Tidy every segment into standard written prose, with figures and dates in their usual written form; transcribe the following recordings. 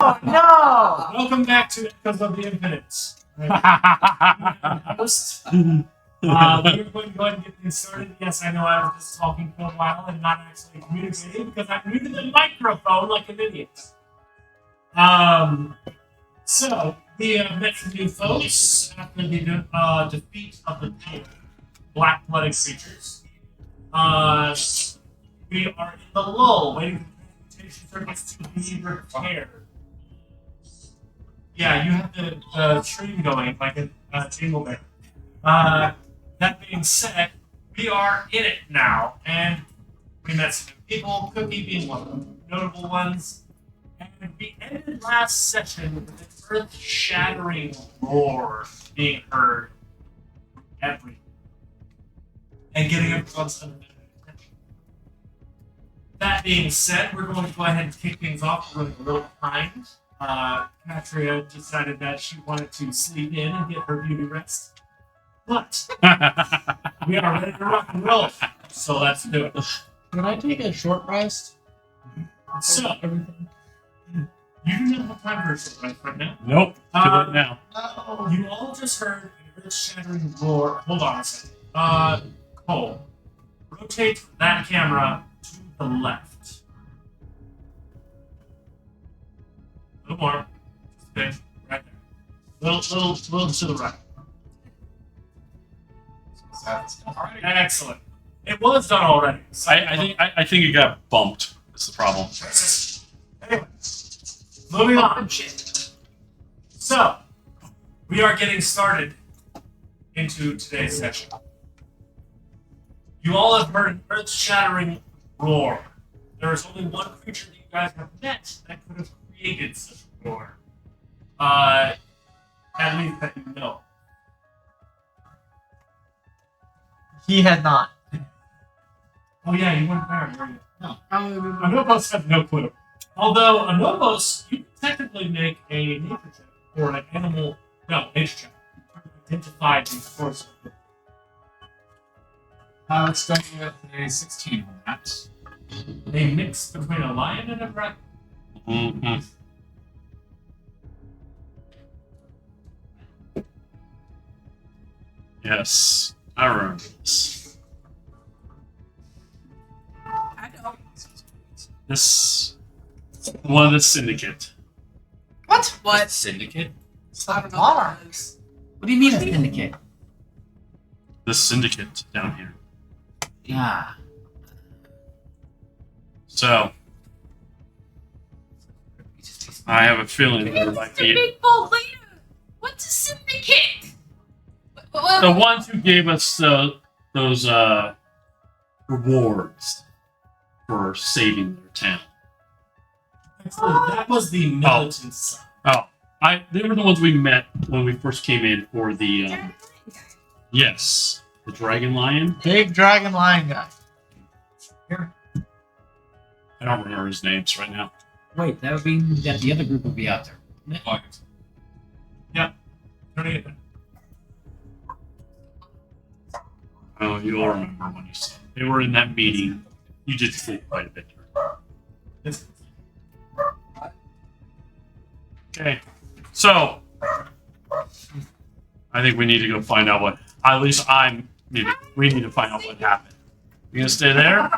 Oh no! Welcome back to Echoes of the Infinite. Host. We are going to go ahead and get things started. Yes, I know I was just talking for a while and not actually communicating because I muted the microphone like an idiot. So we met some new folks after the defeat of the black-blooded creatures. We are in the lull, waiting for the transportation circuits to be repaired. Yeah, you have the stream going like a jingle bell. That being said, we are in it now, and we met some new people, Cookie being one of the notable ones. And we ended last session with an earth-shattering roar being heard from everywhere, and getting everyone's attention. That being said, we're going to go ahead and kick things off. We're running a little behind. Katria decided that she wanted to sleep in and get her beauty rest. But we are ready to rock and roll, so let's do it. Can I take a short rest? So, Everything. you do not have time for a short rest right now. Nope. Too late now. Oh. You all just heard an earth-shattering roar. Hold on a second. Cole, rotate that camera to the left. A little more. Just a bit. Right there. Little to the right. Excellent. It was done already. So I think it got bumped. That's the problem. Anyway, moving on. So, we are getting started into today's session. You all have heard an earth-shattering roar. There is only one creature that you guys have met that could have created such a roar. At least that you know. He had not. Oh yeah, you weren't there, were you? No. Anobos had no clue. Although Anobos, you can technically make a nature check or an animal, nature check. You can identify these sources. Let's go with a 16 on that. A mix between a lion and a dragon. Mm-hmm. Yes, I remember this. I don't. This one of the syndicate. What? Syndicate? I don't know. Monarch. What it is. What do you mean a syndicate? The syndicate down here. Yeah. So I have a feeling there might It's a be big bold leader. What's a syndicate? the ones who gave us those rewards for saving their town. Actually, that was the militant side. Oh, they were the ones we met when we first came in for the yes, the dragon lion. Big dragon lion guy. I don't remember his names right now. Wait, that would mean that the other group would be out there. Turning it back. Oh, you'll remember when you said they were in that meeting. You did say quite a bit. This- Okay, so I think we need to go find out what. At least we need to find out what happened. You gonna stay there?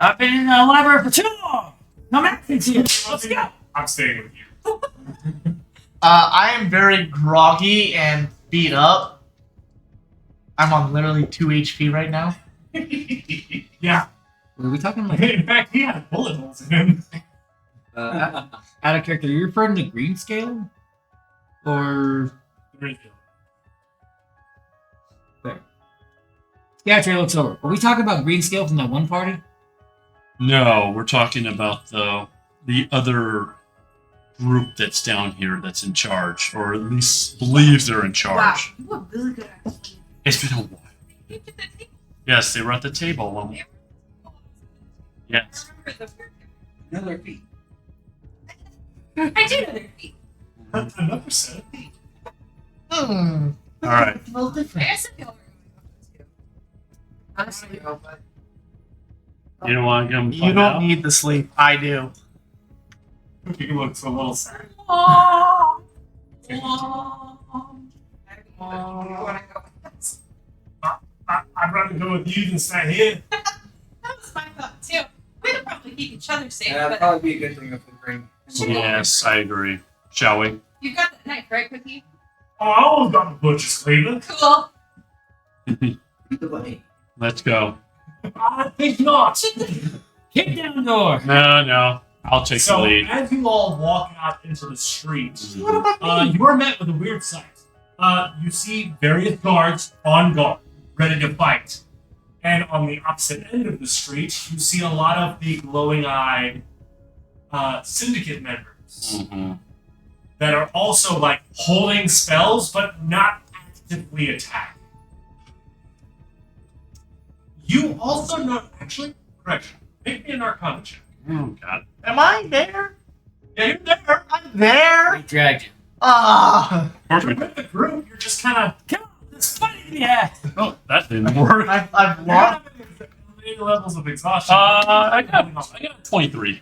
I've been in the library for too long. No Maxon's here. Let's go. I'm staying with you. I am very groggy and beat up. I'm on literally 2 HP right now. Yeah. Were we talking like In fact, he had bullet holes in him. out of character? Are you referring to green scale? Or yeah, Trey looks over. Are we talking about green scale from that one party? No, we're talking about the other group that's down here that's in charge, or at least believes they're in Wow, charge. you were really good at it. It's been a while. Yes, they were at the table. Yes. Know their feet. I do know their feet. Another set of feet. Hmm. All right. A little I different. guess I feel honestly, You don't want to come You find don't out? need the sleep. I do. Cookie looks a little sad. Oh. Oh. I don't know if you want to go with this. I'd rather go with you than stay here. That was my thought too. We'd probably keep each other safe, Yeah, that'd but probably be a good thing if we bring. Yes, I agree. Shall we? you've got that knife, right, Cookie? Oh, I always got the butcher's cleaver. Cool. The bunny. Let's go. I think not. Kick down the door. No. I'll take the So, lead. as you all walk out into the street, you are met with a weird sight. You see various guards on guard, ready to fight. And on the opposite end of the street, you see a lot of the glowing-eyed syndicate members Mhm. that are also, like, holding spells, but not actively attacking. You also know... Actually, correction. Make me an Arcana check. Oh, God. Am I there? Yeah, you're there. I'm there? We dragged you. Ah, Of course You're we with the group. You're just kind of... Come on, let's fight. Yeah. Oh, that didn't work. I've You're lost. having many levels of exhaustion. I got 23.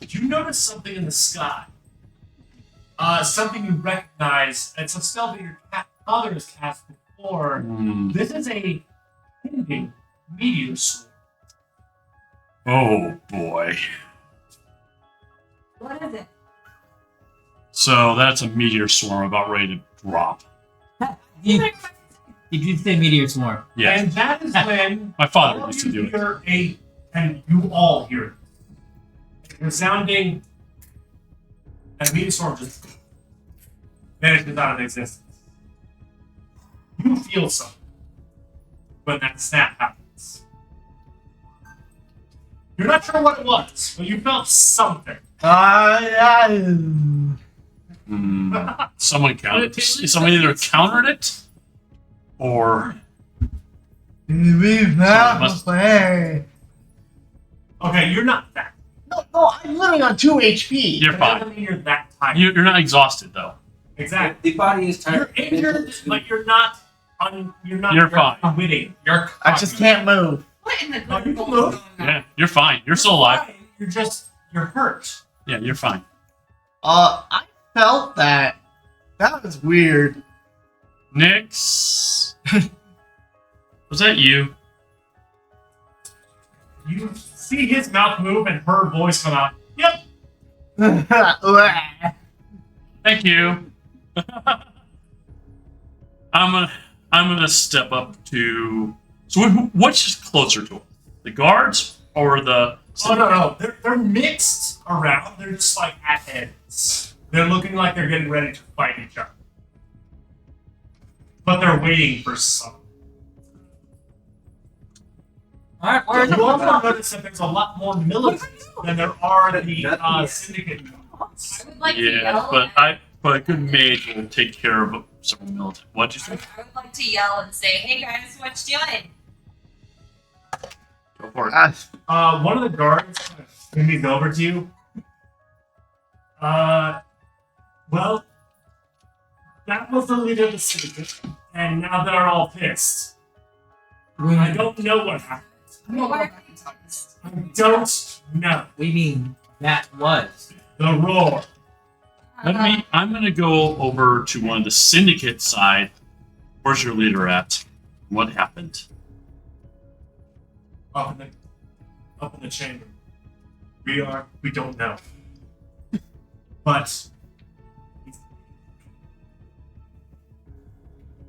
You notice something in the sky. Something you recognize. It's a spell that your father has cast before. Hmm. This is a hidden meteor swarm. Oh, boy. What is it? So that's a meteor swarm about ready to drop. You did say meteor swarm. Yeah. And that is when My father all used you to do it. hear and you all hear it. Resounding, and meteor swarm just vanishes out of existence. You feel something when that snap happens. You're not sure what it was, but you felt something. Hmm. Someone countered. Someone either countered it or. Leave now. Must- Okay, you're not that. No, I'm literally on 2 HP. You're That fine. doesn't mean you're that tired. You're not exhausted though. Exactly. The body is You're tired. injured, but you're not. You're fine. Unwitting. You're. I just can't move. What in the No, you good can going move. on? Yeah, you're fine. You're still alive. fine. You're hurt. Yeah, you're fine. I felt that. That was weird. Nyx. Was that you? You see his mouth move and her voice come out. Yep. Thank you. I'm gonna step up to. So what's just closer to us? The guards or the? Oh no. They're mixed around. They're just like at ends. They're looking like they're getting ready to fight each other. But they're waiting for something. Alright, where's You also notice that there's a lot more militants than there are the syndicate guards. I would like to Yeah, yell. but a good mage will take care of some military. What'd you say? I would like to yell and say, "Hey guys, what you doing?" Go for it. One of the guards kind of swings over to you. Well, that was the leader of the syndicate, and now they're all pissed. I don't know what happened. What are you talking I don't know. We mean that was. The roar. I'm gonna go over to one of the syndicate side. Where's your leader at? What happened? Up in the chamber. We don't know. But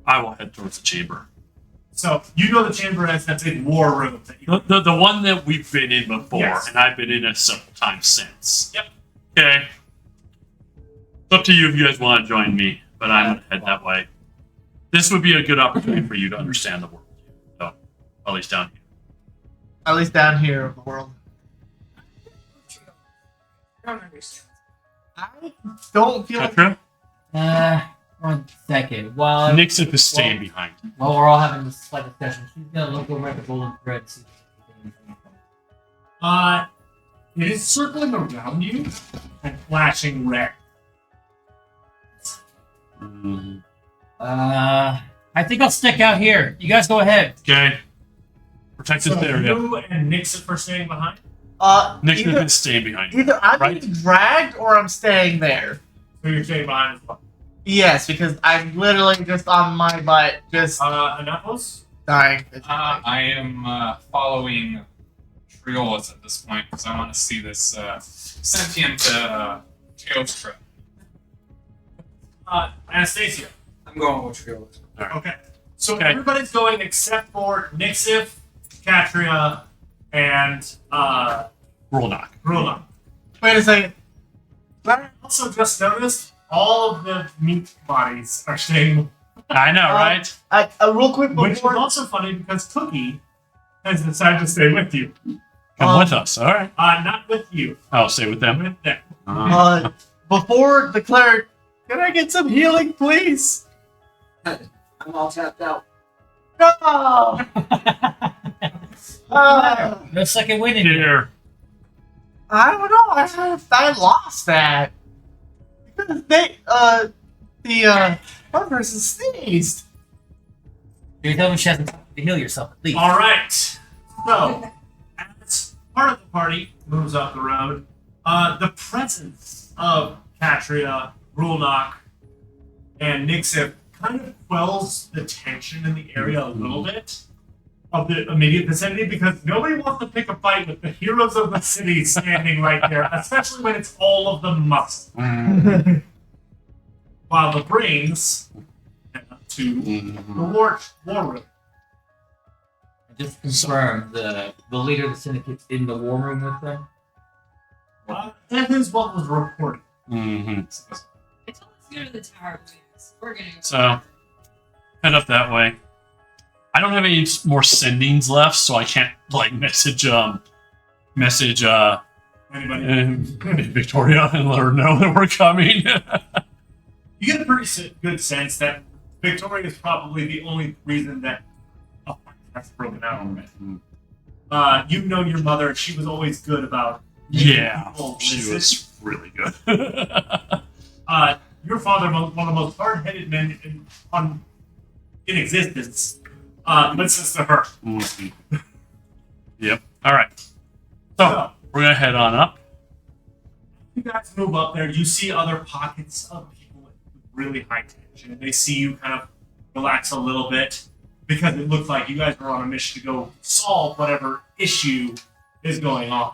I will head towards the chamber. so you know the chamber as that big war room that you The one that we've been in before, Yes. and I've been in it several times since. Yep. Okay. It's up to you if you guys want to join me, but I'm gonna head that way. This would be a good opportunity for you to understand the world. So, at least down here. At least down here of the world. I don't understand. I don't feel like Petra? 1 second. While Nixon is staying behind. while we're all having this slight discussion, she's gonna look over at the golden thread. See if anything from it. It is circling around you and flashing red. Mm, I think I'll stick out here. You guys go ahead. okay. Protect this So area. you and Nixon for staying behind. Nixon either, is staying behind you. either I'm right? being dragged or I'm staying there. So you're staying behind as well. Yes, because I'm literally just on my butt, just Anapos? dying. I am following Triolis at this point because I want to see this sentient Teostra. Anastasia. I'm going with Triolis. Okay. So Okay. everybody's going except for Nixif, Katria, and Rule knock. Rula. Wait a second. I also just noticed all of the meat bodies are staying. I know, right? Real quick Which is before. also funny because Cookie has decided to stay with you. Come with us. All right. Not with you, I'll stay with them. with them. Before the cleric, can I get some healing, please? I'm all tapped out. No. No second wind in here. Here. I don't know. I lost that because the one person sneezed. You're telling me she hasn't time to heal yourself at least. All right. So, as part of the party moves up the road, the presence of Katria, Rulnock, and Nixif kind of quells the tension in the area a little bit of the immediate vicinity because nobody wants to pick a fight with the heroes of the city standing right there, especially when it's all of them must. While the brains head up to the war room. I just confirmed the leader of the syndicate's in the war room with them. That is what was reported. Mm-hmm. I told us to go to the tower. Please. We're gonna go. So, head up that way. I don't have any more sendings left, so I can't like message Anybody? Victoria and let her know that we're coming. You get a pretty good sense that Victoria is probably the only reason that a fight has broken out already. You've known your mother; she was always good about making Yeah, people she listen. was really good. Your father, one of the most hard-headed men in existence, listens to her. Mhm. Yep. All right. So we're gonna head on up. You guys move up there. You see other pockets of people with really high tension. They see you kind of relax a little bit because it looks like you guys are on a mission to go solve whatever issue is going on.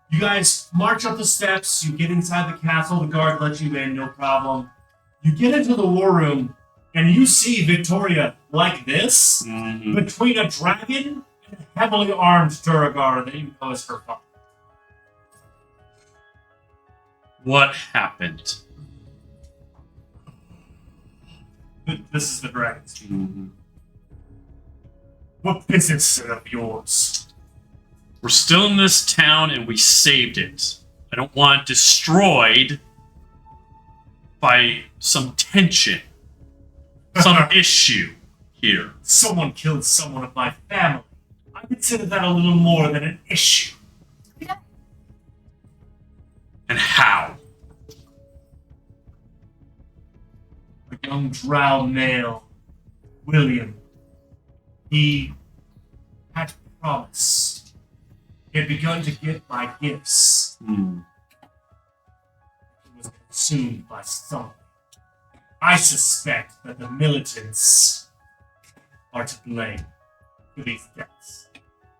You guys march up the steps. You get inside the castle. The guard lets you in, no problem. You get into the war room, and you see Victoria like this Mhm. between a dragon and a heavily armed Duragar that you know is her father. What happened? This is the dragons. Mhm. What business is it of yours? We're still in this town and we saved it. I don't want it destroyed by some tension, some issue here. Someone killed someone of my family. I consider that a little more than an issue. And how? A young drow male, William, he had promised. He had begun to get my gifts. Hmm. He was consumed by something. I suspect that the militants are to blame for these deaths.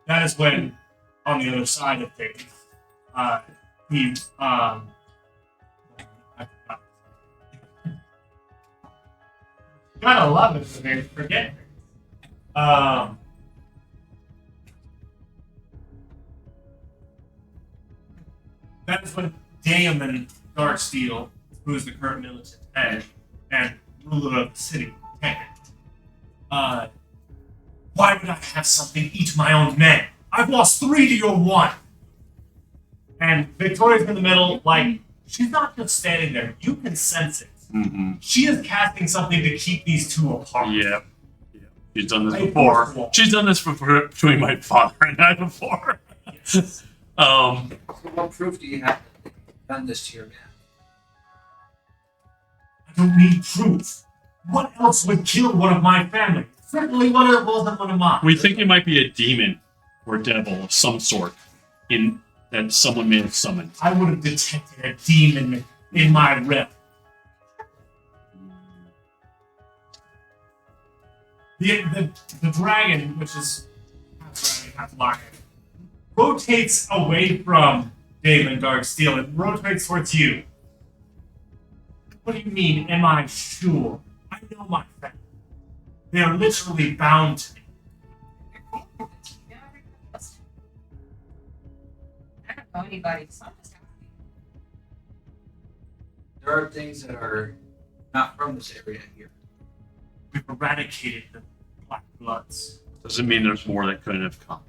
That is when, on the other side of things, he I forgot. Gotta love it when they forget. That is when Damon Darksteel, who is the current militant head and ruler of the city, tanked. Why would I have something eat my own men? I've lost 3 to your 1. And Victoria's in the middle, like, she's not just standing there. You can sense it. Mm-hmm. She is casting something to keep these two apart. Yep. Yep. She's done this Hey, before. first of all- She's done this before between my father and I before. Yes. So what proof do you have that they've done this to your man? I don't need proof. What else would kill one of my family? Certainly one of wasn't one of mine. we think it might be a demon or devil of some sort. that someone may have summoned. I would have detected a demon in my rep. The dragon, which is half dragon, half lion, rotates away from Damon Darksteel and rotates towards you. What do you mean, am I sure? I know my family. They are literally bound to me. I don't know anybody, so I'm just asking. There are things that are not from this area here. We've eradicated the Black Bloods. Doesn't mean there's more that couldn't have come.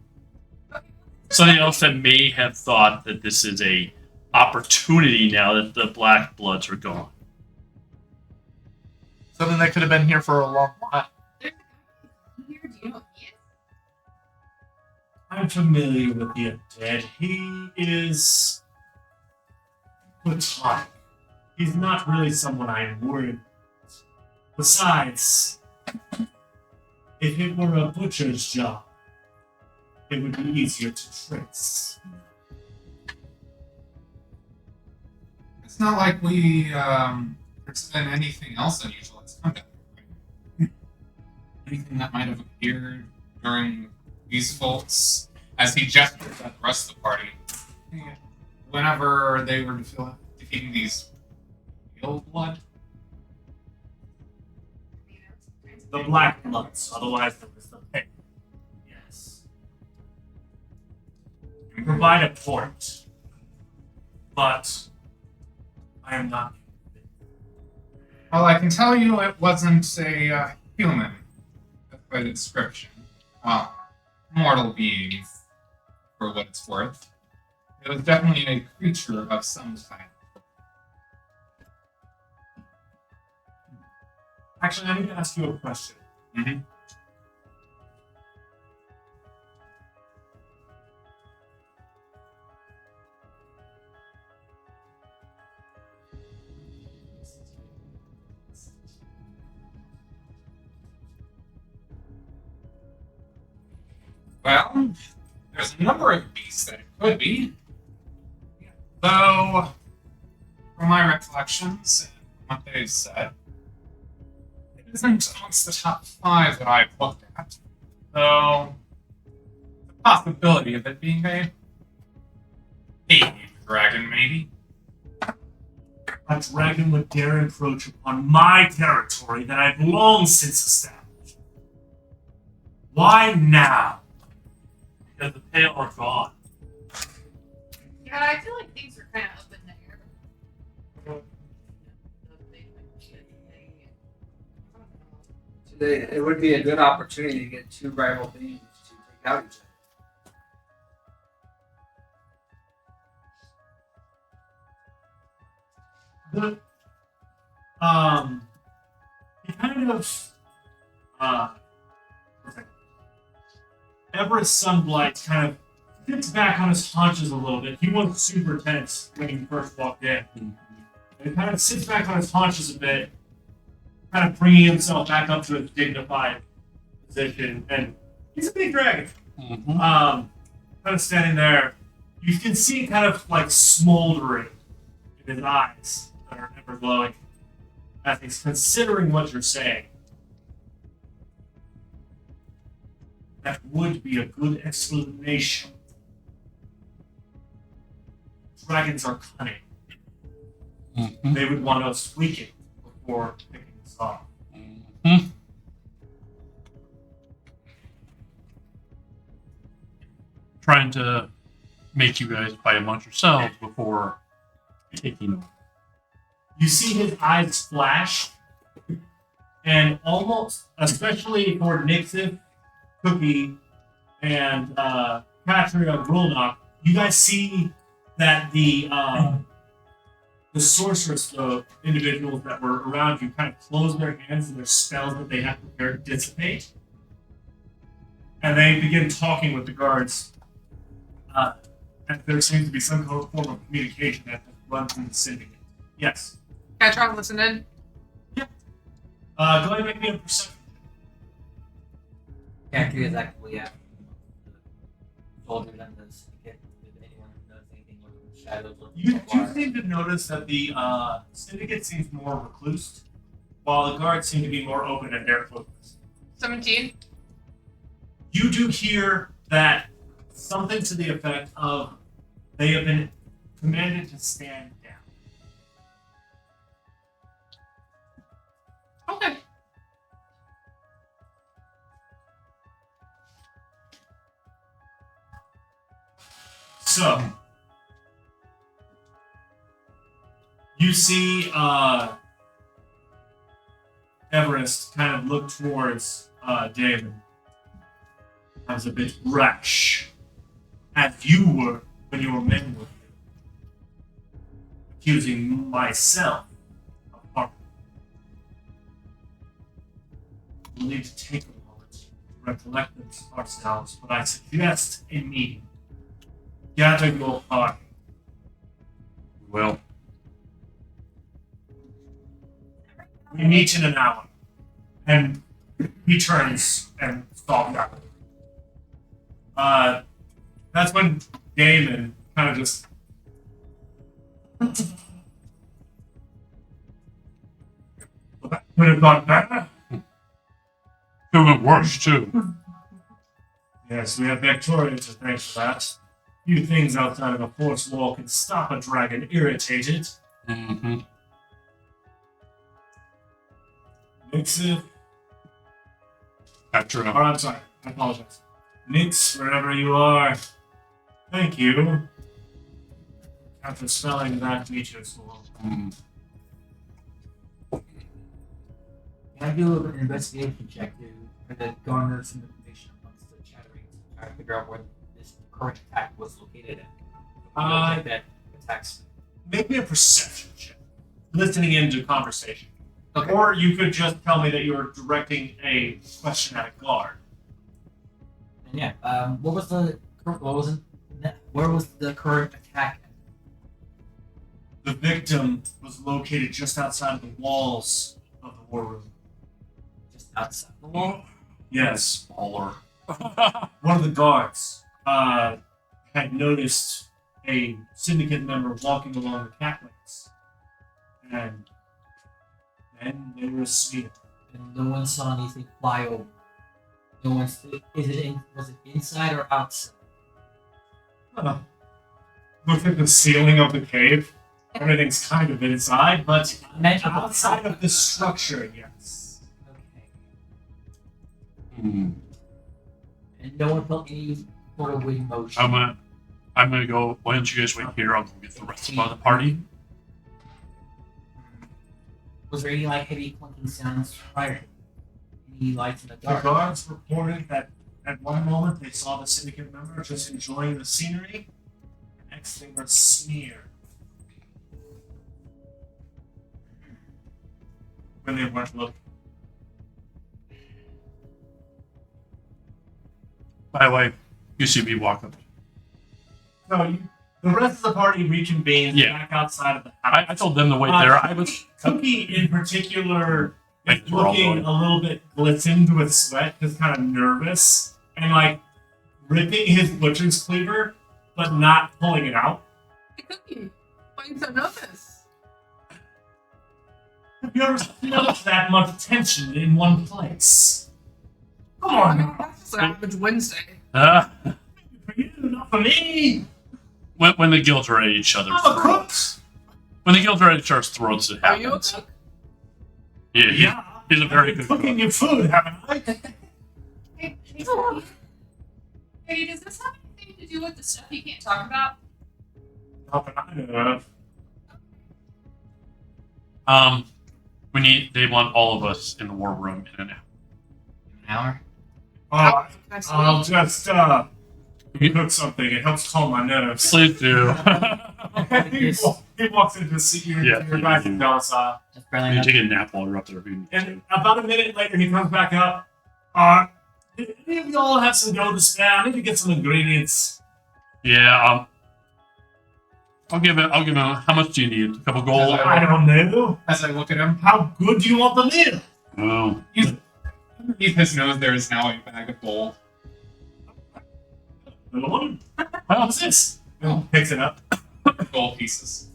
Something else that may have thought that this is a opportunity now that the Black Bloods are gone. Something that could have been here for a long while. There's a guy here. Do you know what he is? I'm familiar with the undead. He is platonic. He's not really someone I am worried about. Besides, if it were a butcher's job, it would be easier to trace. It's not like there's been anything else unusual that's come down here, right? Anything that might have appeared during these folks, as he gestures at the rest of the party, whenever they were defeating these ill blood. The Black Bloods, otherwise known as the Pit. Yes. You provide a point, but I am not convinced. Well, I can tell you it wasn't a human, by description. Well, mortal beings, for what it's worth. It was definitely a creature of some kind. Actually, I need to ask you a question. Mm-hmm. Well, there's a number of beasts that it could be. Though, from my recollections and what they've said, it isn't amongst the top 5 that I've looked at. Though, the possibility of it being a dragon, maybe. A dragon would dare encroach upon my territory that I've long since established. Why now? Because the pale are gone. Yeah, I feel like things are kind of up in the air. Today, it would be a good opportunity to get 2 rival beings to take out each other. He kind of, Everest Sunblight kind of sits back on his haunches a little bit. He was super tense when he first walked in. And he kind of sits back on his haunches a bit, kind of bringing himself back up to a dignified position. And he's a big dragon. Mm-hmm. Kind of standing there. You can see kind of like smoldering in his eyes that are ever glowing as he's considering what you're saying. That would be a good explanation. Dragons are cunning. Mm-hmm. They would want us weakened before picking us off. Mm-hmm. Trying to make you guys fight amongst yourselves before taking over. You see his eyes flash, and almost, especially for Nixon, Cookie, and Katria Grulnock, you guys see that the sorceress, the individuals that were around you, kind of close their hands and their spells that they have prepared dissipate. And they begin talking with the guards. And there seems to be some form of communication that runs through the syndicate. Yes. Can I try to listen in? Go ahead and make me a perception. Character is actively after the soldiers and the syndicate. shadows. Of You the do bar. seem to notice that the syndicate seems more recluse, while the guards seem to be more open and their focus. 17. You do hear that something to the effect of they have been commanded to stand down. Okay. So you see Everest kind of look towards David as a bit rash, as you were when you were men with him, accusing myself of harm. We'll need to take a moment to recollect ourselves, but I suggest a meeting. Gather your party. Well, We meet in an hour. And he turns and stalks out. That's when Damon kind of just. Could have gone better. it went worse too. Yes, we have Victoria to thank for that. Few things outside of a force wall can stop a dragon irritated. Mm-hmm. Nixon. After Oh, I'm sorry. I apologize. Nix, wherever you are. Thank you. After spelling that feature so mm, Can I do an investigation check to garner some information amongst the chatterings to try to figure out where this current attack was located at? That attacks. make me a perception check. Listening into conversation. Okay. Or you could just tell me that you're directing a question at a guard. And yeah, where was the current attack? The victim was located just outside of the walls of the war room. Just outside the wall. Yes. smaller. One of the guards had noticed a syndicate member walking along the catwalks. And then they were smeared. And no one saw anything fly over. No one. Was it inside or outside? Look at the ceiling of the cave. Everything's kind of inside, but I meant outside of the structure, yes. Okay. Hmm. And no one felt any sort of wind motion. I'm gonna go. Why don't you guys wait here? I'll go get the rest of the party. Was there any like heavy clunking sounds prior? Any lights in the The dark? guards reported that at one moment they saw the syndicate member just enjoying the scenery. Next they were smeared. When they weren't looking. By the way, you see me walk up. No, the rest of the party reconvenes Yeah. back outside of the house. I told them to wait there. I was. Cookie in particular Like, is we're all looking going. a little bit glistened with sweat, just kind of nervous, and like ripping his butcher's cleaver, but not pulling it out. Hey, Cookie, why you so nervous? Have you ever felt that much tension in one place? Come I mean, on, that's just an average Wednesday. Uh, for you, not for me. when the guilds are at each other's I'm a cook. throats. When the guilds are at each other's throats, it Are you a happens. cook? Yeah, Yeah, he's a very I've been good cooking cook. your food, haven't I? Hey, hey, does this have anything to do with the stuff you can't talk about? Not that I know of. They want all of us in the war room in an hour. An hour. Oh, Can I see? I'll just cook something. It helps calm my nerves. Please do. he walks into your Yeah. guys' domicile. That's barely You enough. take a nap while you're up there. if you need to. And about a minute later, he comes back up. Did any of y'all have some dough to spare? I need to get some ingredients. Yeah. I'll give it. How much do you need? A couple gold. I don't know. As I look at him, How good do you want the meal? Oh. underneath his nose there is now a bag of gold. Little one. What's this? Picks it up. gold pieces.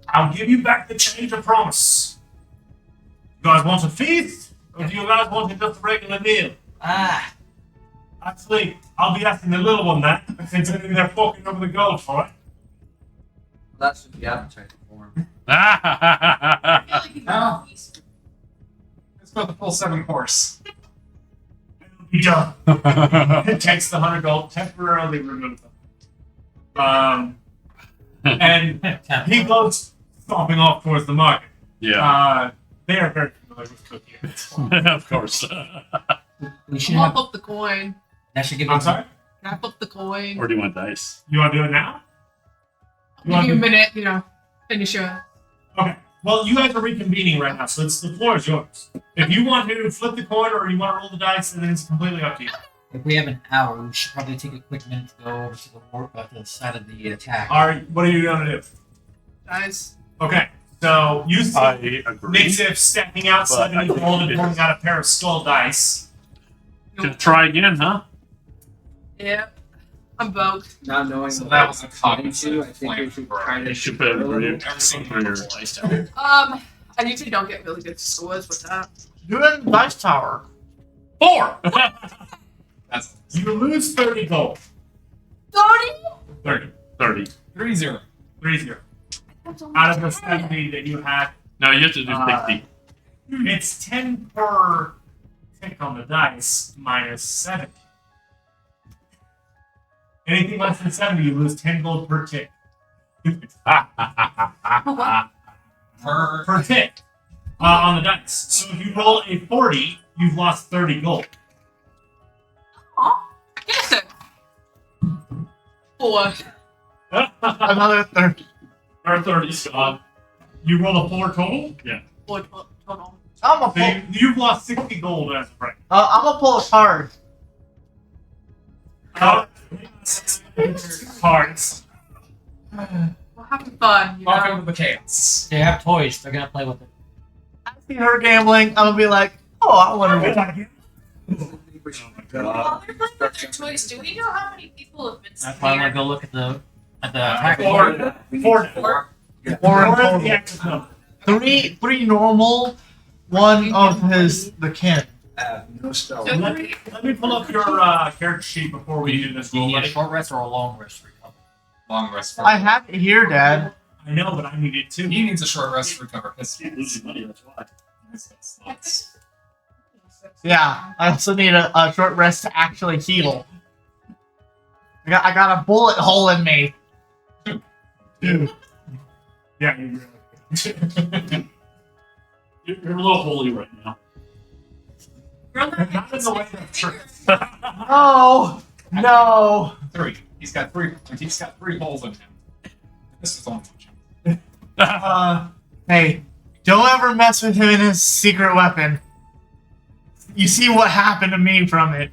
I'll give you back the change, I promise. You guys want a feast? Or do you guys want just a regular meal? Ah, Actually, I'll be asking the little one that, considering they're forking over the gold for it. That should be appetite for him. I feel like he's No. peaceful. Let's go the full 7 course. It'll be done. It takes the 100 gold, temporarily remove them. And he goes stomping off towards the market. Yeah, They are very familiar with cooking. of course. we should Mop have. up the coin. That should give I'm us. sorry? Wrap up the coin. Or do you want dice? You want to do it now? You Give you a want to- minute, finish your. Okay. Well, you guys are reconvening right now, so the floor is yours. If you want to flip the coin or you want to roll the dice, then it's completely up to you. If we have an hour, we should probably take a quick minute to go over to the side of the attack. All right, what are you going to do? Guys. Okay, so you see I agree. Nixif stepping out, But I suddenly gold and think pulling out a pair of skull dice. To try again, huh? Yep. I'm Vogue. Not knowing So what that was a it's going cognizant to, I think we should try You to should put it for you. Everything For your dice tower. I usually don't get really good scores with that. Do it in the dice tower. 4! That's You lose 30 gold. 30? 30. 30. 3-0. 30. Out of the 70 that you had, No, you have to do Uh, 60. it's 10 per tick on the dice minus 70. Anything less than 70, you lose 10 gold per tick. Per tick on the dice. So if you roll a 40, you've lost 30 gold. Yes, sir. 4. Another 30. Or 30, Scott. You roll a 4 total? 4 total. I'm gonna So pull. you've lost 60 gold as of right I'm gonna pull a card. now. Cards. We're having fun, Welcome to the chaos. They have toys. They're gonna play with it. I see her gambling. I'm gonna be like, oh, I wonder what. While they're playing with their toys, do we know how many people have been That's why I'm gonna scared? go look at the attack. Four. Four. Four? Four in Four is total. the active number. Three normal, one of the kin. No spell. So Let three. me pull up your character sheet before we do this. Do you Roll, need a buddy. short rest or a long rest to recover? Long rest for I have it here, Dad. I know, but I need it too. He needs a short rest to recover his Keep losing money, that's why. slots. Yeah, I also need a short rest to actually heal. I got a bullet hole in me. Yeah, you really. You're a little holy right now. You're on the Not in the way that's true. No, no. 3. He's got 3 holes in him. This is only Hey, don't ever mess with him and his secret weapon. You see what happened to me from it.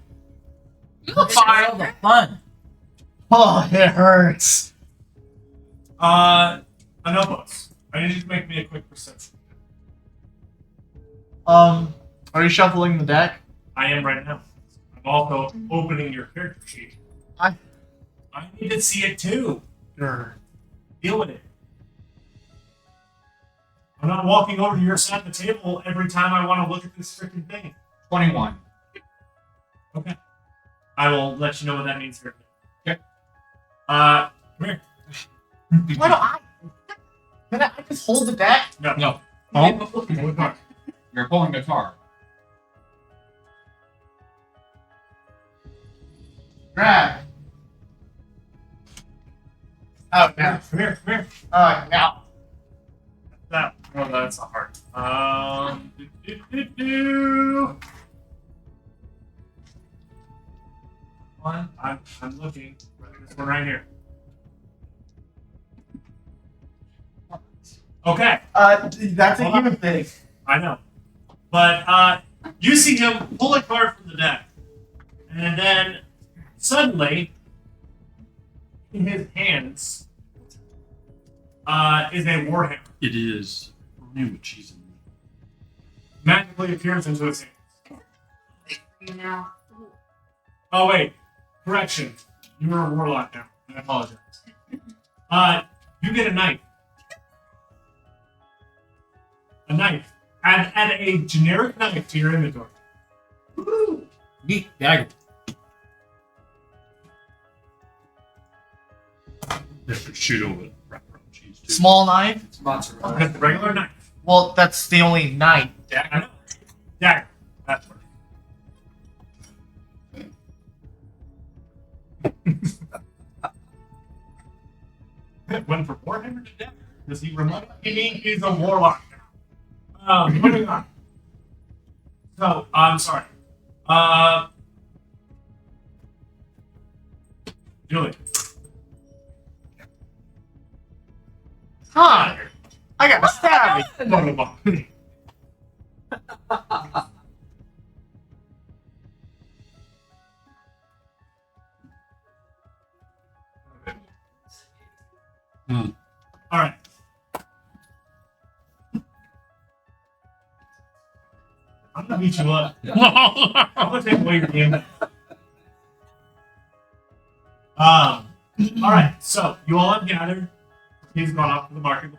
You look It's all fine. the fun. Oh, it hurts. Anopos, I need you to make me a quick perception. Are you shuffling the deck? I am right now. I'm also opening your character sheet. I need to see it too. Sure. Deal with it. I'm not walking over to your side of the table every time I want to look at this freaking thing. 21. Okay. I will let you know what that means here. Okay. Come here. Why do I? Can I just hold the deck? No. What card? You're pulling the card. Grab. Oh, no. Come here. Come here. Oh, no. That. Oh, that's a heart. One. I'm looking. This one right here. Okay. That's a human thing. I know. But you see him pull a card from the deck. And then suddenly, in his hands, is a warhammer. It is. New with cheese in it. Magically appears into his hands. You now. Oh, wait. Correction. You are a warlock now. I apologize. You get a knife. A knife. Add a generic knife to your inventory. Yeet, dagger. They could shoot over pepperoni cheese too. Small knife. It's mozzarella. That's the regular knife. Well, that's the only knife. Dagger. I know. Dagger. That's right. Went from Warhammer to Dagger. Does he remember? He means he's a warlock now. Moving on. So, I'm sorry. Julie. Huh. I got a stabby. Blah, blah, blah. Hmm. All right. I'm gonna beat you up. I'm gonna take away your game. All right. So you all have gathered. He's gone off to the market.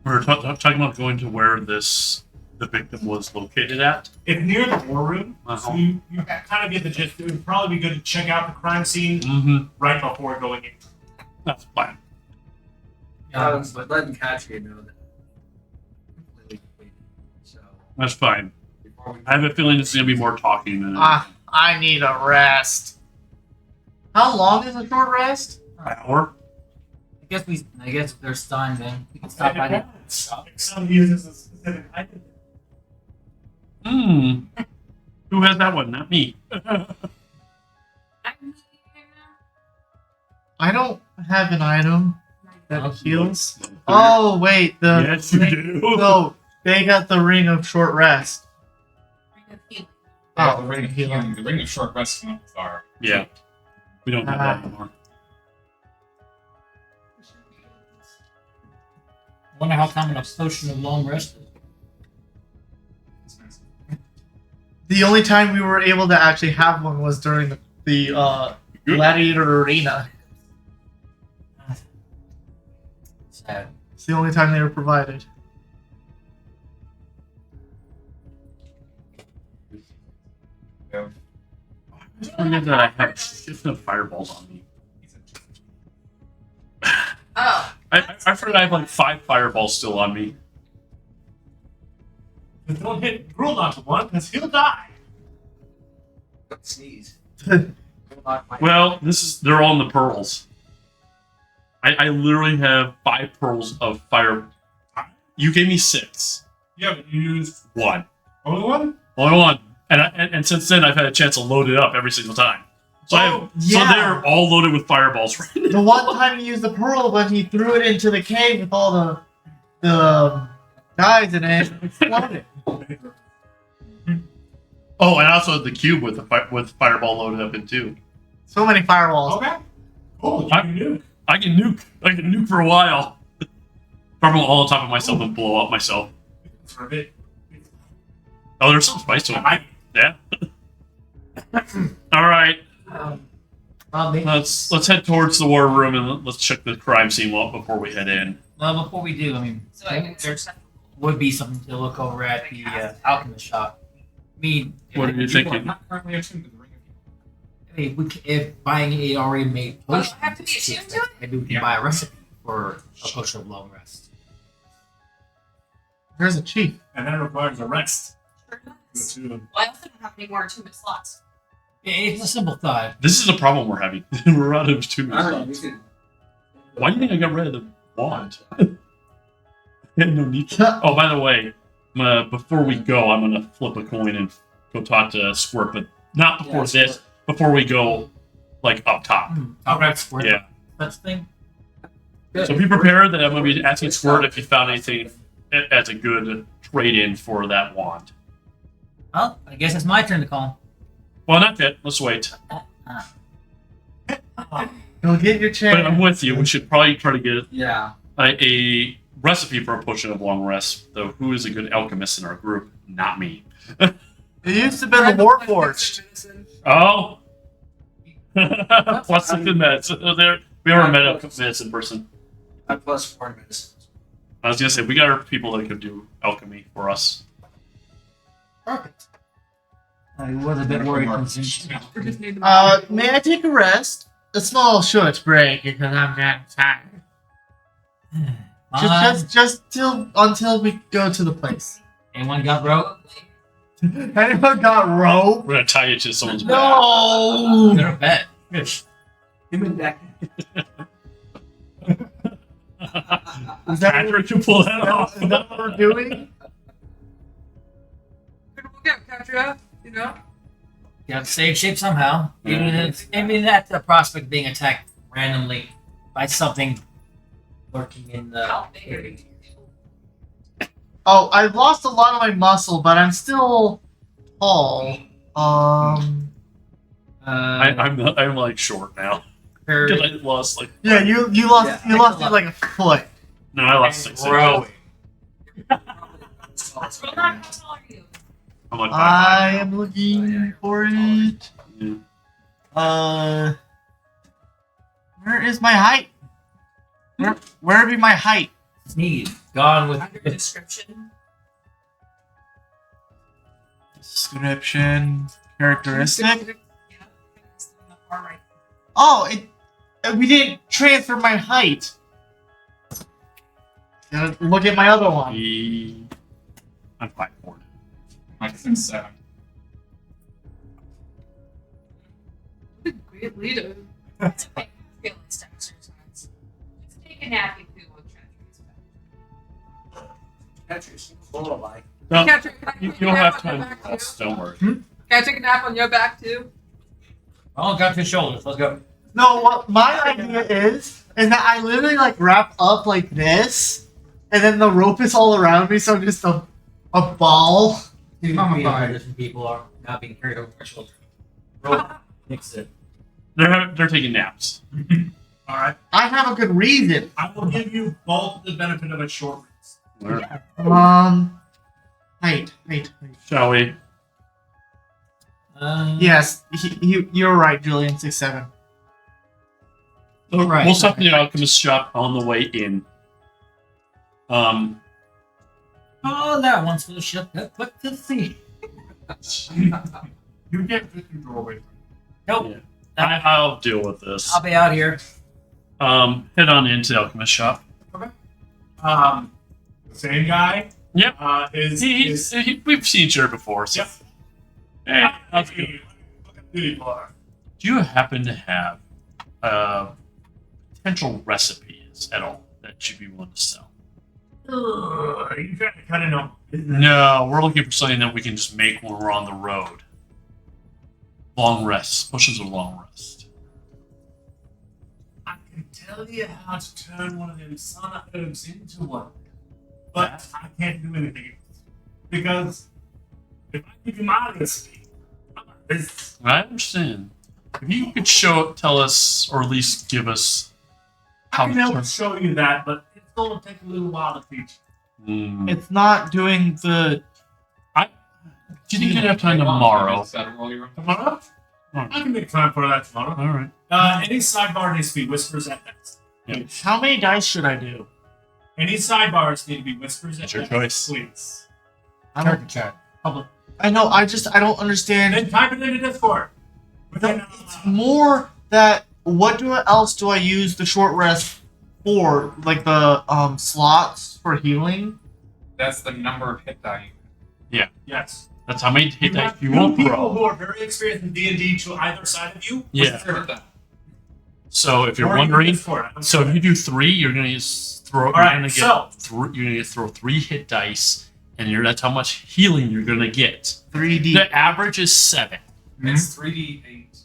We're talking about going to where the victim was located at. It's near the war room, so Uh-huh. you kind of get the gist. It would probably be good to check out the crime scene Mm-hmm. right before going in. That's fine. But letting Katria know that. Completely completed. So That's fine. before we I have a feeling it's going to be more talking than I need a rest. How long is a short rest? an hour. I guess if they're stunned, then we can stop by the shop. Some uses a specific item. Who has that one? Not me. I don't have an item that Oh, heals. Oh wait, the Yes, you do. no, they got the ring of short rest. Yeah, the ring of healing, the ring of short rest came up with our. Yeah. We don't have that anymore. Wonder how common a potion of long rest is. expensive. The only time we were able to actually have one was during the gladiator arena. Sad. It's the only time they were provided. Yeah. I just forget that I have shit of fireballs on me. Oh. I forget I have like 5 fireballs still on me. But don't hit Gruel not to one, because he'll die. don't sneeze. Well, they're all in the pearls. I literally have 5 pearls of fire. You gave me 6. Yeah, but you used 1. only one? Only 1. And since then I've had a chance to load it up every single time. So so yeah. they're all loaded with fireballs right now. The one time he used the pearl, but he threw it into the cave with all the guys in it, and exploded. Oh, and also the cube with fireball loaded up in too. So many fireballs. Okay. Cool. I- You knew. I can nuke for a while. Probably all on top of myself and blow up myself. For a bit. Oh, there's some spice to it. I Yeah. All right. Maybe, Let's head towards the war room and let's check the crime scene before we head in. well, before we do, I mean, So I can there would be something to look over at the alchemist shop. I mean, What are you People are thinking? not currently attuned to the ring of healing. I mean, if buying a already made Oh, potion, I have to be attuned to it? maybe we can Yeah. buy a recipe for a potion of long rest. There's a chief. and that requires a rest. Sure does. To Well, I also don't have any more attunement slots. It's a simple thought. This is a problem we're having. We're out of 2 I don't know. minutes. We could. Why do you think I got rid of the wand? I had no need to. Oh, by the way, before we go, I'm gonna flip a coin and go talk to Squirt, but not before Yeah, this. Before we go, like up top. Alright, squirt. Yeah. Such thing. Good. So be prepared that I'm gonna be asking Squirt if he found anything as a good trade-in for that wand. Well, I guess it's my turn to call. Well, not yet. Let's wait. Go get your chair. But I'm with you. We should probably try to get Yeah. a recipe for a potion of long rest. Though, who is a good alchemist in our group? Not me. It used to be the Warforged. Oh, What's the good meds? We never met up with meds in person. I plus 4 medicine. I was gonna say we got our people that could do alchemy for us. Perfect. I was a bit worried. We just need the May I take a rest? A small short break because I'm getting tired. Just till until we go to the place. Anyone got rope? Anyone got rope? We're gonna tie you to someone's back. No. Good or bet. Give me that. Is that Patrick can pull that off. Is that what we're doing? We'll get Katria, you know? You have to save shape somehow. Even Yeah. if, even at the prospect of being attacked randomly by something lurking in the How big are area. you? Oh, I've lost a lot of my muscle, but I'm still tall. I'm like short now. Because I lost like Yeah, you lost Yeah, you lost it like a foot. no, I lost 6 Growing. inches. Ronald, how tall are you? I'm like 5'5" I now. am looking yeah, for it. Yeah. Where is my height? Where be my height? Sneeze. Gone with Under description. Description, characteristic. Yeah. It's on the far right. Oh, we didn't transfer my height. Gotta look at my other one. I'm 5'4". Like 6'7". What a great leader. It's a big feeling exercise. Just take a nap if you want to. Patrick's full of life. No, Katria, can I you take a don't nap have on your time back for us. too? Don't worry. Can I take a nap on your back too? Oh, got your shoulders. Let's go. No, what my idea is that I literally like wrap up like this, and then the rope is all around me, so I'm just a ball. Mummified. Different people are not being carried over my shoulder. Rope. Mix it. They're taking naps. All right. I have a good reason. I will give you both the benefit of a short rest. Height. Shall we? Yes, you're right, Julian. 6'7". All right. We'll stop in the alchemist shop on the way in. Oh, that one's for the ship. What to see? You get through the doorway. Nope. I'll deal with this. I'll be out here. Head on into the alchemist shop. The same guy. Yep. Is We've seen each other before. So. Yep. Hey, how's it going? Look at who you are. Do you happen to have potential recipes at all that you'd be willing to sell? You kind of know. No, we're looking for something that we can just make when we're on the road. Long rests, potions of long rest. I can tell you how to turn one of them sauna herbs into one, but I can't do anything because if I give you my recipe, it's I understand. If you could tell us, or at least give us how I can to help turn. show you that, but it's going to take a little while to teach. Hmm. It's not doing the. Do you think you'd have time tomorrow? Is that a roll you're on? Tomorrow? I can make time for that tomorrow. All right. Any sidebar needs to be whispers at next. How many dice should I do? Any sidebars need to be whispers at That's your next, choice. please. I don't. chat. I know. I don't understand. Then type it into Discord. No, it's more that else do I use the short rest for? Like the slots for healing? That's the number of hit die. Yes. That's how many hit You dice have you two won't people throw. who are very experienced in D&D to either side of you. Yeah. Hurt that. So if you're Or wondering, Discord. I don't so care. if you do 3, you're gonna throw. All right, you're gonna so- you're gonna throw 3 hit dice, and that's how much healing you're gonna get. 3D. The average is 7. It's 3d8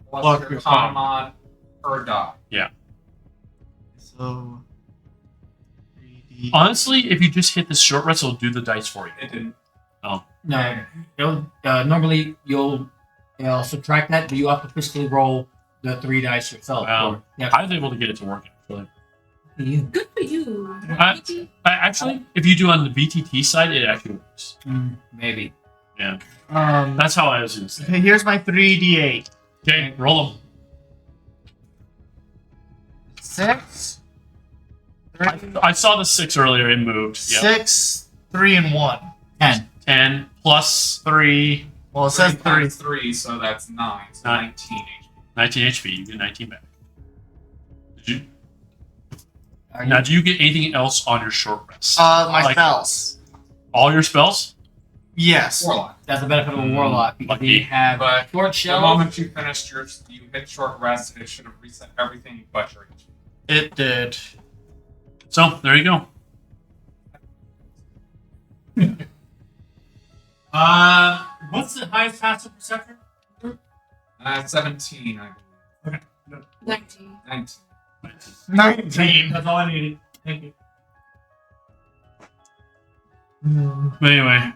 plus Plus your your con mod per die. So. 3D. Honestly, if you just hit this short rest, it'll do the dice for you. It didn't. No. Normally you'll subtract that, but you have to physically roll the 3 dice yourself. Wow. Yeah. I was able to get it to work actually. Good for you. Actually, if you do on the BTT side, it actually works. Maybe. That's how I was gonna say. Okay, here's my 3D8. Okay, roll them. 6, 3, I saw the 6 earlier. It moved. Yeah. 6, 3, and 1. 10. 10 plus 3, Well, it says 3. times 3, so that's 9. So 9. 19 HP. 19 HP. You get 19 back. Did you? Are Now, you, do you get anything else on your short rest? My Like- spells. All your spells? Yes. Warlock. that's the benefit of a warlock because Lucky. they have But short the shells. moment you finished yours, you hit short rest, it should have reset everything but your HP. It did. So, there you go. What's the highest passive perception? 17, I believe. 19. 19. 19. That's all I needed. Thank you. But anyway,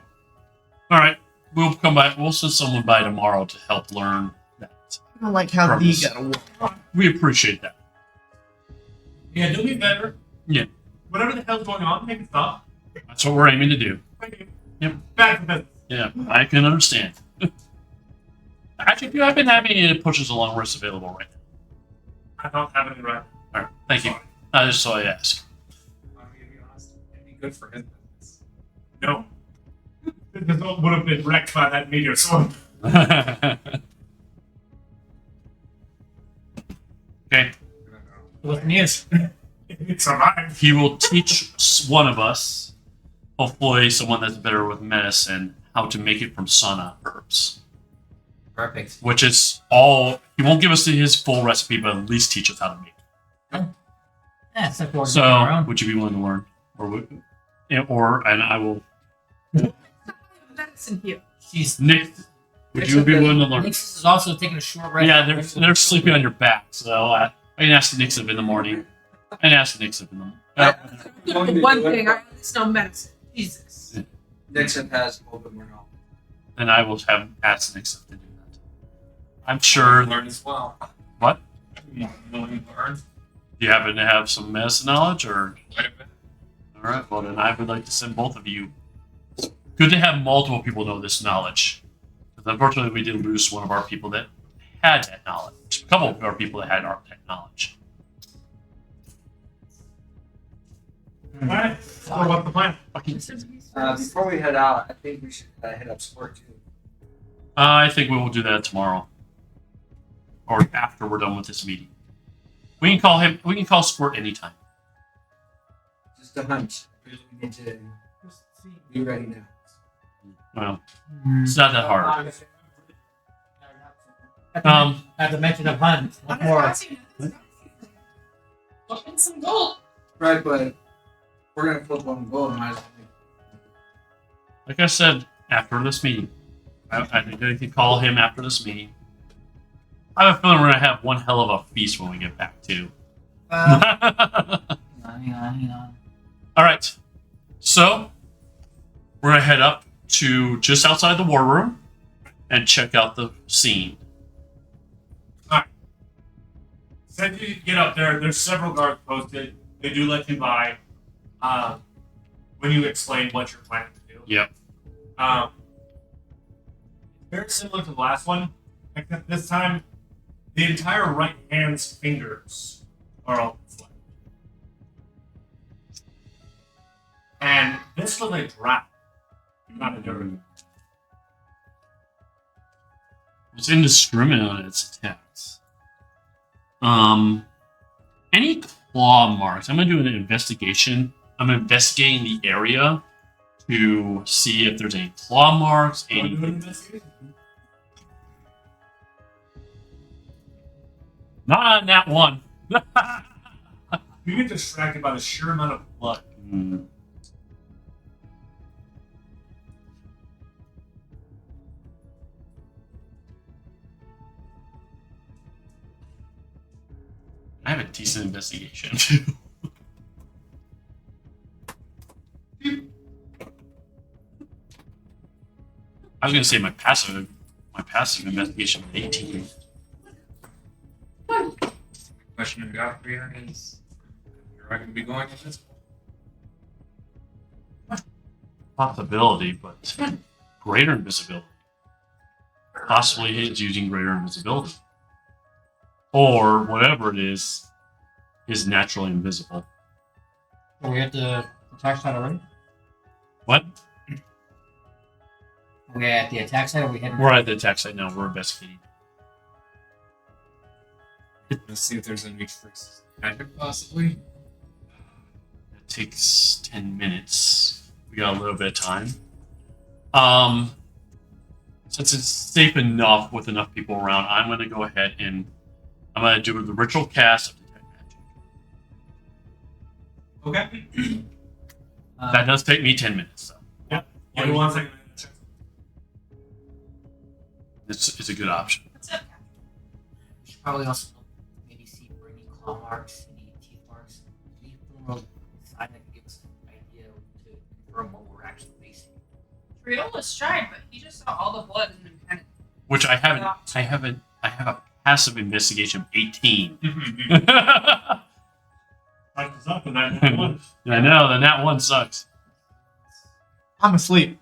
all right. We'll come back. We'll send someone by tomorrow to help learn that. I don't like how Purpose. the got a wolf. We appreciate that. Yeah, do me better. Yeah. Whatever the hell's going on, make it stop. That's what we're aiming to do. Thank you. Yep. Back to business. Yeah, I can understand. Actually, I've been having it pushes along where it's available right now. I don't have any right. All right, thank you. Sorry. I just saw you ask. I'm going to be honest, it'd be good for his business. No. This would have been wrecked by that meteor storm. Okay, What's the news? It survived. he will teach one of us, hopefully someone that's better with medicine, how to make it from sauna herbs. Perfect. Which is all. He won't give us his full recipe, but at least teach us how to make it. Yeah, except for doing our So, own. would you be willing to learn, and I will. Medicine here. She's Nick, would you be willing to learn? Nix is also taking a short rest. Yeah, they're sleeping on your back, so I can ask the Nixon in the morning. I can ask the Nixon in the morning. One thing, I at least know medicine. Jesus. Nixon has a little bit more knowledge. Then I will have asked Nixon to do that. I'm sure. Learn as well. What? Willing to learn Do you happen to have some medicine knowledge, or? quite a bit. All right. Well, then I would like to send both of you. It's good to have multiple people know this knowledge. Because unfortunately, we did lose one of our people that had that knowledge. A couple of our people that had that knowledge. Alright, so what's the plan? Before we head out, I think we should hit up sport too. I think we will do that tomorrow, or after we're done with this meeting. We can call him. We can call Squirt anytime. Just a hunch. We need to be ready now. Well, it's not that hard. At the mention of Hunt, what more? Flipping some gold. Right, but we're gonna flip one gold. Might as well. Like I said, after this meeting, I think I can call him after this meeting. I have a feeling we're gonna have one hell of a feast when we get back too. Hang on. All right, so we're gonna head up to just outside the war room and check out the scene. Said you get up there, there's several guards posted. They do let you by when you explain what you're planning to do. Yep. Very similar to the last one, except this time the entire right hand's fingers are all flat. And this was a drop, not a dirty. It's indiscriminate on its attacks. Any claw marks? I'm gonna do an investigation. I'm investigating the area to see if there's any claw marks. Wanna do an Any? investigation? Not on that one. You get distracted by the sheer amount of blood. Hmm. I have a decent investigation too. I was gonna say my passive investigation was 18. The question I got for you is, you're going to be going with this? Possibility, but greater invisibility. Possibly he's using greater invisibility. Or whatever it is is naturally invisible. Are we at the attack side already? What? Are we at the attack side or are we heading? We're at the attack site now. We're investigating. Let's see if there's any traces of magic, possibly. It takes 10 minutes. We got a little bit of time. Since it's safe enough with enough people around, I'm going to go ahead and I'm going to do the ritual cast of detect magic. Okay. That does take me 10 minutes, so Give me 1 second. it's a good option. What's up, We should probably also maybe see for any claw marks, any teeth marks, any form of sign that can give us an idea to confirm what we're actually facing. Triola's tried, but he just saw all the blood and then kind of. Which I have a passive investigation of 18. Practice up in that one. I know, then that one sucks. I'm asleep.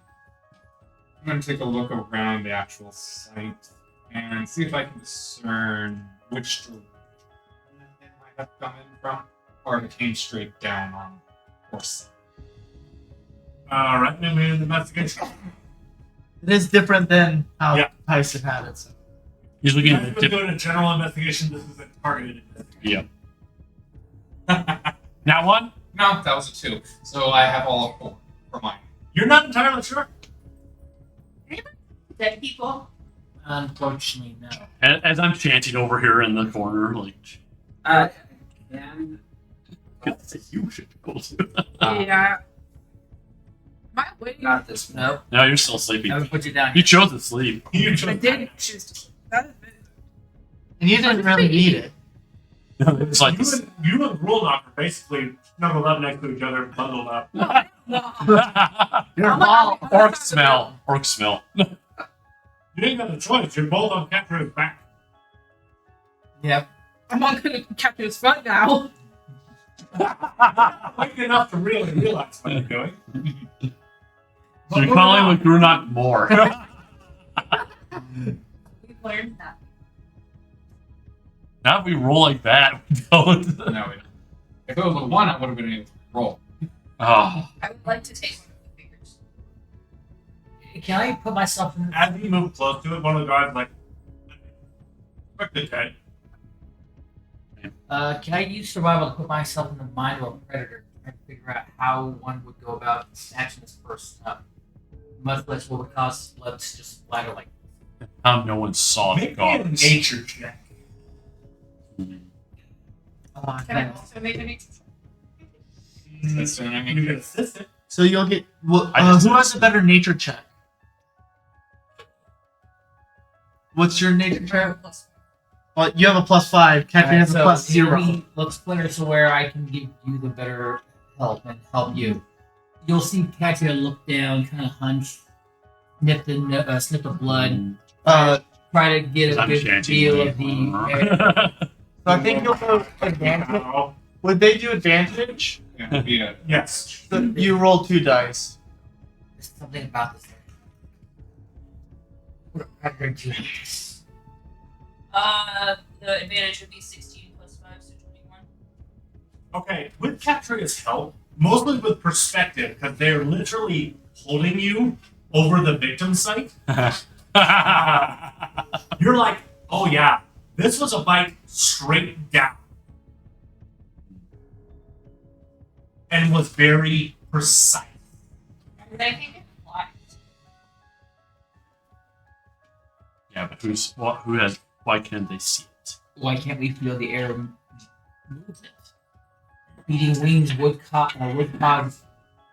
I'm going to take a look around the actual site and see if I can discern which direction it might have come in from, or if it came straight down on course. Alright, then we're in the investigation. It is different than how Yeah. Tyson had it. So. He's looking at I've the been tip. doing a general investigation. This is a targeted investigation. Yep. That one? No, that was a 2. So I have all 4 for mine. You're not entirely sure. Dead people. Unfortunately, no. As I'm chanting over here in the corner, like, And you should go to. Yeah. My waiting. not this one. Nope. No, you're still sleeping. I would put you down You here. chose to sleep. You I chose did choose to. That is very- And you didn't really need it. It's like this. you and Rule Knocker basically snuggled up next to each other, bundled up. No. You're I'm bald. not- Orc smell. Orc smell. You didn't have a choice. You're both on Catherine's back. Yep. I'm not gonna capture his front now. Quick enough to really realize what you're doing. So you're calling with Grunok more. We've learned that. Now if we roll like that, we don't. No, if it was a 1, I would have been able to roll. Oh, I would like to take one of the fingers. Can I put myself in? As you move close to it, one of the guards like, quick the dead. Can I use survival to put myself in the mind of a predator, trying to figure out how one would go about snatching this person up, much less what would cause blood to just splatter like. no one saw the Make me a guards. nature check. Oh, Can I also make a nature check? That's what I mean. You can assist it. So you'll get. Well, I just who did has a better nature check? What's your nature check? Plus Well, you have a +5. Catherine has a +0. Look splinter so where I can give you the better help and help you. You'll see Katya look down, kind of hunch, sniff the blood, try to get a I'm good chanting. feel of the air. So I think you'll go advantage. Oh, Would they do advantage? Yeah, it'd be a yes. So you roll 2 dice. There's something about this. What a predator do this. the advantage would be 16 plus 5, so 21. Okay, with Catria's help, mostly with perspective, because they're literally holding you over the victim site, you're like, oh yeah, this was a bite straight down. And was very precise. And I think it applies. Yeah, but who has? Why can't they see it? Why can't we feel the air movement? Beating wings would cause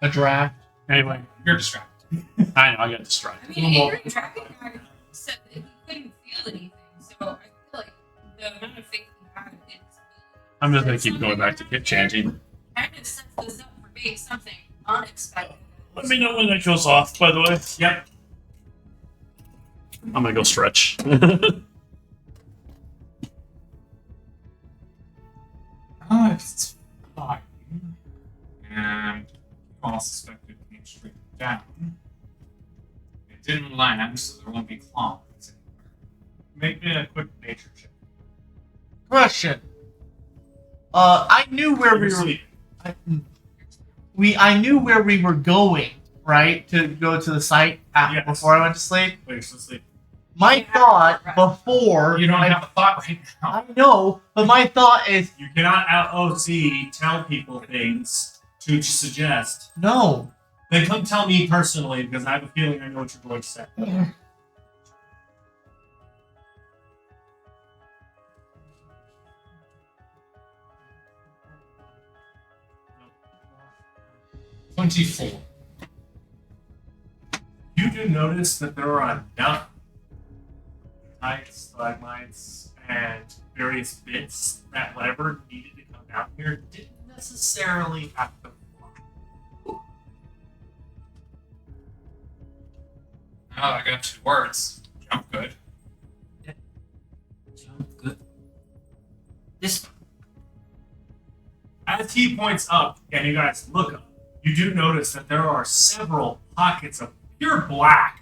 A draft. Anyway, you're distracted. I know I got I distracted. mean, Angry Dragon guy said that he couldn't feel anything, so I feel like the amount of faith he had in his I'm just gonna keep going back to keep chanting. kind of sets this up for being something unexpected. Let me know when that goes off. By the way, Yep. I'm gonna go stretch. It's fine. And all suspected came straight down. It didn't land, so there won't be claws anywhere. Make me a quick nature check. Question. I knew where we You're were. sleeping. I knew where we were going, right? To go to the site Yes. before I went to sleep. Wait, so sleep. My thought before You don't I, have a thought right now. I know, but my thought is You cannot out OC tell people things to suggest. no. Then come tell me personally because I have a feeling I know what you're going to say. 24. You do notice that there are enough stalactites, stalagmites, and various bits that whatever needed to come down here didn't necessarily have to fly. Oh, I got 2 words. Jump good. Jump good. This As he points up and you guys look up, you do notice that there are several pockets of pure black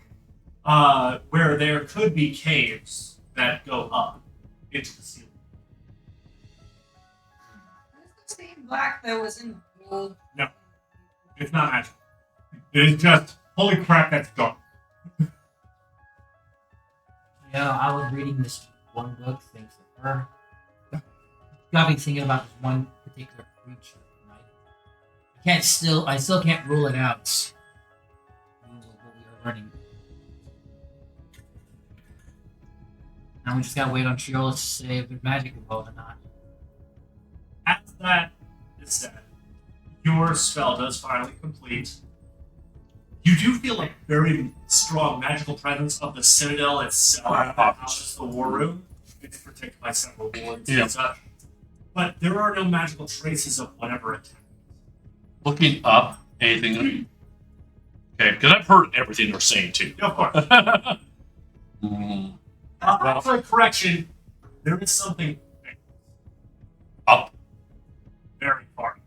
where there could be caves that go up into the ceiling. That's the same black that was in the pool. No. It's not magic. It is just, holy crap, that's dark. I was reading this one book, thanks to her. Got me thinking about this one particular creature. Right? I still can't rule it out. What we are learning. Now we just gotta wait on Triola to say if it's magic involved or not. As that is said, your spell does finally complete. You do feel a very strong magical presence of the citadel itself that houses the war room. It's protected by several wards Yeah. and such. But there are no magical traces of whatever attack. Looking up, anything? Okay, because I've heard everything they're saying too. Of course. Mm, Actually, correction, there is something up. very far.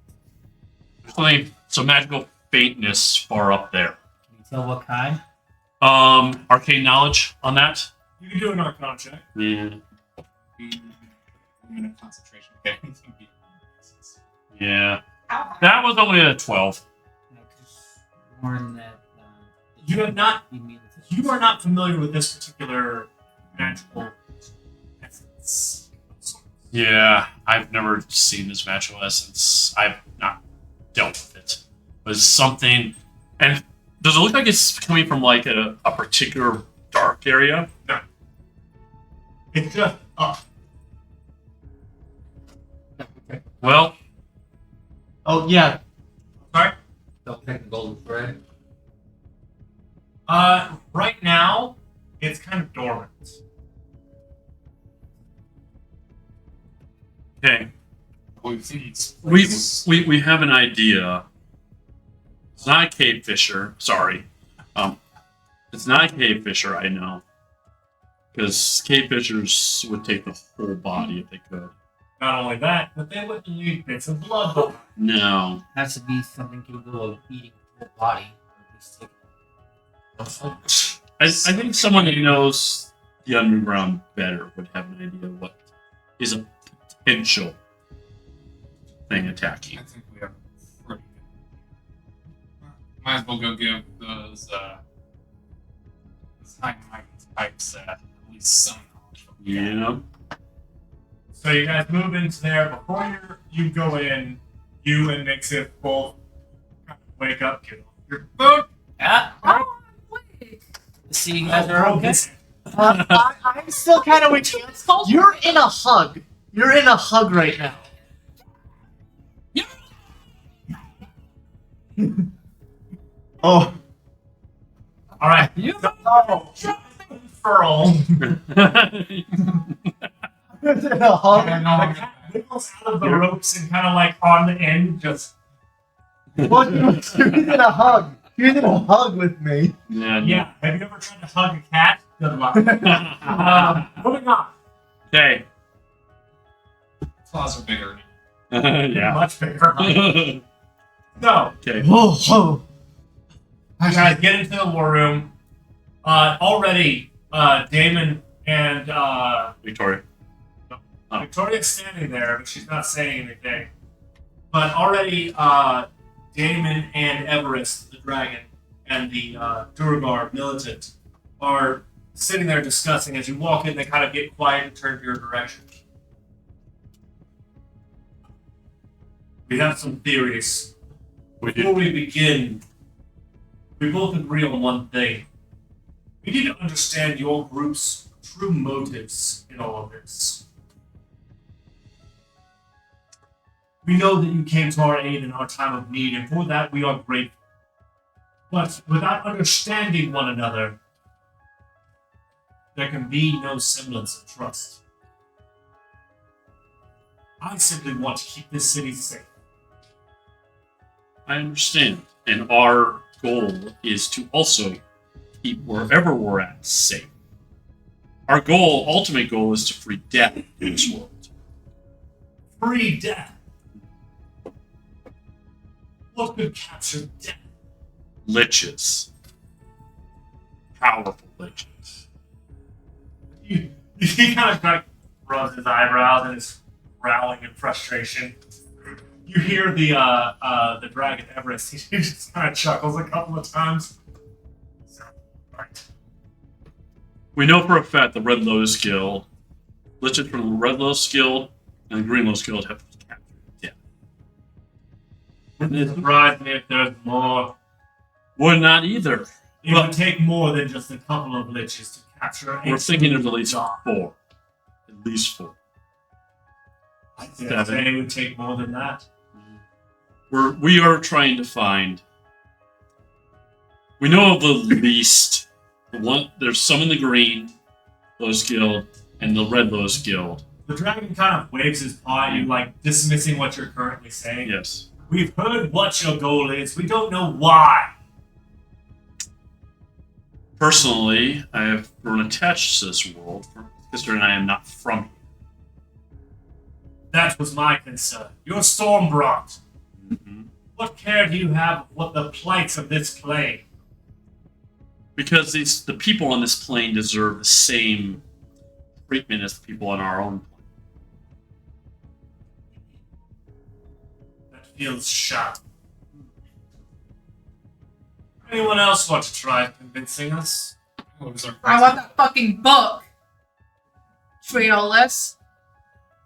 There's something, some magical faintness far up there. Can you tell what kind? Arcane knowledge on that? You can do an arcana check. Yeah. I'm in a concentration. Okay, anything beyond this. Yeah. How high? That was only a 12. Warn that. You have not. You You are not familiar with this particular magical essence. Yeah, I've never seen this magical essence. I've not dealt with it. But it's something. And does it look like it's coming from like a particular dark area? It's just up. Well, Oh yeah. Sorry. Don't protect the golden thread. Right now, it's kind of dormant. okay. We We have an idea. It's not a cave fisher. Sorry. It's not a cave fisher, I know. Because cave fishers would take the whole body if they could. Not only that, but they wouldn't leave bits of blood behind. No. Has to be something capable of eating the whole body. Or at least take I think someone who knows the underground better would have an idea of what is a potential thing attacking. I think we have pretty good. Might as well go give those high might types at least some knowledge. Yeah. So you guys move into there. Before you go in, you and Nixit both kind of wake up, get off your boat. Yeah. Oh, wait. See, you guys are okay. I'm still kind of waking up. You're in a hug. You're in a hug right now. Oh. All right. Oh. Furl. In a hug. I know. The cat wiggles out of the ropes and kind of like on the end, just What? You're in a hug. You're in a hug with me. yeah. Have you ever tried to hug a cat? Good luck. Moving on. Okay. Claws are bigger. Yeah. Much bigger. So Okay. Whoa, whoa. you guys get into the war room. Already, Damon and Victoria. Oh. Victoria's standing there, but she's not saying anything. But already, Damon and Everest, the dragon, and the Durgar militant are sitting there discussing. As you walk in, they kind of get quiet and turn to your direction. We have some theories. Before we begin, we both agree on one thing. We need to understand your group's true motives in all of this. We know that you came to our aid in our time of need, and for that we are grateful. But without understanding one another, there can be no semblance of trust. I simply want to keep this city safe. I understand. And our goal is to also keep wherever we're at safe. Our ultimate goal, is to free death in this world. Free death. What could capture death? Liches. Powerful liches. He kind of like rubs his eyebrows and is growling in frustration. You hear the dragon Everest. He just kind of chuckles a couple of times. Right. We know for a fact the Red Lotus Guild, liches from the Red Lotus Guild and the Green Lotus Guild have captured death. Wouldn't surprise me if there's more. Would not either. It would take more than just a couple of liches to capture. We're thinking of at least 4. At least 4. I'd say it would take more than that. We are trying to find. We know of the least. There's some in the Green Lotus Guild and the Red Lotus Guild. The dragon kind of waves his paw at you, like dismissing what you're currently saying. Yes. We've heard what your goal is. We don't know why. Personally, I have grown attached to this world, considering I am not from here. That was my concern. You're Stormbrought. Mm-hmm. What care do you have of what the plights of this plane? Because the people on this plane deserve the same treatment as the people on our own plane. That feels sharp. Anyone else want to try convincing us? What was our I want that fucking book. Trailless.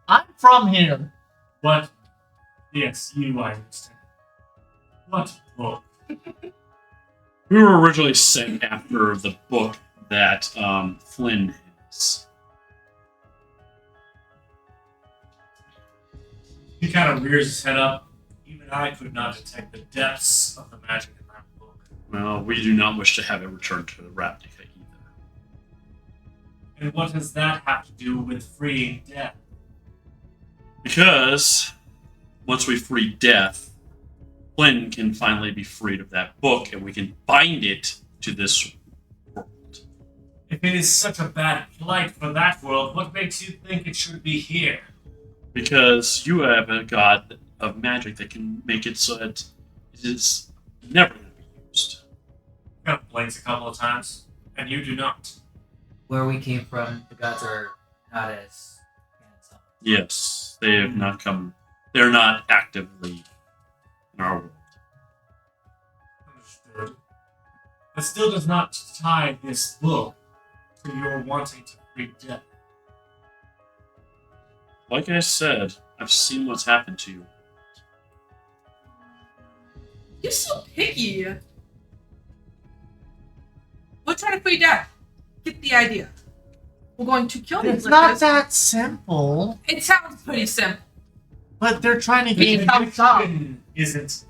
I'm from here. What? Yes, you, I understand. What book? We were originally sent after the book that Flynn has. He kind of rears his head up. Even I could not detect the depths of the magic in that book. Well, we do not wish to have it returned to Ravnica either. And what does that have to do with freeing death? Because once we free Death, Flynn can finally be freed of that book, and we can bind it to this world. If it is such a bad plight for that world, what makes you think it should be here? Because you have a god of magic that can make it so that it is never going to be used. Kind of blinks a couple of times, and you do not. Where we came from, the gods are not as handsome. Yes, they have not come. They're not actively in our world. Understood. That still does not tie this book to your wanting to free death. Like I said, I've seen what's happened to you. You're so picky. We're trying to free death. Get the idea. We're going to kill these It's not liches. that simple. It sounds pretty simple. But they're trying to The get you out. conviction isn't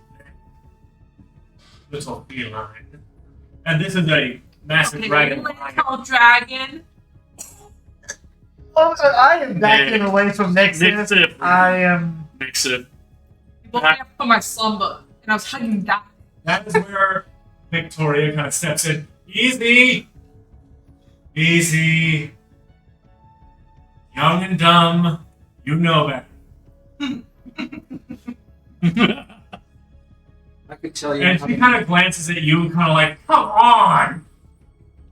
little feline. And this is a massive Okay, dragon. little dragon. Oh, I am backing away from Makes Nixon. it. I am. Makes it. You woke me up from my slumber, and I was hugging that. That is where Victoria kind of steps in. Easy! Easy. Young and dumb. You know better. I could tell you. And how she many- kind of glances at you, kind of like, come on!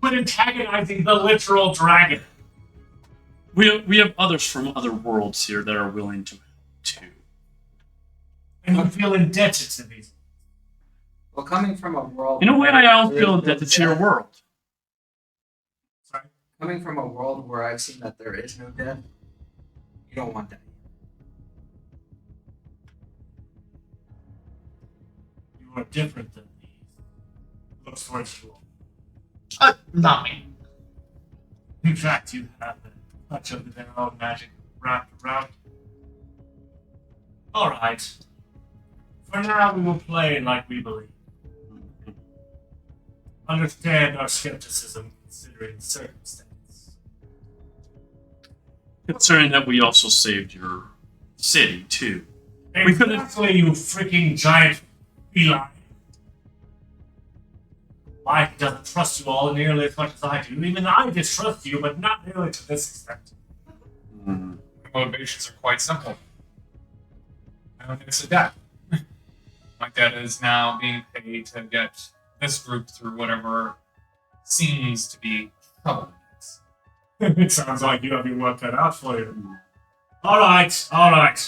Quit antagonizing the literal dragon. We have others from other worlds here that are willing to too. And you feel indebted to these. Well, coming from a world. In a way, where I don't there feel is no indebted to your death- world. Coming from a world where I've seen that there is no death, you don't want that. You are different than these. Looks towards you. Not me. In fact, you have a touch of their own magic wrapped around you. Alright. For now, we will play like we believe. Understand our skepticism considering the circumstance. Considering that we also saved your city too. We could've- Exactly, you freaking giant feline. Mike doesn't trust you all nearly as much as I do. Even I distrust you, but not nearly to this extent. Mm. My motivations are quite simple. I don't think it's a debt. My debt is now being paid to get this group through whatever seems to be trouble. It sounds like you have your work cut out for you. Alright,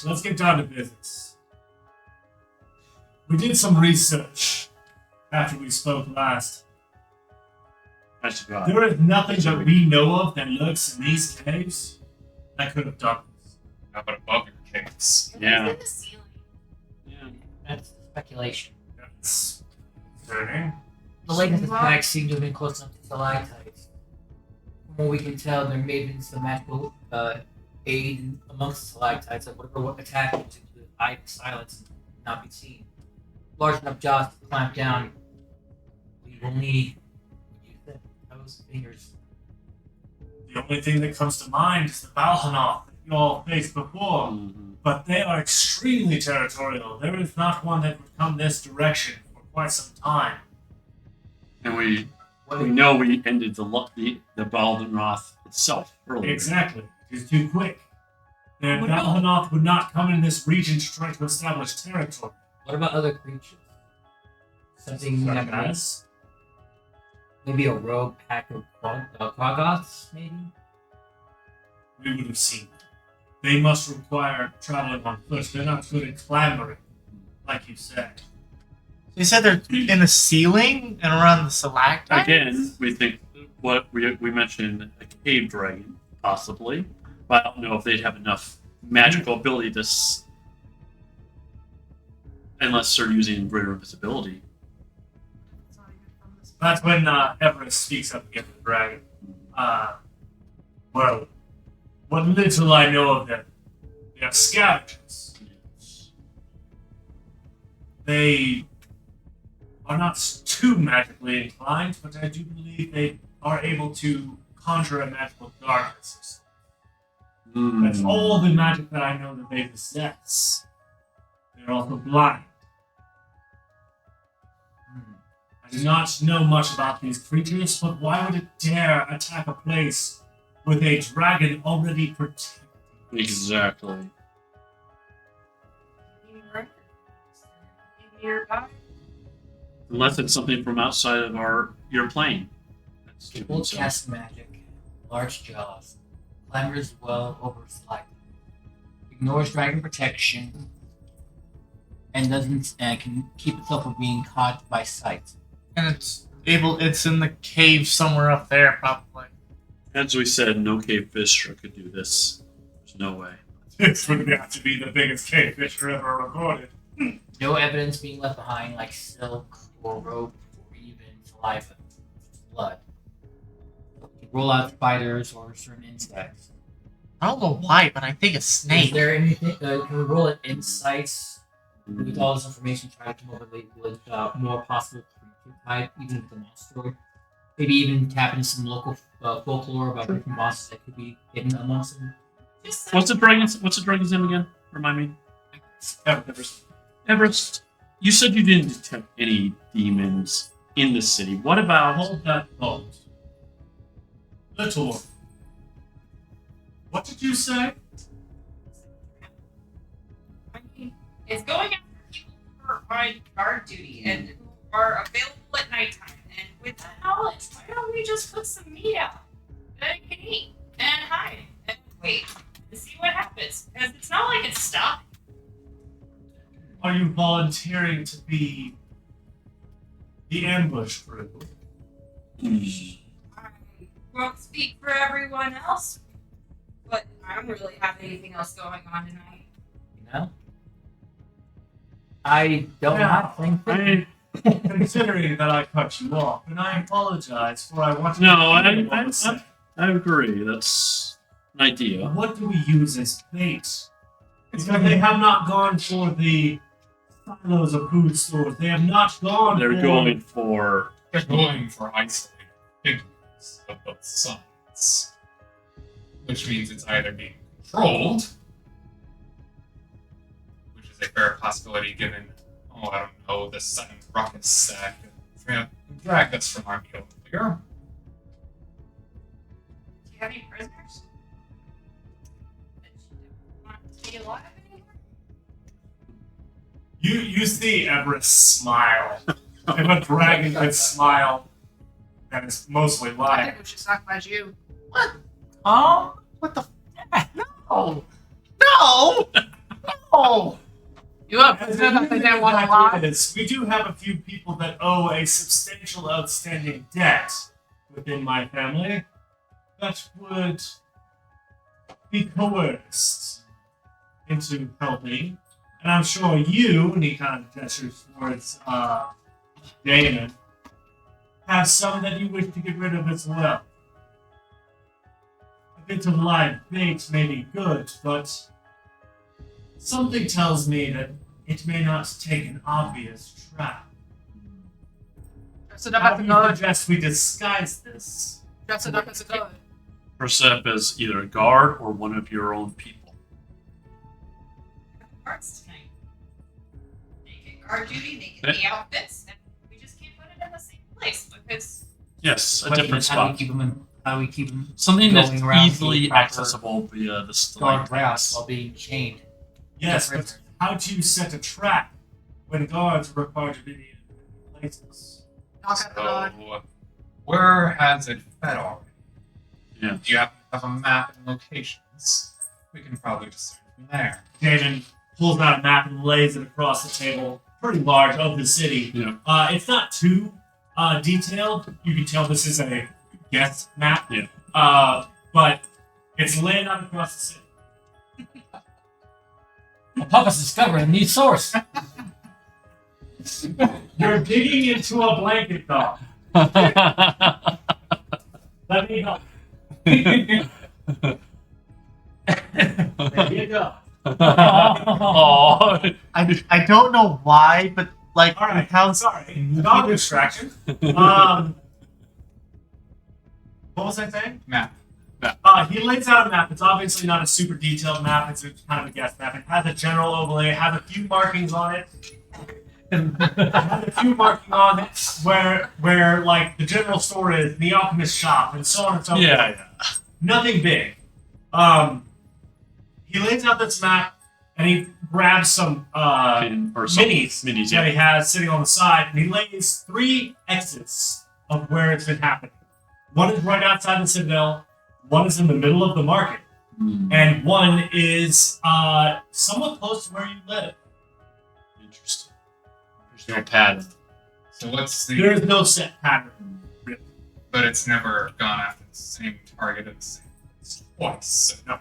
let's get down to business. We did some research after we spoke last. I forgot. There is nothing that we know of that lurks in these caves that could have done this. How about above your case? Yeah. It's in the ceiling. Yeah. That's speculation. That's concerning. The lake and the cracks seem to have been close enough to stalactites. From what we can tell, there may have been some magical aid amongst the stalactites of whatever attack was to hide the silence and not be seen. Large enough jaws to clamp down. We will need, what do you think, toes, fingers. The only thing that comes to mind is the Balhanoth that you all faced before. Mhm. But they are extremely territorial. There is not one that would come this direction for quite some time. And we know we ended the Baldenroth itself earlier. Exactly. It is too quick. The Oh, no. Balhanoth would not come in this region to try to establish territory. What about other creatures? Something Such that might, as maybe a rogue pack of Quaggoths, maybe? we would have seen them. They must require traveling on foot. They're not good at clambering, like you said. You said they're in the ceiling and around the stalactites? Again, we think what we mentioned a cave dragon, possibly. But I don't know if they'd have enough magical ability to unless they're using greater invisibility. That's when Everest speaks up against the dragon. Well, what little I know of them, they are scavengers. They are not too magically inclined, but I do believe they are able to conjure a magical darkness. That's all the magic that I know that they possess. They're also blind. I do not know much about these creatures, but why would it dare attack a place with a dragon already protected? Exactly. Nearby. Unless it's something from outside of your plane. That's Able to cast magic, large jaws, clambers well over slight, ignores dragon protection, and doesn't can keep itself from being caught by sight. And it's in the cave somewhere up there, probably. As we said, no cave fisher could do this. There's no way. This would have to be the biggest cavefisher ever recorded. No evidence being left behind, like silk or rope or even saliva, just blood. You roll out spiders or certain insects. I don't know why, but I think a Is snake. there anything? Can we roll at insights? With all this information, try to come up with more possible creature type, even with the monster. Maybe even tap into some local folklore about different monsters that could be hidden amongst them. Just What's the dragon's name again? Remind me. Everest, you said you didn't detect any demons in the city. What about Hold that thought. Little one. What did you say? I mean, it's going after people who are on guard duty and who are available at nighttime. And with that knowledge, why don't we just put some meat out that I can eat and hide? And wait and see what happens. Because it's not like it's stopping. Are you volunteering to be the ambush crew? I won't speak for everyone else, but I don't really have anything else going on tonight. You know? I don't Yeah. not think that. Considering that I cut you off, and I apologize for I wanted No, to hear what was said. I agree. That's an idea. What do we use as bait? Because they have not gone for the silos of food stores. They have not gone They're for... going for. They're going for isolated figures of both sides. Which means it's either being controlled, which is a fair possibility given, I don't know, the sudden ruckus that could drag us from our meal earlier. Do you have any prisoners? That you don't want to be alive anymore? You see Everest smile. If a dragon could smile, that is mostly I lying. think we should sacrifice you. What the? No! No! No! You have As prisoners that they didn't want to fact alive? is, we do have a few people that owe a substantial outstanding debt within my family that would be coerced into helping. And I'm sure you, and he kind of gestures towards Damon, have some that you wish to get rid of as well. A bit of live bait may be good, but something tells me that it may not take an obvious trap. Dress it up How as do a you guard. suggest we disguise this? Dress it up as a guard. Dress up as either a guard or one of your own people. Guards tonight. They get guard duty, they get the outfits, and we just can't put it in the same place because Yes, a Question different is how spot. we keep them Something that's going around easily the proper accessible via the guard stalactites. routes while being chained. Yes, That's but how do you set a trap when guards are required to be in places? knock at the door. So, where has it fed already? Yeah. Do you have a map and locations? We can probably just start from there. Damon pulls out a map and lays it across the table, pretty large, of the city. Yeah. It's not too detailed. You can tell this is a guess map. Yeah. But it's laid out across the city. Well, Papa's discovering a new source. You're digging into a blanket, dog. Let me help. There you go. Aw. I don't know why, but like All right. how Sorry. Dog distraction. What was I saying? Map. He lays out a map. It's obviously not a super detailed map. It's kind of a guess map. It has a general overlay. It has a few markings on it. It has a few markings on it where like the general store is, the alchemist shop, and so on and so forth. Yeah. Nothing big. He lays out this map and he grabs some Or some minis Minis, that yeah. he has sitting on the side, and he lays 3 exits of where it's been happening. One is right outside the Citadel, one is in the middle of the market, and one is somewhat close to where you live. Interesting. There's no pattern. So what's the? There is no set pattern. But it's never gone after the same target at the same place twice. So no,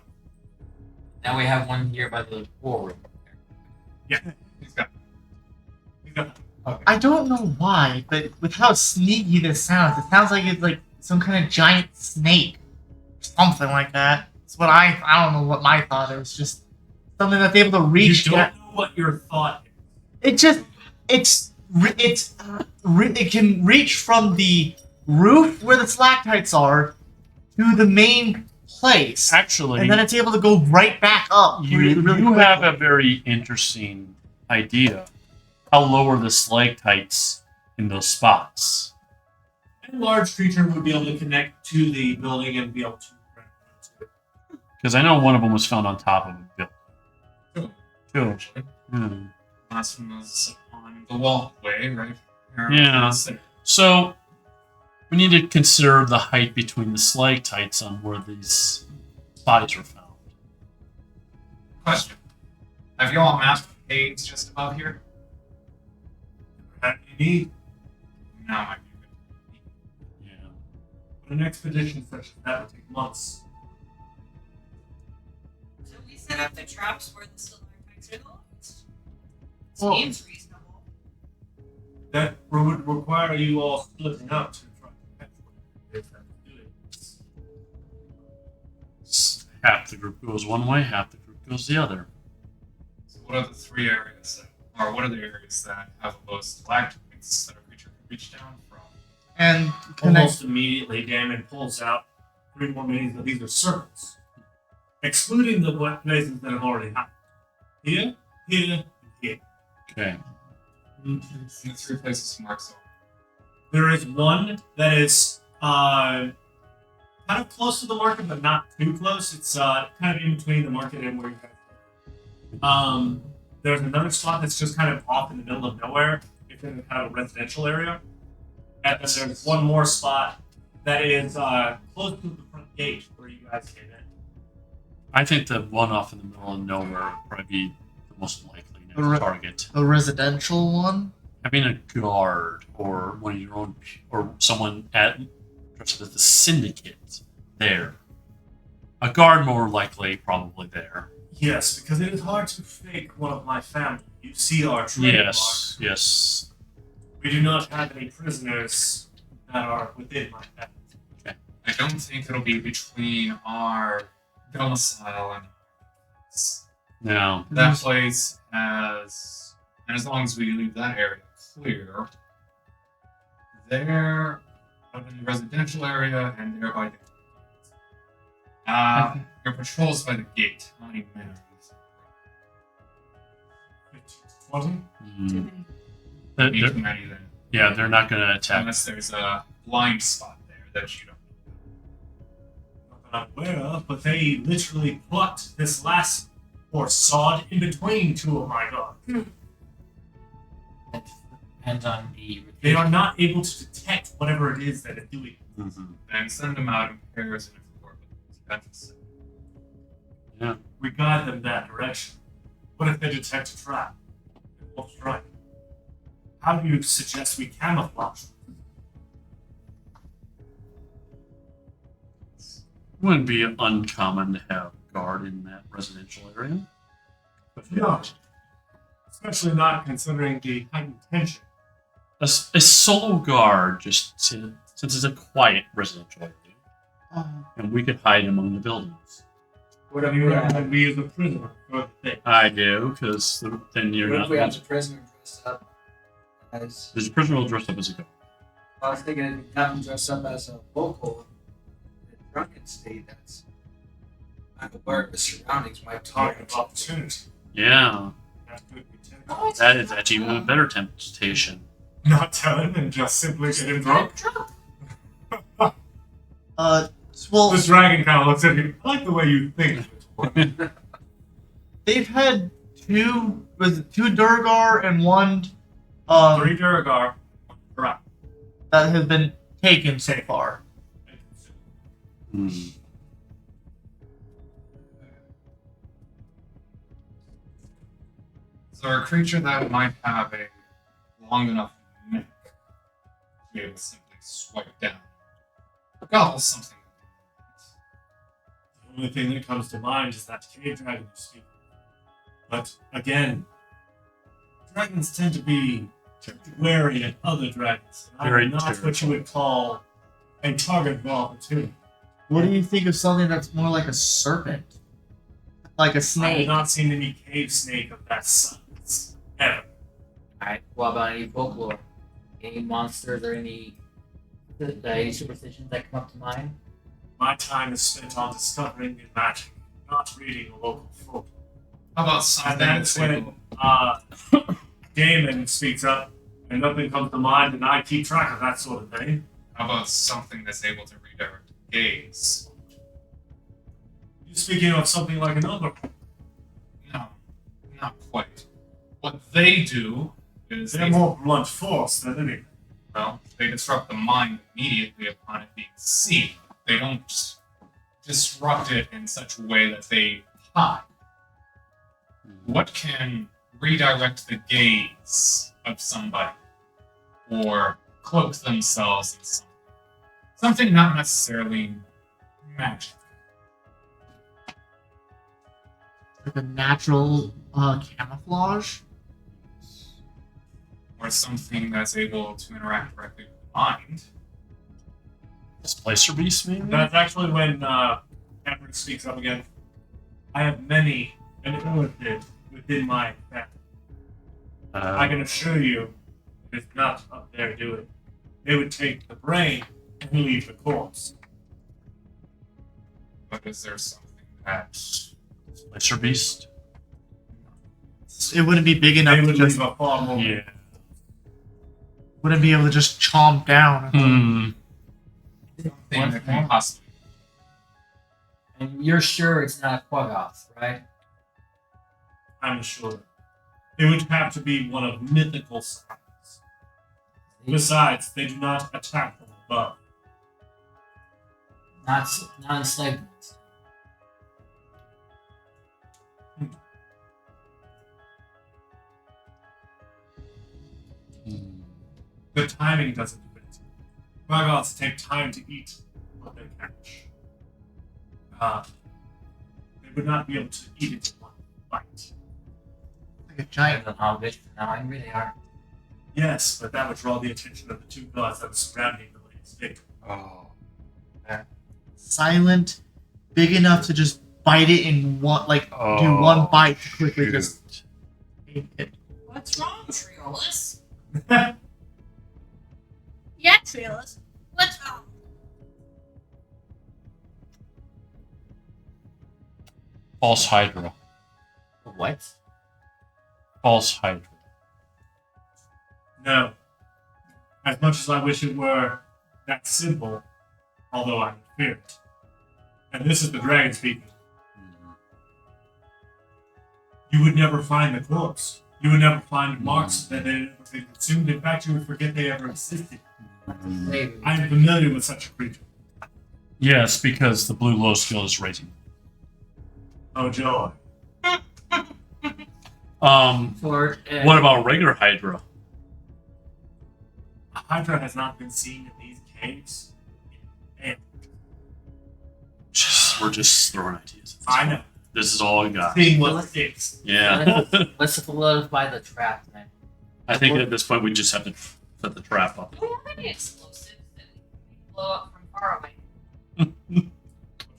Now we have one here by the war room. he's got. You got- I don't know why, but with how sneaky this sounds, it sounds like it's like some kind of giant snake, or something like that. It's what I don't know what my thought is. Just something that's able to reach. You don't that- know what your thought is. It just it can reach from the roof where the stalactites are to the main place, Actually, and then it's able to go right back up. you really have quickly. a very interesting idea. How low are the stalactites in those spots? A large creature would be able to connect to the building and be able to. Because I know one of them was found on top of a building. Two. Two. Yeah. Last one was on the walkway, right? Yeah. So we need to consider the height between the stalactites on where these bodies were found. Question. Have you all mapped the caves just above here? Had any need No, might be good. Yeah. for an expedition such as that would take months. So we set up the traps where the stalactites are the lowest. Well- Seems reasonable. That would require you all splitting up to try to catch what it is that we're doing. Half the group goes one way, half the group goes the other. So what are the three areas or what are the areas that have the most stalactites that a creature can reach down from? And can I, Almost immediately, Damon pulls out 3 more minis, but these are circles. Excluding the places that have already happened. Here, here, and here. Okay. In the three places marked so. There is one that is kind of close to the market, but not too close. It's kind of in between the market and where you guys are. There's another spot that's just kind of off in the middle of nowhere. It's in kind of a residential area. And then there's one more spot that is close to the front gate where you guys came in. I think the one off in the middle of nowhere would probably be the most likely next target. the residential one? Having a guard or one of your own, or someone dressed as the syndicate there. A guard more likely probably there. Yes, because it is hard to fake one of my family. You see our trademark. Yes. We do not have any prisoners that are within my family. I don't think it'll be between our domicile and No. that place has, and as long as we leave that area clear, they're out in the residential area and they're by the your patrol's by the gate. How many men are these? 20? Mm. Maybe They're- too many then. yeah, they're not going to attack. Unless there's a blind spot there that you don't. Not that I'm aware of, but they literally plucked this last horse sawed in between 2 of my dogs. That depends on the. They are not able to detect whatever it is that is doing. Mhm. Then send them out in pairs and explore. That's We guide them that direction. What if they detect a trap? It won't strike. How do you suggest we camouflage? Wouldn't be uncommon to have a guard in that residential area. But no. Especially not considering the heightened tension. A solo guard, just since it's a quiet residential area, and we could hide among the buildings. What if You we recommend have, we use a prisoner for the thing? I do, because then you're what if not. we have the prisoner dressed up as? There's a prisoner dressed up as a guard. I was thinking if we have him dressed up as a local in a drunken state that's unaware of his surroundings might talk Target of opportunity. Yeah, That could be tempting. Oh, that is actually even a better temptation. Not tell him and just simply get him drunk. Well, This dragon kind of looks at you. I like the way you think. they've had two Durgar and one 3 Duragar. Right. that have been taken so far. Hmm. So a creature that might have a long enough neck to be able to simply swipe down. Gobble something. The only thing that comes to mind is that cave dragon you speak. But again, dragons tend to be wary of other dragons. And Very I'm not what you would call a target of opportunity. What do you think of something that's more like a serpent, like a I have snake? not seen any cave snake of that size ever. Alright, what about any folklore? Any monsters or any superstitions that come up to mind? My time is spent on discovering new magic, not reading a local folk. How about something And that's that's when Damon speaks up, and nothing comes to mind, and I keep track of that sort of thing. How about something that's able to redirect gaze? You speaking of something like another? No, not quite. What they do is They're more blunt force than anything. well, they disrupt the mind immediately upon it being seen. They don't disrupt it in such a way that they hide. what can redirect the gaze of somebody or cloak themselves in something? Something not necessarily magic. Like a natural camouflage. Or something that's able to interact directly with the mind. Displacer beast, maybe? That's actually when Cameron speaks up again. I have many an illithid within my family. I can assure you, it's not up their doing. They would take the brain and leave the corpse. But is there something that Displacer beast? It wouldn't be big They enough to would just leave a far more. Yeah. wouldn't be able to just chomp down. Hmm. something that can possibly And you're sure it's not a Quaggoth, right? I'm sure. It would have to be one of mythical size. Besides, they do not attack from above. Not enslavement. The timing doesn't fit. Gargoyles take time to eat what they catch. They would not be able to eat it in one bite. Like a giant. Depends on how vicious and how angry they are. Yes, but that would draw the attention of the two gods that were surrounding the lady's figure. Oh. Silent, big enough to just bite it in one, like do Oh, one bite to quickly shoot. just eat it. What's wrong, Triolus? That's Yeah, Triolus. What's wrong? False Hydra. What? False Hydra. No. As much as I wish it were that simple, although I fear it. And this is the dragon speaking. You would never find the corpse. You would never find marks that they had ever been consumed. In fact, you would forget they ever existed. Maybe. I am familiar with such a creature. Yes, because the blue low skill is rating. Oh, joy. For What about regular Hydra? A Hydra has not been seen in these caves. And We're just throwing ideas. I know. This is all we got. Seeing what sticks. Yeah. let's solidify the trap, man. I think at this point we just have to set the trap up. Do we have any explosives that we can blow up from far away?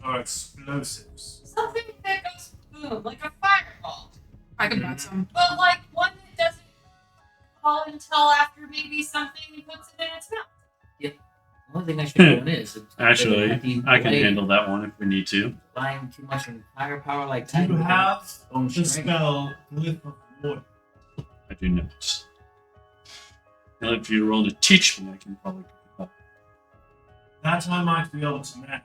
Or explosives. Something that goes boom, like a fireball. I can buy some. But like one that doesn't fall until after maybe something puts it in its mouth. The only thing I should do is Actually, I can delay handle that one if we need to. Buying too much in firepower like Do you have own the strength. spell Glyph of Water? I do not. And if you're willing to teach me, I can probably pick it up. That I might be able to manage.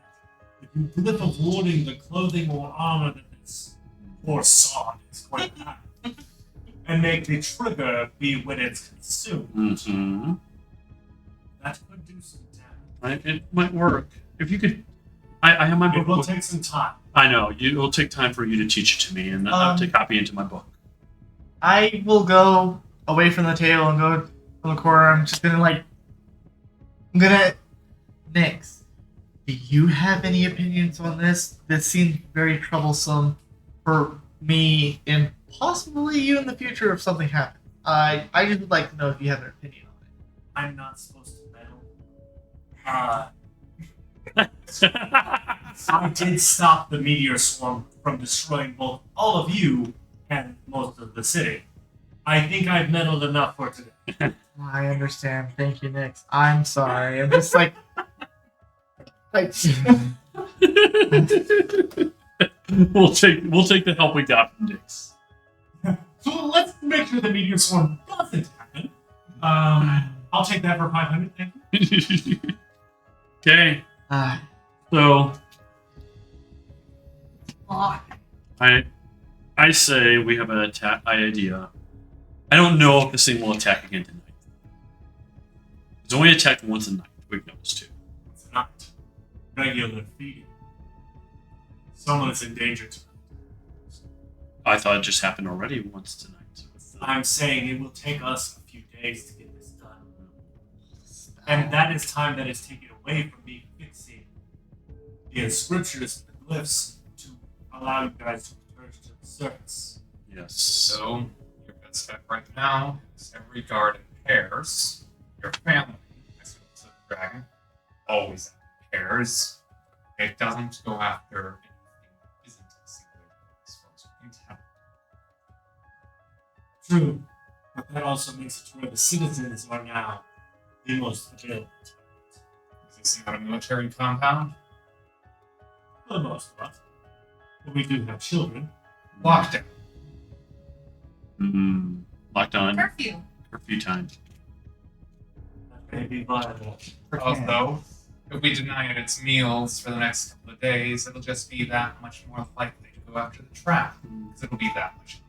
If you Glyph of Warding the clothing or armor that this poor sword is going to have, and make the trigger be when it's consumed, Mm-hmm. that could do some damage. It might work. If you could... I have my It will book. take some time. I know. It will take time for you to teach it to me, and I'll have to copy into my book. I will go away from the table and go from the corner. I'm just gonna Nix. Do you have any opinions on this? This seems very troublesome for me and possibly you in the future if something happens. I just would like to know if you have an opinion on it. I'm not supposed to meddle. I did stop the meteor swarm from destroying both all of you and most of the city. I think I've meddled enough for today. I understand. Thank you, Nix. I'm sorry. I'm just like. we'll take the help we got from Dix. So let's make sure the meteor swarm doesn't happen. I'll take that for 500. Thank you. Okay, Ah, so Why? I say we have an attack idea. I don't know if this thing will attack again tonight. It's only attacked once a night. We've noticed too. It's not regular feeding. Someone is in danger tonight. I thought it just happened already once tonight. I'm saying it will take us a few days to get this done. And that is time that is taken away from me fixing the inscriptions and the glyphs to allow you guys to return to the surface. Yes. So, your best bet right now is every guard in pairs. Your family, as a dragon, always in pairs. It doesn't go after anything that isn't a single as far as we can tell. True, but that also makes it to where the citizens are now the most available. Is this not a military compound? For the most part. But we do have children. Lockdown. Lockdown. Curfew. Time. That may be viable. Although, if we deny it its meals for the next couple of days, it'll just be that much more likely to go after the trap. Because it'll be that much.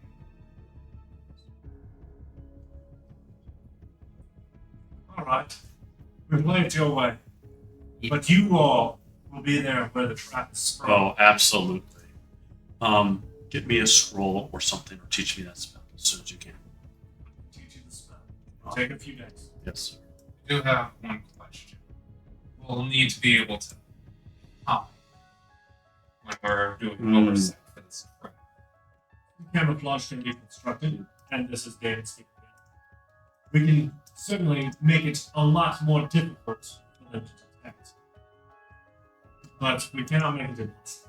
Alright. We play it your way. But you all will be there where the trap is sprung. Oh, absolutely. Get me a scroll or something, or teach me that spell as soon as you can. Teach you the spell. It'll take a few days. Yes, sir. I do have one question. We'll need to be able to hop when we're doing oversight for this trap. Camouflage can be constructed, and this is David speaking. We can certainly make it a lot more difficult for them to detect. But we cannot make it impossible.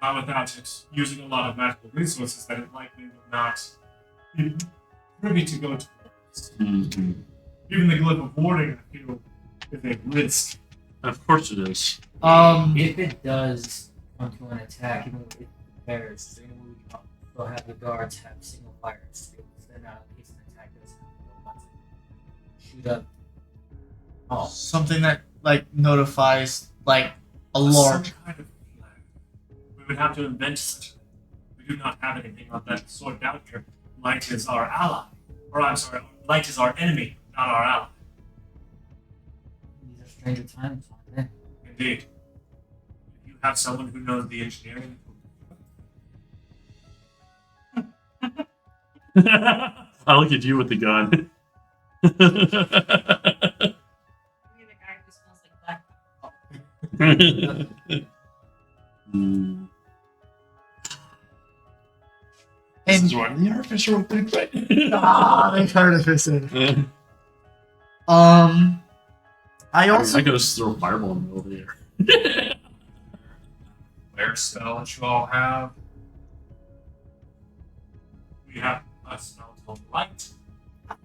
Not without it using a lot of magical resources that it likely would not be privy to go towards. Mm-hmm. Even the glyph of warding, I feel, is a risk. Of course it is. If it does come to an attack, even with the bears, is there any way we can still have the guards have single fires to be able to send out in case an attack does come? Shoot up. Oh, Something that like notifies like a large. Some kind of flag. We would have to invent such. We do not have anything of that sort down here. Light is our ally. Or I'm sorry, light is our enemy, not our ally. these are stranger times, aren't they? Indeed. If you have someone who knows the engineering, I look at you with the gun. Maybe the guy who smells like black. Hmm. This And is why the artificial would be great. they artificing. I also I could just throw a fireball in the middle of the air. Flare spell that you all have. we have a spell called light. I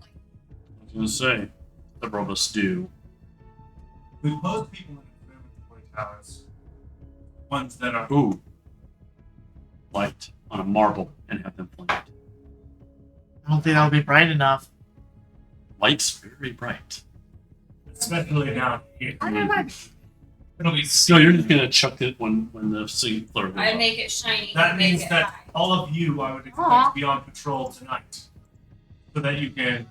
was gonna say, several of us do. We pose people in observatory towers. Ones that are Ooh. Light on a marble and have them flame. I don't think that would be bright enough. Light's very bright. especially down here. It'll be So you're just gonna chuck it when the sea flare goes I up. make it shiny. That make means it that high. all of you, I would expect Aw. to be on patrol tonight, so that you can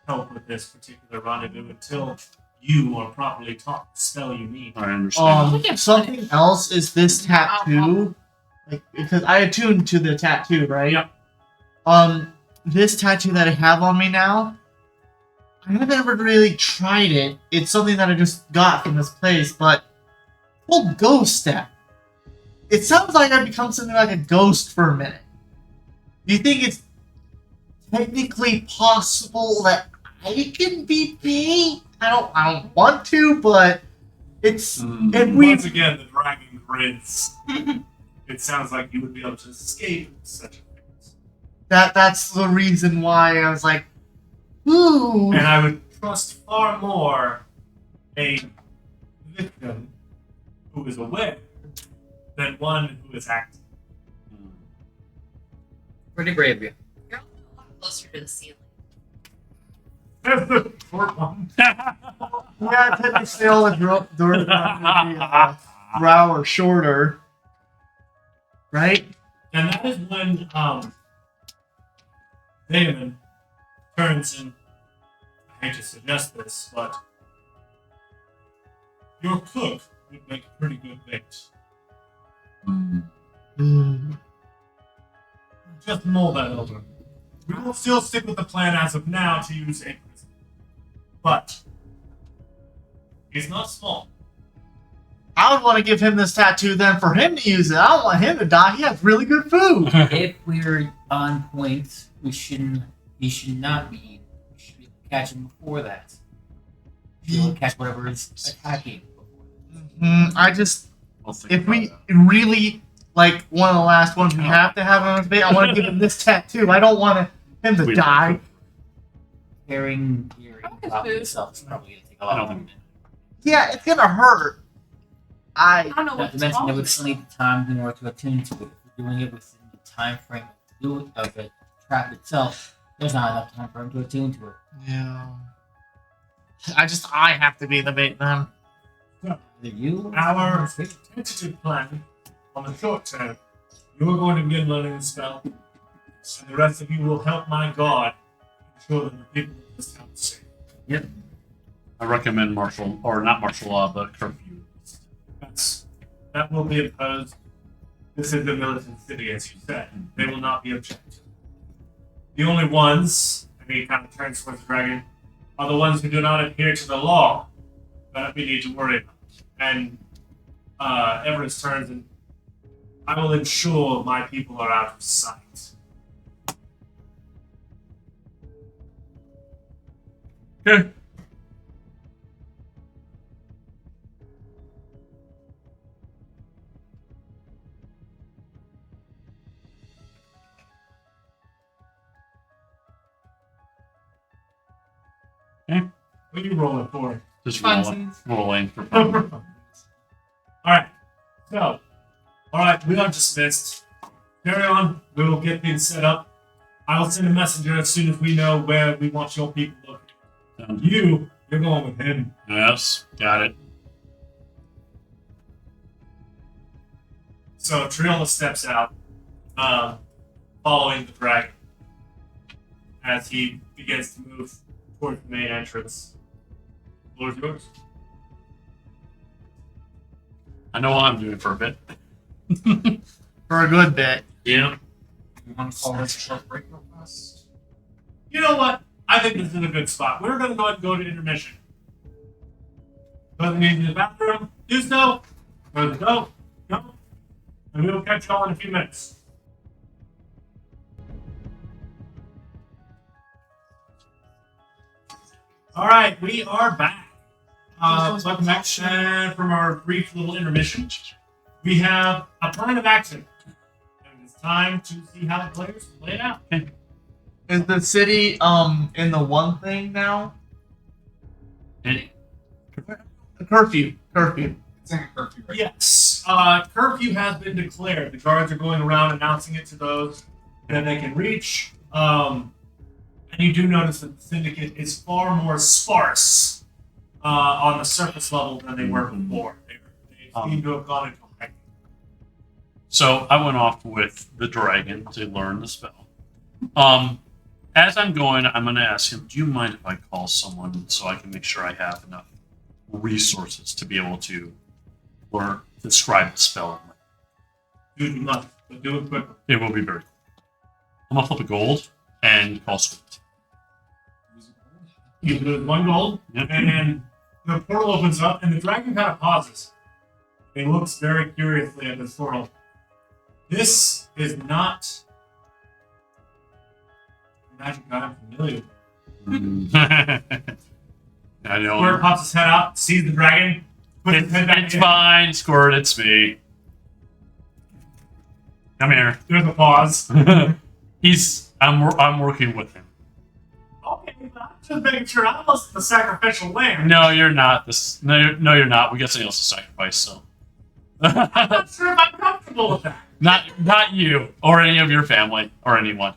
help with this particular rendezvous until you are properly taught the spell you need. I understand. Something else is this tattoo. Like, because I attuned to the tattoo, right? Yep. This tattoo that I have on me now, I haven't ever really tried it. It's something that I just got from this place, but it's called Ghost Step. It sounds like I've become something like a ghost for a minute. Do you think it's technically possible that I can be paid? I don't want to, but it's if we Once again, the dragon grins. It sounds like you would be able to escape such a thing. that's the reason why I was like, ooh. And I would trust far more a victim who is aware than one who is acting. Pretty brave, you. You're also a lot closer to the ceiling. Short one. Yeah, technically all the doors brow or shorter. Right? And that is when Damon turns and I hate to suggest this, but your cook would make a pretty good bait. Mm. just mull that over. We will still stick with the plan as of now to use a prison. But he's not small. I would want to give him this tattoo then for him to use it. I don't want him to die. He has really good food. If we're on point, he should not be. We should be catch him before that. We'll catch whatever is attacking before I just, We'll think if about we that. really, like, one of the last ones we have to have on his face, I want to give him this tattoo. I don't want him to We- die. that. Carrying your Okay, top food. itself is probably going to take a I lot don't of think- Yeah, it's gonna hurt. I don't know Not what to to mention call that we this. still need the time in order to attune to it. If we're doing it within the time frame of the trap itself, there's not enough time for him to attune to it. Yeah. I have to be the bait then. Either you or Our someone else. tentative plan on the short term, you are going to begin learning the spell, and the rest of you will help my god ensure that the people of this town are safe. I recommend martial, or not martial law, but curfew. That will be imposed. This is the militant city, as you said. They will not be objected. The only ones, and he kind of turns towards the dragon, are the ones who do not adhere to the law that we need to worry about. And Everest turns and I will ensure my people are out of sight. Okay. What are you rolling for? Just Funsies. rolling for fun. Alright. So, alright, we are dismissed. Carry on. We will get things set up. I will send a messenger as soon as we know where we want your people located. You're going with him. Yes, got it. So Triola steps out, following the dragon, as he begins to move towards the main entrance. Floor is yours. I know what I'm doing for a bit. For a good bit. Yeah. You want to call this a short break real fast? You know what? I think this is a good spot. We're going to go ahead and go to intermission. Whether you need the bathroom, do so. Whether go, go. And we will catch y'all in a few minutes. All right, we are back. Welcome back from our brief little intermission. We have a plan of action. And it's time to see how the players play it out. Is the city in the one thing now? And Curfew. It's in a curfew right Yes. Curfew has been declared. The guards are going around announcing it to those that they can reach. And you do notice that the syndicate is far more sparse on the surface level than they were before. They seem to have gone into hiding. so I went off with the dragon to learn the spell. As I'm going, I'm going to ask him, do you mind if I call someone so I can make sure I have enough resources to be able to learn, describe the spell? Do it much, but do it quickly. It will be very quick. I'm going to flip a gold and call script. You do it with 1 gold, Yep. and the portal opens up, and the dragon kind of pauses. He looks very curiously at this portal. This is not magic that I'm familiar with. I know. Squirt pops his head out, sees the dragon, puts his head back It's in. fine, Squirt. It's me. Come here. There's a pause. I'm working with him. Okay, but I'm just making sure I wasn't the sacrificial lamb. No, you're not. No, you're not. We got something else to sacrifice. So, I'm not sure if I'm comfortable with that. not you or any of your family or anyone.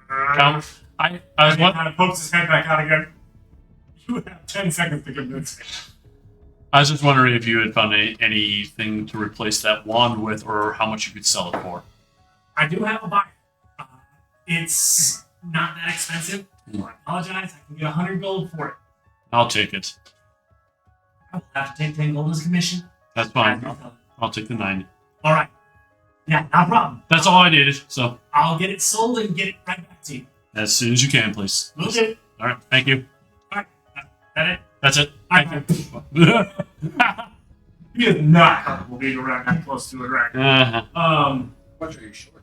Come. I was He what? kind of pokes his head back out again. You have 10 seconds to convince me. I was just wondering if you had found anything to replace that wand with, or how much you could sell it for. I do have a buyer. It's not that expensive. I apologize. I can get 100 gold for it. I'll take it. I will have to take 10 gold as commission. That's fine. I'll take the 90. All right. Yeah, no problem. That's all I needed. So I'll get it sold and get it right back to you. as soon as you can, please. Will do. All right. Thank you. That it? That's it. Alright. He is not comfortable being around that close to a dragon. Uh-huh. What are you short?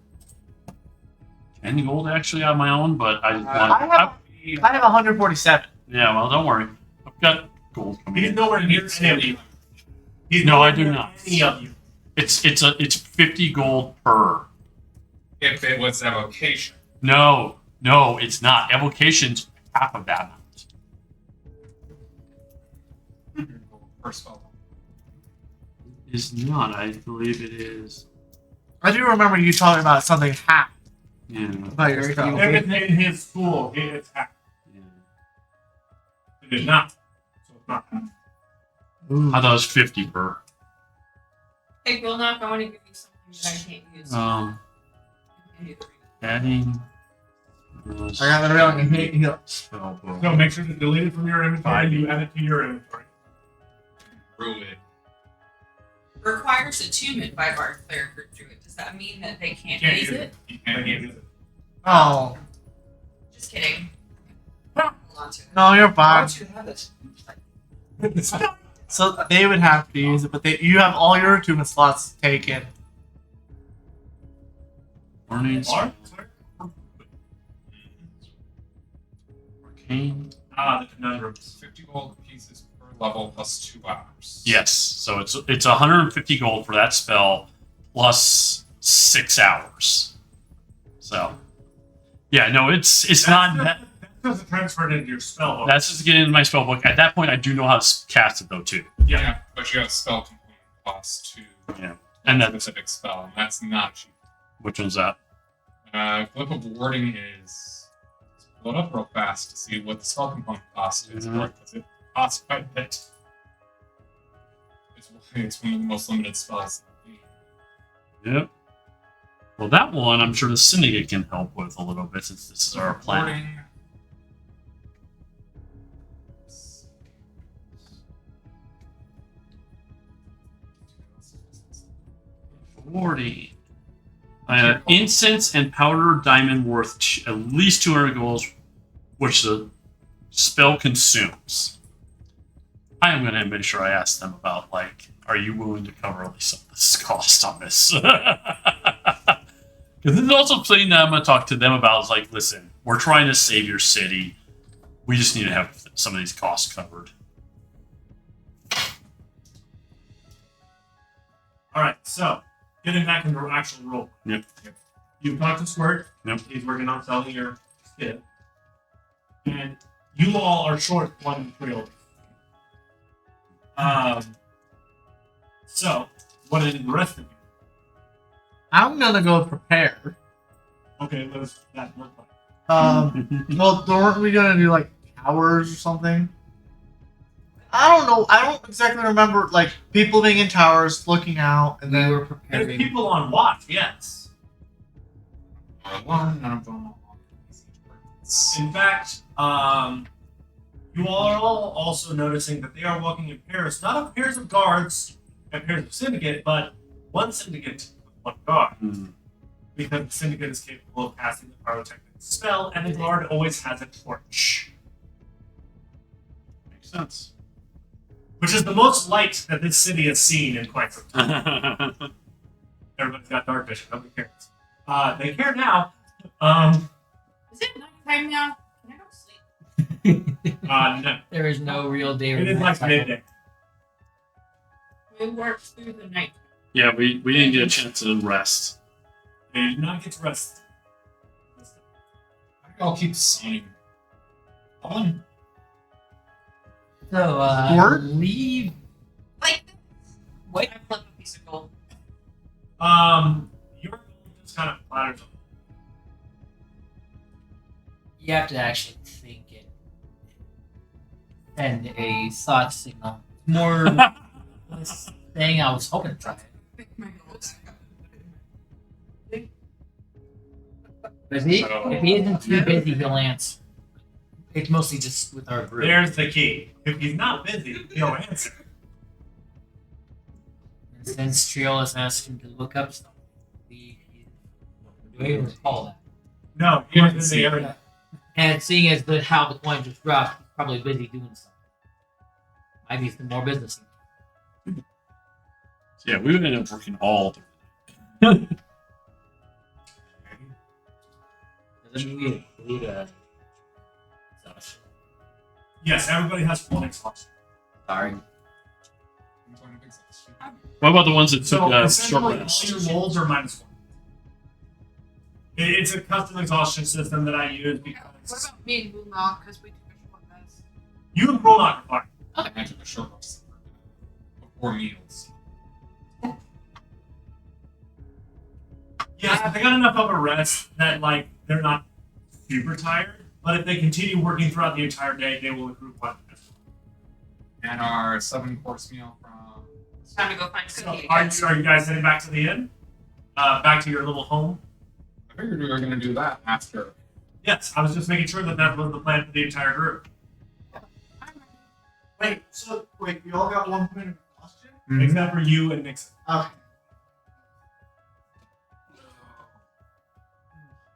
10 gold actually on my own, but I I have 147. yeah. Well, don't worry. I've got gold coming He's in. nowhere near any of you. He's No, nowhere I do near not. Any of you. It's 50 gold per. If it was evocation. No, it's not. Evocation's half of that amount. First of all. Is not. I believe it is. I do remember you talking about something half Yeah. about your spell. If it's in his school, it's half. yeah. It is not. So it's not half. I thought it was 50 per. Hey, Gilnock, I want to give you something that I can't use. Adding. I got the railing and hate heal. Spell book. No, make sure to delete it from your inventory and you add it to your inventory. Druid. Requires attunement by Bard, Cleric, or Druid. Does that mean that they can't Can't use use it? You I can't can't use use it. Oh, Just kidding. Hold on to it. no, you're Why fine. don't you have this? So they would have to use it, but you have all your attunement slots taken. Learning. Or- Arcane. the conundrums. 50 gold pieces per level plus 2 hours. Yes. So it's 150 gold for that spell plus 6 hours. So yeah, no, it's not. That's just transferred into your spell book. That's just getting into my spell book. At that point, I do know how to cast it though too. Yeah, but you have spell component cost to Yeah. And that, specific spell, and that's not cheap. which one's that? Flip of Warding is pull it up real fast to see what the spell component cost is for it, because it costs quite a bit. It's one of the most limited spells in the game. Yep. Well, that one I'm sure the syndicate can help with a little bit since this is our plan. Warding. 40. Incense and powder diamond worth at least 200 gold, which the spell consumes. I am going to make sure I ask them about, like, are you willing to cover at least some of this cost on this? Because this is also something that I'm going to talk to them about. Is like, listen, we're trying to save your city. We just need to have some of these costs covered. Alright, so getting back into actual roll. Yep. You've talked to Squirt. Yep. He's working on selling your skid. And you all are short one trio. So, what did the rest of you? I'm gonna go prepare. Okay, what does that look like? Well, weren't we gonna do like towers or something? I don't know. I don't exactly remember like people being in towers, looking out, and We then were There's preparing. people on watch, yes. One, none of them are In fact, you all are all also noticing that they are walking in pairs, not of pairs of guards and pairs of syndicate, but one syndicate with one guard. Because the syndicate is capable of casting the pyrotechnic spell, and the guard always has a torch. Makes sense. Which is the most light that this city has seen in quite some time. Everybody's got dark vision, nobody cares. They care now. Is it nighttime now? Can I go to sleep? No. There is no real day. or It is night like cycle. midday. We work through the night. Yeah, we didn't get a chance to rest. They did not get to rest. I'll keep summoning. On. So, Word? leave. Like, Wait. I flip a piece of gold. Your gold just kind of flatters. You have to actually think it. Send a thought signal. More this thing I was hoping to try it. Pick my gold. But if he isn't too busy, he'll answer. It's mostly just with our group. There's the key. If he's not busy, he'll answer. And since Triola's asked him to look up stuff, Do I even recall that? No, you weren't in the area. And seeing as how the coin just dropped, he's probably busy doing something. Might be some more business. So yeah, we would end up working all. Doesn't mean we include exhaustion. Yes, everybody has full exhaustion. Sorry. What about the ones that took So short essentially, rests? all your rolls are -1. It's a custom exhaustion system that I use What because about me and Moonlock? Because we took a short rest. you and Rollock are fine. I took a short rest before meals. Yeah, they got enough of a rest that like they're not super tired. But if they continue working throughout the entire day, they will accrue quite a bit. And our 7-course meal from. It's time to go find So Cookie. are you guys heading back to the inn? Back to your little home? I figured we were going to do that after. Yes, I was just making sure that that was the plan for the entire group. Wait, so wait, we all got 1 point of exhaustion? Except for you and Nixon. Okay.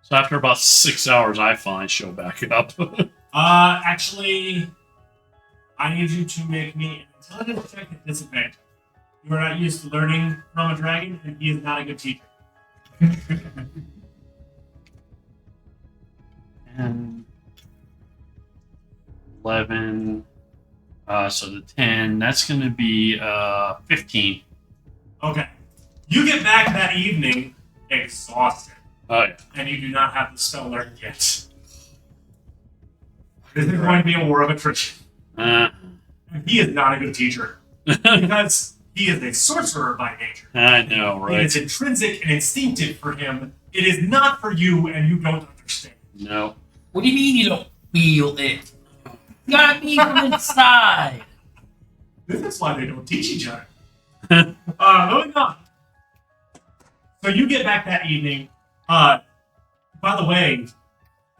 So after about 6 hours, I finally show back up. Actually, I need you to make me an intelligence check at disadvantage. You are not used to learning from a dragon, and he is not a good teacher. And 11. So the 10. That's going to be 15. Okay. You get back that evening exhausted, Oh yeah. and you do not have the spell learned yet. This is going to be a war of attrition. Uh, And he is not a good teacher, because he is a sorcerer by nature. I know, It right? is intrinsic and instinctive for him. It is not for you, and you don't understand. No. What do you mean you don't feel it? You gotta be from inside. This is why they don't teach each other. Moving on. So you get back that evening. By the way,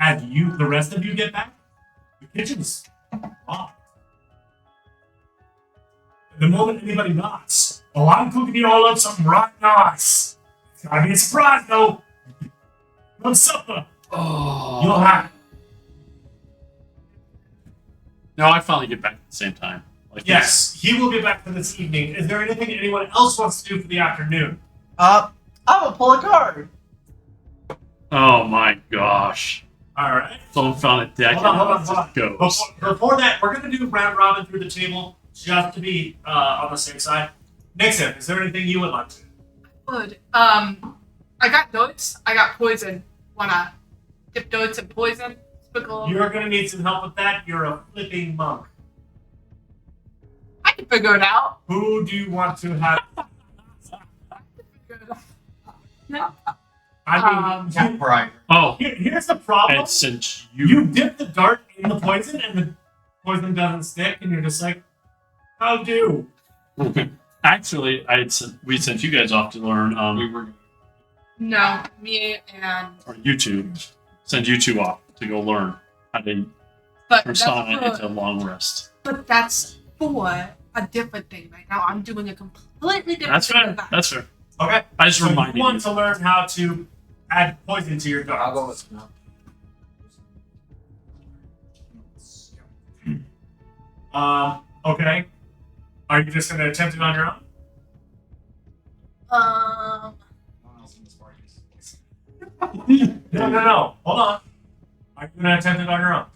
as the rest of you get back, the kitchen's locked. The moment anybody knocks, oh, I'm cooking you all up something right nice. It's gotta be a surprise, though. On supper, Oh. you'll have. No, I finally get back at the same time. Like Yes, he will get back for this evening. Is there anything anyone else wants to do for the afternoon? I will pull a card. Oh my gosh. All right. Someone found a deck Hold on, and hold on, it hold on. just goes. Before that, we're going to do round robin through the table just to be on the safe side. Nixon, is there anything you would like to do? Good. I got notes. I got poison. Wanna dip notes in poison? Sprinkle. You're going to need some help with that. You're a flipping monk. I can figure it out. Who do you want to have? Figure it out. I mean, Yeah, right. Oh, here's the problem. and since You dip the dart in the poison, and the poison doesn't stick, and you're just like, how do? actually, we sent you guys off to learn We were. No, me and. or you two send you two off to go learn how to But persona that's into long rest. but that's for a different thing. Right now, I'm doing a completely different That's thing. fair. than that. That's fair. Okay. I just So you reminded want you. to learn how to add poison to your dart. I'll go with no. Okay. Are you just going to attempt it on your own? Um. No one else in this party is. No. Hold on. Are you going to attempt it on your own?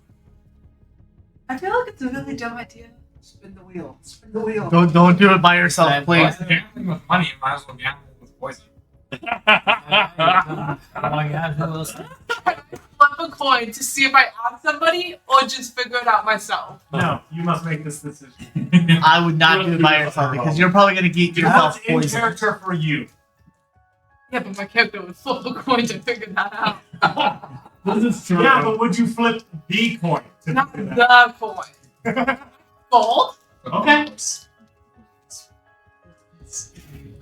I feel like it's a really dumb idea. Spin the wheel. Spin the wheel. Don't do it by yourself, please. Gambling with money, you might as well gamble with poison. Oh my god, who else? Flip a coin to see if I add somebody or just figure it out myself. No, you must make this decision. I would not do it by yourself because you're probably gonna get yourself What's in poisoned. character for you? Yeah, but my character would flip a coin to figure that out. This is true. Yeah, but would you flip the coin to Not do that? the coin. Gold? Okay.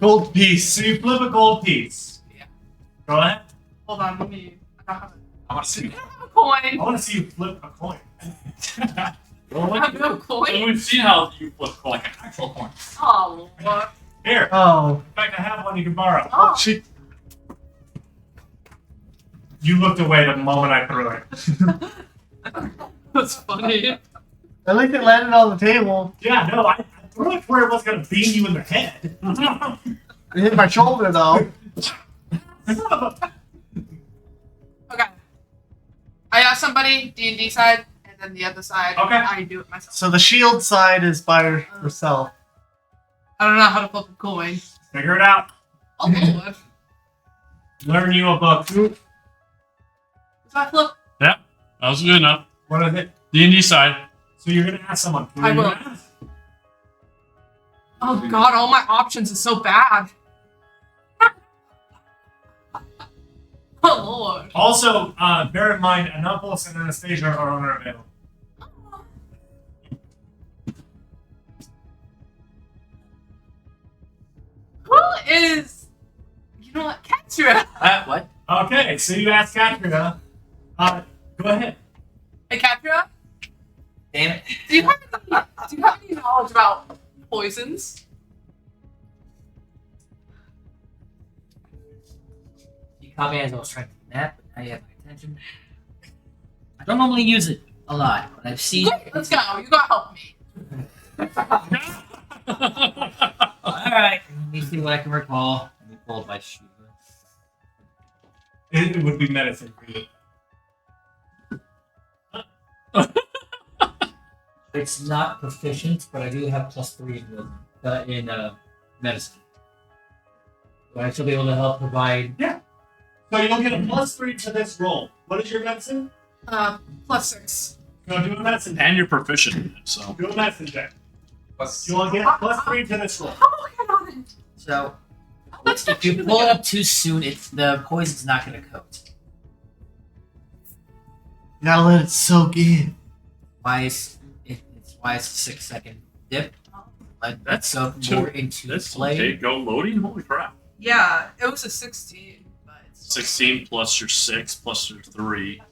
Gold piece. So you flip a gold piece. Yeah. Go ahead. Hold on, let me. I don't have I want to see. a I coin. want to see you flip a coin. I have no And coin. we've seen how you flip coin. Like an actual coin. Oh, what? Here. Oh, In fact, I have one you can borrow. Oh, shit. You looked away the moment I threw it. That's funny. At least it landed on the table. Yeah, no, I threw it where it was gonna beam you in the head. It hit my shoulder though. Okay. I got somebody D&D side, and then the other side. Okay. I do it myself. So the shield side is by herself. I don't know how to flip a coin. Figure it out. I'll roll it. Learn you a book. Does that flip? That was good enough. What is it? D&D side. So you're gonna ask someone. Who I are you will. gonna ask? Oh god, all my options are so bad. Oh lord. Also, bear in mind, Annapolis and Anastasia are unavailable. Who is... You know what? Katria. What? Okay, so you ask Katrina. Go ahead. Hey Katria, Damn it. do you have any knowledge about poisons? You caught me as I was trying to nap, but now you have my attention. I don't normally use it a lot, but I've seen. Great, let's go. You gotta help me. Alright, let me see what I can recall. Let me pull up my shoe. It would be medicine for you. It's not proficient, but I do have +3 in medicine. So I should be able to help provide. So you'll get a +3 to this roll. What is your medicine? +6. Go do a medicine check. And you're proficient in it, so. Do a medicine check. Plus, You will get +3 to this roll. How am I on it? So if you pull it up too soon, the poison's not going to coat. You gotta let it soak in. It's why it's a 6-second dip. Let that That's soak too- more into That's play. okay. Go loading. Holy crap. Yeah, it was a 16, but it's 16 plus your 6 plus your 3.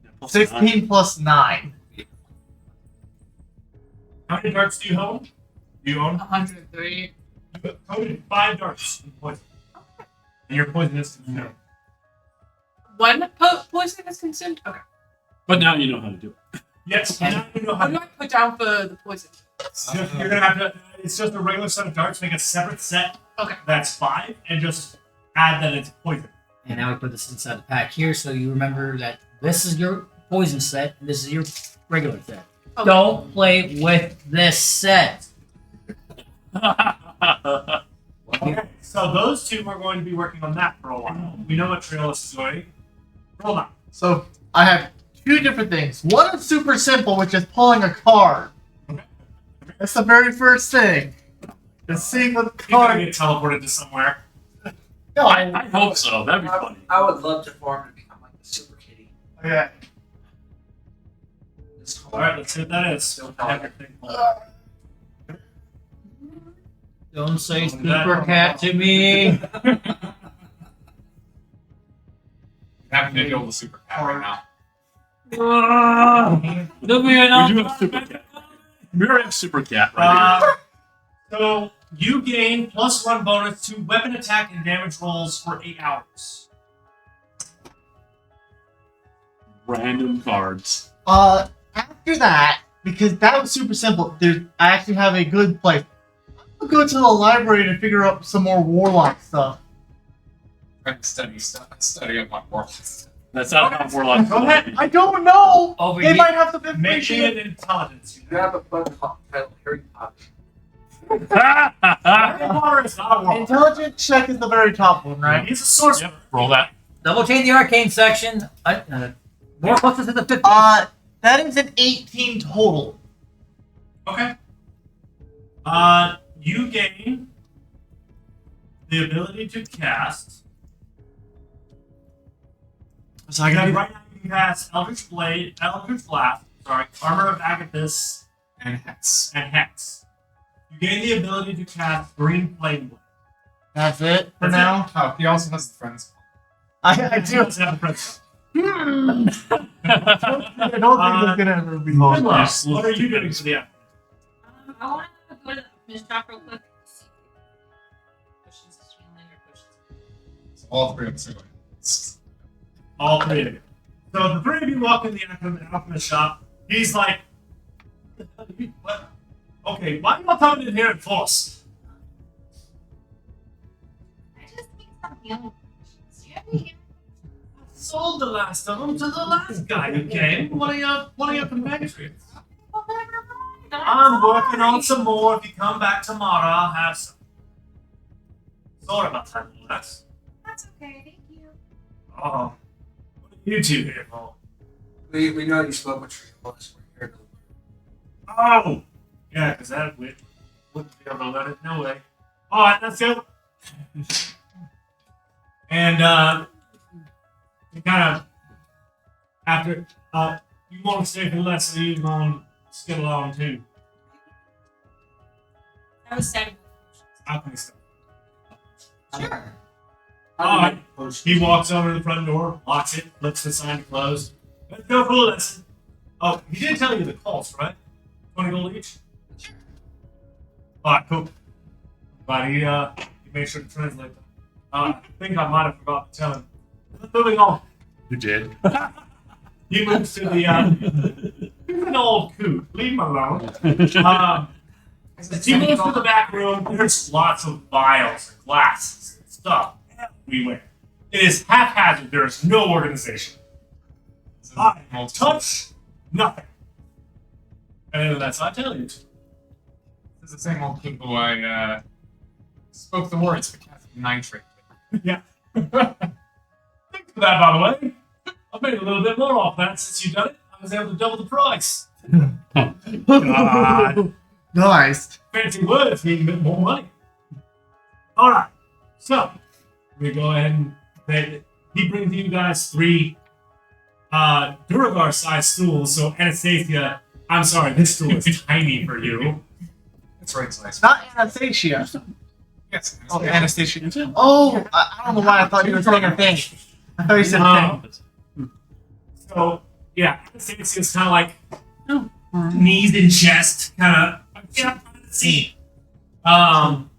Yeah, plus 16 plus 9. How many darts do you own? Do you own? 103. You coated 5 darts in poison. And your poison is consumed. One poison is consumed? Okay. But now you know how to do it. Yes, now you know how What do to. I put down for the poison? You're gonna have to. It's just a regular set of darts. Make a separate set. Okay. That's 5, and just add that it's poison. And now we put this inside the pack here, so you remember that this is your poison set, and this is your regular set. Okay. Don't play with this set. Okay. So those two are going to be working on that for a while. We know what Triolus is doing. Roll now. So I have 2 different things. One is super simple, which is pulling a card. Okay. That's the very first thing. Just seeing what You're gonna card. get teleported to somewhere. No, I hope so. That'd be funny. I would love to form and become like the Super Kitty. yeah. This whole- All right, let's see what that is. Still I have your thing pulled. Don't say Don't do that. super cat to me. You have to kill the super cat right now. Look me We enough. do have Super Cat. We already have Super Cat right here. So you gain +1 bonus to weapon attack and damage rolls for 8 hours. Random cards. After that, because that was super simple, I actually have a good place. I'll go to the library to figure out some more warlock stuff. Trying to study up on warlocks. That's not how Warlock. Go ahead. I don't know! Over They here. might have some Make me information. an intelligence. You have a book titled Harry Potter. Harry Potter is not a warlock. Intelligence check is the very top one, right? He's a sorcerer. Yep, roll that. Double change the arcane section. More closer to the 50. That is an 18 total. Okay. You gain the ability to cast. So I got Right now you can cast Eldritch Blast, Armor of Agathis, And Hex. and Hex. You gain the ability to cast Green Flame Blade. That's it for That's now. Oh, he also has the friends. I do. Doesn't have the princess. I don't think it's gonna ever be long. Yes. What are you doing for the end? I want to go to the fish shop real quick. See if Cushions is feeling or cushions. So all 3 of us are going. All three of you. So the three of you walk in the alchemist shop. He's like, what? Okay, why are you all coming in here in force? I just need some healing potions. Do you have any healing Sold the last of them to the last guy who came. One of your compatriots. Well, never mind. I'm working on sorry. some more. If you come back tomorrow, I'll have some. Sorry about that, Lex. That's okay. Thank you. Oh, what are you two here for? We know you spoke with Trios. We're here to Oh, yeah, because that wouldn't be able to let it. No way. All right, let's go. And you kind of after you want to stay for the lesson, you want to skid along too. I was sad. Alchemy stuff. Sure. All right. He walks over to the front door, locks it, flips the sign to close. Let's go for the lesson. Oh, he did tell you the cost, right? 20 gold each? Sure. Alright, cool. But he made sure to translate them. I think I might have forgotten to tell him. Moving on. You did. He moves to the, he's an old coot. Leave him alone. He moves to the back room. There's lots of vials and glasses and stuff everywhere. It is haphazard. There is no organization. I touch nothing. And that's what I tell you. This is the same old kid who I spoke the words for casting nitrate. Yeah. Thanks for that, by the way. I've made a little bit more off that since you've done it. I was able to double the price. God. Nice. Fancy words mean a bit more money. Alright. So, we go ahead and he brings you guys 3 Duragar-sized stools. So, Anastasia, I'm sorry, this stool is tiny for you. That's right, slice. Not Anastasia. Yes. Oh, Anastasia. Oh, I don't know why I thought you were saying a thing. I thought you said a thing. So, yeah, Anastasia is kind of like knees and chest, kind of. Yeah, see. I'm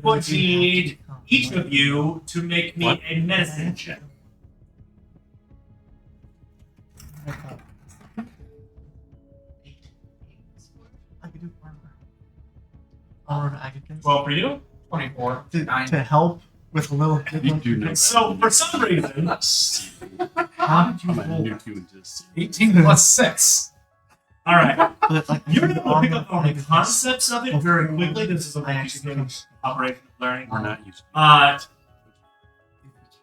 going to need each of you to make me What? a medicine check. I could do armor. I could do 12 for you. 24. to help with a little. You do know that. So, for some reason, How did you I'm a roll? nuke you into this. 18 plus 6. alright, But, like, you're the able to pick armor, up on the concepts of it very quickly. This is a I actually multi-stage operation of learning. We're not using Uh,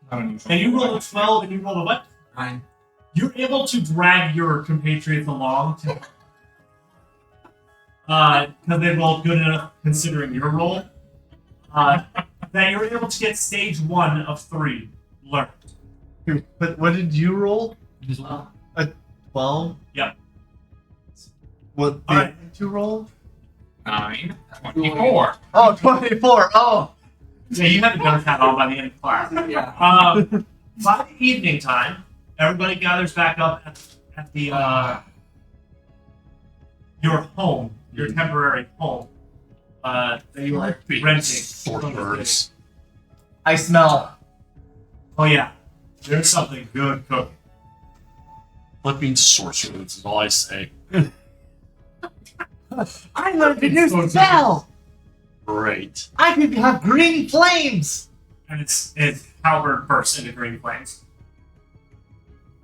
Not unusual. and you roll a 12 and you roll a what? 9. You're able to drag your compatriots along to because they rolled good enough considering your roll. That you're able to get stage 1 of 3 learned. But what did you roll? 12? Yep. What did Alright. you roll? 9. 24. Oh, 24. Oh. Yeah, you have the gun hat on by the end of class. Yeah. By the evening time, everybody gathers back up at the your home, your temporary home that you are renting. sorcerers. I smell. Oh yeah, there's something good cooking. Flipping sorcerers is all I say. I learned a new spell. Great. I could have green flames. And it's halberd bursts into green flames.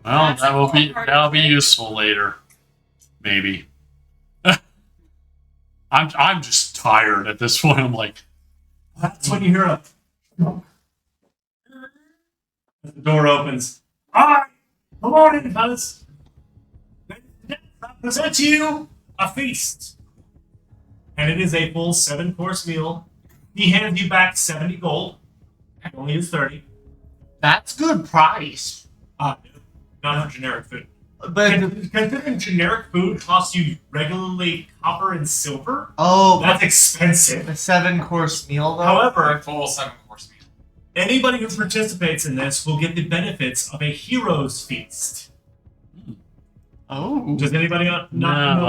Well, That's a cool part that'll of be it. useful later. Maybe. I'm just tired at this point. I'm like, That's when you hear a the door opens. Alright, come on in, fellas. I present to you a feast. And it is a full 7-course meal. He hands you back 70 gold. You only use 30. That's good price. Not for generic food. But Considering generic food costs you regularly copper and silver, oh, that's expensive. a 7-course meal though. However, A full 7-course meal. anybody who participates in this will get the benefits of a hero's feast. Oh. Does anybody not know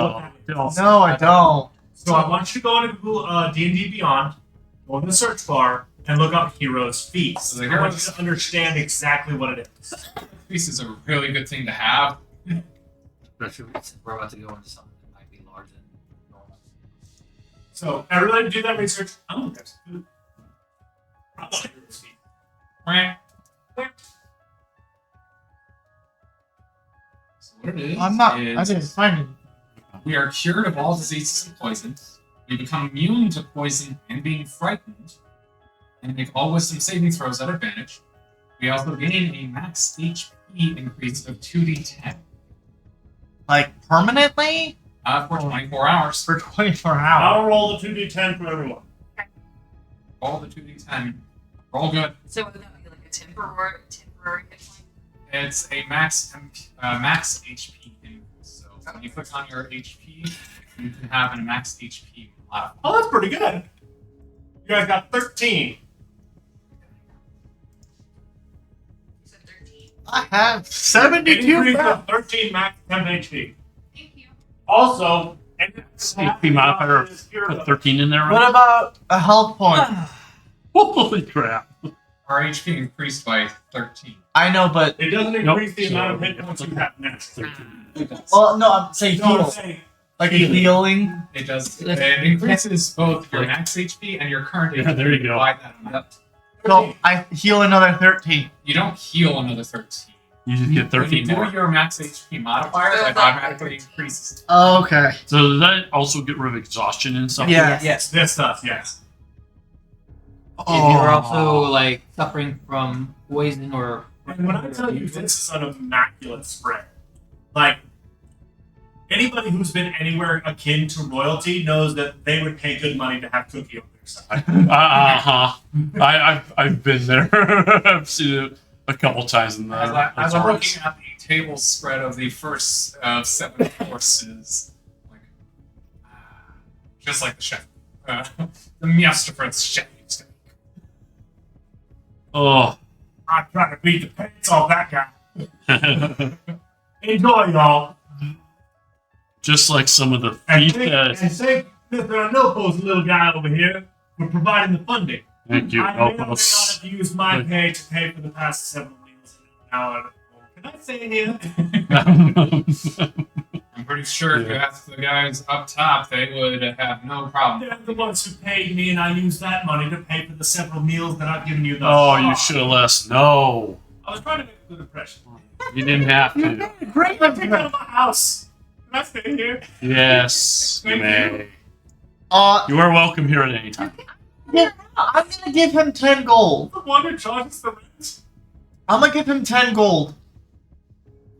what that is? No, I don't. So I want you to go into Google D&D Beyond, go in the search ar, and look up Heroes Feast. So the I want you Heroes- to understand exactly what it is. increase is a really good thing to have. Especially since we're about to go into something that might be larger than normal. So everybody do that research. I'm gonna grab some food. I want to hear this speak. So what it is, I'm not. I is didn't find it. we are cured of all diseases and poisons. We become immune to poison and being frightened, and make all wisdom saving throws at advantage. We also gain a max HP increase of 2d10 Like permanently for 24 hours. for 24 hours. I'll roll the 2d10 for everyone. All the 2d10. Roll good. So would that be like a temporary hit point? It's a max HP increase. So when you click on your HP, you can have a max HP modifier. Oh, that's pretty good. You guys got 13. You said 13. I have 72. Increase back. of 13 max 10 HP. Thank you. Also, HP modifier put 13 in there, What right? about a health point? Holy crap. Our HP increased by 13. I know, but It doesn't Nope. increase the amount of hit points you have next. well, no, I'm saying No, I'm heal, saying like a healing. It does. It increases both your max HP and your current HP. Yeah, there you go. By that amount. So I heal another 13. You don't heal another 13. You just get When you 13 do more. your max HP modifier, So it that- automatically increases. Oh, okay. So does that also get rid of exhaustion and stuff? Yeah. Yes. this stuff, yes. If you're also like suffering from poison or And when I tell you this is an immaculate spread, like anybody who's been anywhere akin to royalty knows that they would pay good money to have Cookie on their side. I've been there. I've seen it a couple times in the As I'm looking at the table spread of the first 7 courses, like, just like the chef, the Masterfriend's chef. Oh. I'm trying to beat the pants off that guy. Enjoy, y'all. Just like some of the And thief thank Mr. Anopos, little guy over here, for providing the funding. Thank you, I may or may not Elpos. have used my pay to pay for the past several meals. Now, can I say here? I'm pretty sure if you ask the guys up top, they would have no problem. They're the ones who paid me, and I used that money to pay for the several meals that I've given you thus Oh, far. you should have let us know. I was trying to make a good impression. You didn't have to. Great. I'm taking out of my house. Can I stay here? Yes, you may. You You are welcome here at any time. yeah, I'm gonna give him 10 gold. The one who charges the rent. I'm gonna give him 10 gold.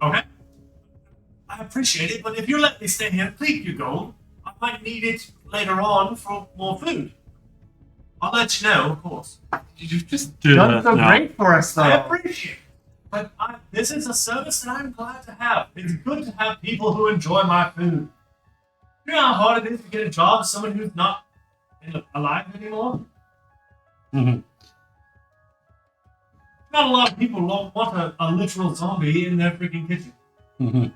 Okay. I appreciate it, but if you let me stay here and keep your gold, I might need it later on for more food. I'll let you know, of course. You've just Do done that so now. great for us, I though. appreciate it. But this is a service that I'm glad to have. It's good to have people who enjoy my food. You know how hard it is to get a job as someone who's not alive anymore? Mhm. Not a lot of people want a literal zombie in their freaking kitchen. Mhm.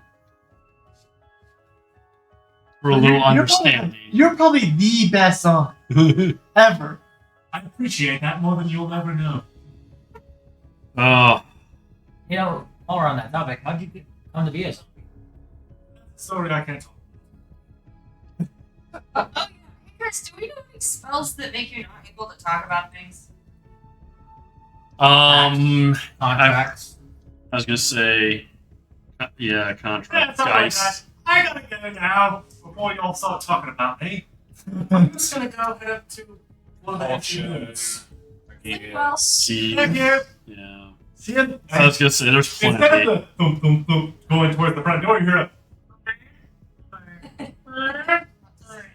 For a little understanding. You're probably the best zombie ever. I appreciate that more than you'll ever know. Oh, you know, while we're on that topic, how'd you come to be a zombie? That's a story I can't tell. Oh yeah. Hey Chris, do we know any spells that make you not able to talk about things? Contracts. I was gonna say, yeah, Yeah, contract it's all right, dice. guys. I gotta go now before y'all start talking about me. I'm just gonna go head up to one of the Options. Well, See, Thank you. yeah. See you. I was gonna say, there's Instead plenty. of the boom, boom, boom, going towards the front door, you hear a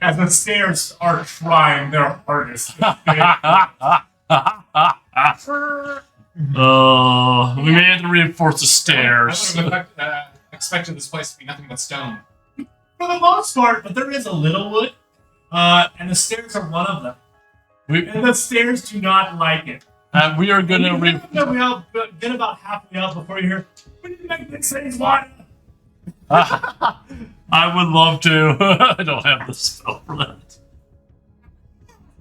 as the stairs are trying their hardest. Oh, we may have to reinforce the I stairs. would have expected this place to be nothing but stone. For the most part, but there is a little wood, and the stairs are one of them. We, And the stairs do not like it. we are gonna We all get about halfway up before you hear, we need to make these things wider. I would love to. I don't have the spell for that.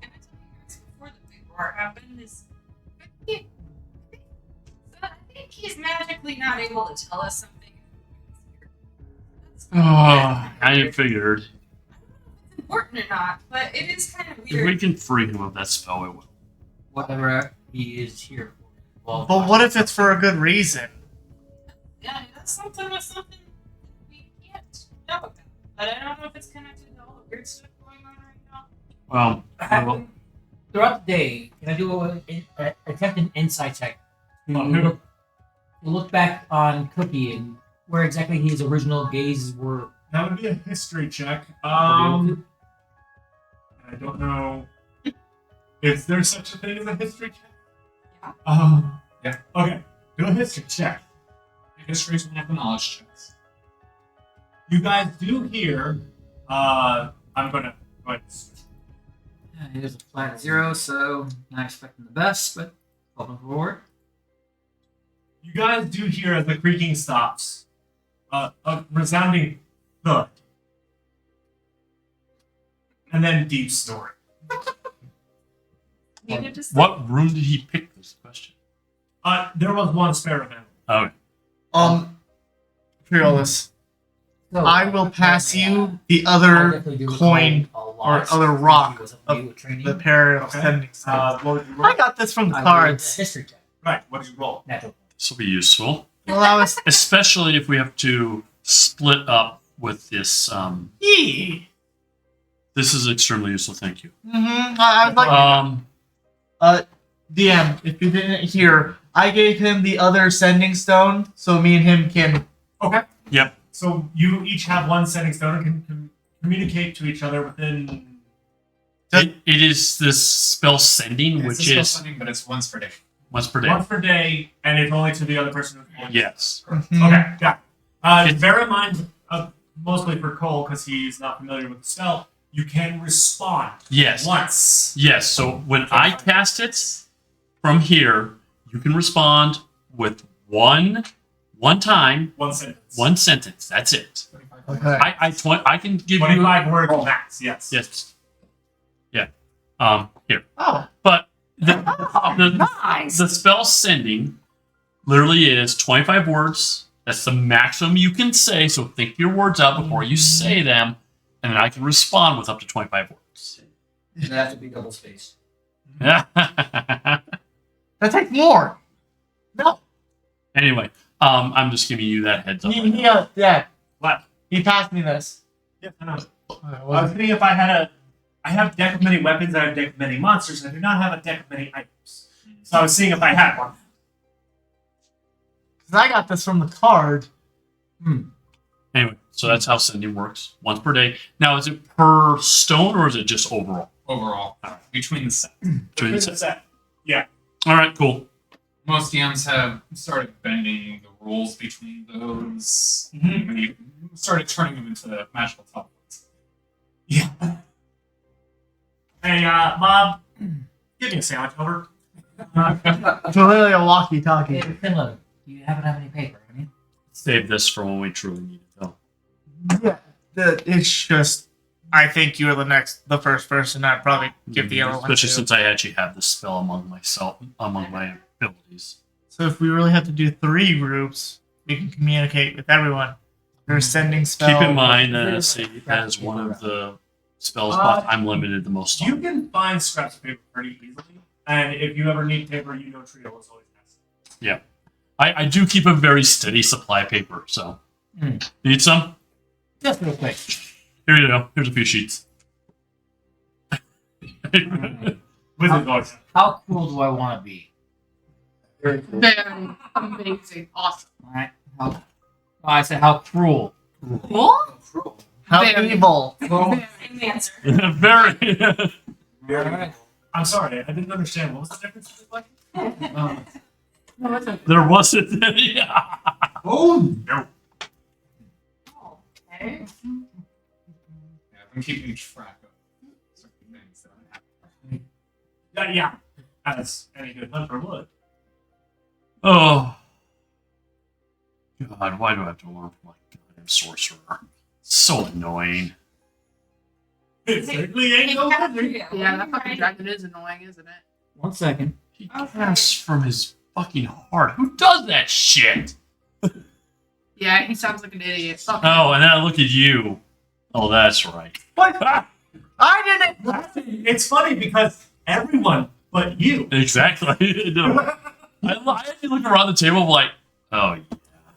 Can I tell you guys before the big war happened? I think think he's magically not able to tell us something. That's I figured. it's important or not, but it is kind of If we weird. can free him of that spell, we will. Whatever he is here for. Well, But what if it's for a good reason? Yeah, that's something we can't know about. But I don't know if it's connected to all the weird stuff going on right now. Well, Throughout the day, can I do attempt an insight check to On who? look back on Cookie and where exactly his original gazes were? That would be a history check. revealed to? I don't know. Is there such a thing as a history check? Yeah. Yeah. Okay. Do a history check. History is one of the knowledge checks. You guys do hear. I'm gonna go ahead. Yeah, it is a flat 0, so not expecting the best, but hoping forward. You guys do hear as the creaking stops, a resounding thud, and then deep snoring. You could just what room did he pick this question? There was one spare available. Okay. Fearless. So, I will pass you the I'll other definitely do coin recall a or lot other since rock he was of new with training. the pair of Okay. sending stones. What would you I roll? got this from the I will do a cards. history check. Right. What did you roll? Natural. This will be useful, Well, I was. especially if we have to split up with this. Yee. This is extremely useful. Thank you. I would like. DM, if you didn't hear, I gave him the other sending stone, so me and him can. Okay. Yep. So you each have one sending stone and can communicate to each other within. It is this spell sending, It's which a spell is sending, but it's once per day. once per day. Once per day, and it's only to the other person. Yes. Mhm. Okay, got it. It- Bear in mind, mostly for Cole, because he's not familiar with the spell, you can respond Yes. once. Yes. So when I cast it from here, you can respond with one time, One sentence. one sentence. That's it. Okay. I can give you 25 words max, yes. yes. Yeah. Here. Oh, But oh, the nice. the spell sending literally is 25 words. That's the maximum you can say. So think your words out before you say them, and then I can respond with up to 25 words. It has to be double spaced. That takes more. No. Anyway, I'm just giving you that heads up. Yeah. What? He passed me this. Yeah, I know. I was thinking if I had I have a deck of many weapons, I have a deck of many monsters, and I do not have a deck of many items. So I was seeing if I had one. Because I got this from the card. Anyway, so that's how sending works. Once per day. Now, is it per stone or is it just overall? Overall, between the sets. Between the sets? Set. Yeah. All right, cool. Most DMs have started bending the rules between those. Mhm. They started turning them into magical teleport. Yeah. Hey, Bob, give me a sandwich over. It's literally a walkie-talkie. Hey, Finland, you haven't have any paper, have you? Save this for when we truly need it, though. Yeah. It's just, I think you're the first person I'd probably give the other one Especially to. since I actually have this spell among my abilities. So if we really have to do 3 groups, we can communicate with everyone. There's sending spell. Keep in mind that Save has one of the spells I'm limited the most You on. can find scraps of paper pretty easily, and if you ever need paper, you know Trio is always nice. I do keep a very steady supply of paper, so. Need some? Just real quick. Here you go. Here's a few sheets. Wizard voice. How cool do I want to be? very amazing, awesome. Alright. I said how cruel. Cool? Cruel. How Very- evil. Same answer. Very. Alright. I'm sorry, I didn't understand. What was the difference between the No, it's okay. There wasn't any. Oh, no. Okay. Yeah, I'm keeping track of certain things that happen. Yeah. As any good hunter would. Oh. God, why do I have to learn from my goddamn sorcerer? So annoying. It certainly ain't no wizard. Yeah, Yeah, that fucking dragon is annoying, isn't it? 1 second. He Okay. casts from his fucking hard. Who does that shit? Yeah, he sounds like an idiot. Fuck. Oh, and then I look at you. Oh, that's right. What? I didn't. It's funny because everyone but you. Exactly. No. I actually look around the table like, oh, yeah.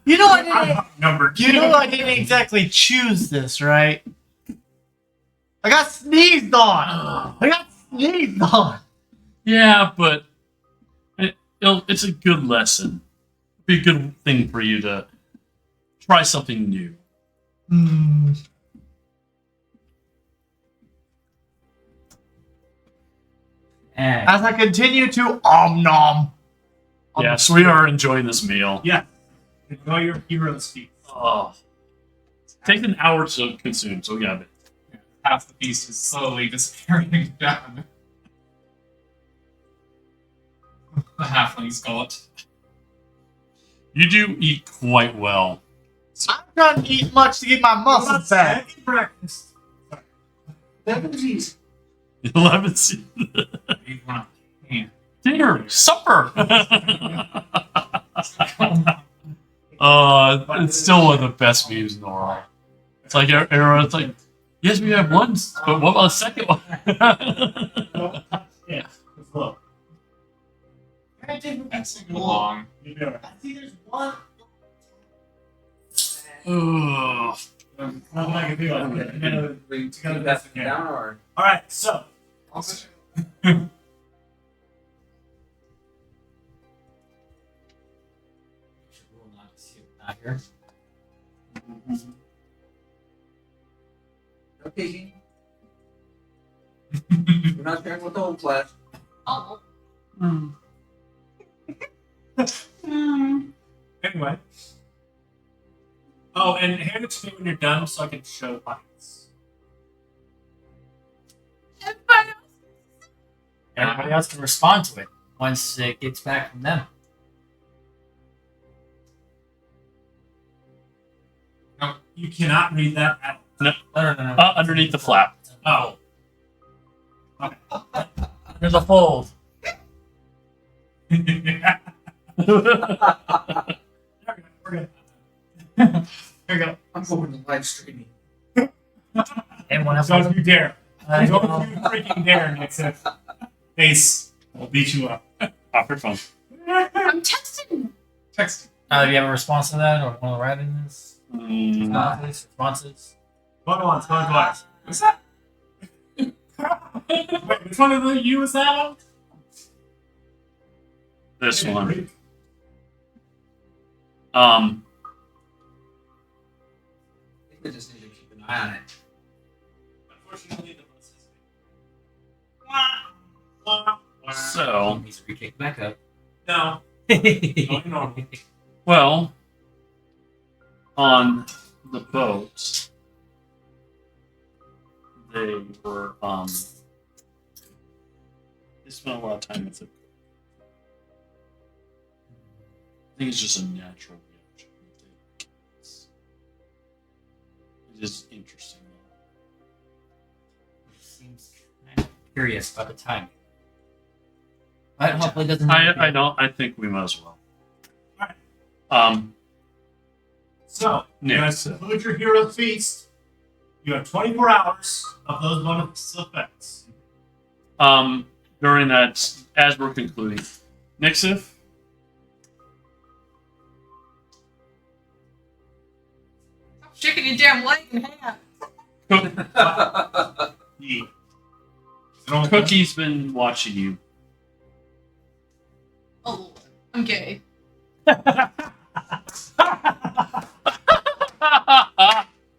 You know I I'm didn't. number two. You know I didn't exactly choose this, right? I got sneezed on. I got sneezed on. Yeah, but it's a good lesson. It'd be a good thing for you to try something new. Hmm. And As I continue to om nom. Yes, we are enjoying this meal. Yeah. Enjoy your hero's feast. Oh. Takes an hour to consume, so we got it. Half the feast is slowly disappearing down. The halfling's gullet. You do eat quite well. I'm trying to eat much to get my muscles back. Second breakfast. Jeez. 11 seed. You want to Dinner, supper. It's still one of the best memes in the world. It's like everyone's like, yes, we have one, but what about the second one? Yeah. Look. passing it along. You do it. I think there's one. Ugh. I'm not gonna do it. I'm gonna- We Together, that that's okay. down or All right. So rule not to see it not here. no peeking. We're not sharing with the whole class. Oh, anyway. Oh, and hand it to me when you're done, so I can show lights. everybody else. Everybody else can respond to it once it gets back from them. You cannot read that at No. Underneath the flap. all. There's a fold. We're good. There we go. I'm going to live streaming. Anyone else? Don't you dare. I Don't know. you freaking dare, Nixon. Ace, I'll beat you up. Off your phone. I'm testing. Text. Do you have a response to that, or one of the writings? Responses? Go on, twice. What's that? Wait, which one of the you is that one? This one. I think we just need to keep an eye on it. Unfortunately, the bus is. So, Needs to be kicked back up. No. Going normal. well, on the boat, they were, they spent a lot of time with it. I think it's just a natural reaction. It is interesting. Seems kind of curious about the timing. But hopefully it doesn't. I know. I think we might as well. So, you guys conclude your hero feast. You have 24 hours of those bonus effects. During that, as we're concluding, Nixif, Stop shaking your damn leg in half. Yeah. Cookie's been watching you. Oh, I'm gay.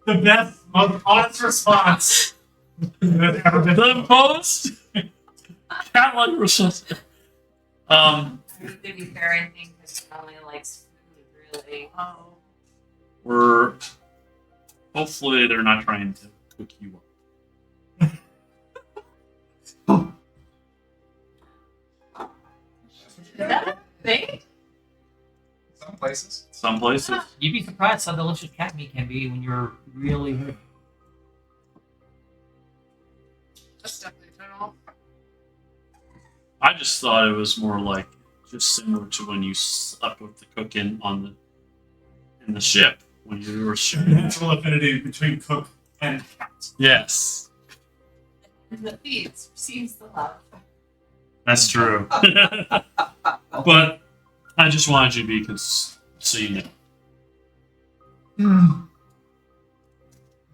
The best, most honest response that's ever been. The most cat-like response. To be fair, I think this only likes food, really. Oh. We're hopefully they're not trying to cook you up. Is that a thing? Some places. Some places. You'd be surprised how delicious cat meat can be when you're really hungry. That's definitely a turn off. I just thought it was more like just similar to when you slept with the cook in the ship when you were shipping. Natural affinity between cook and cat. Yes, And the feeds receives the love. that's true. But I just wanted you to be so you know. Hmm.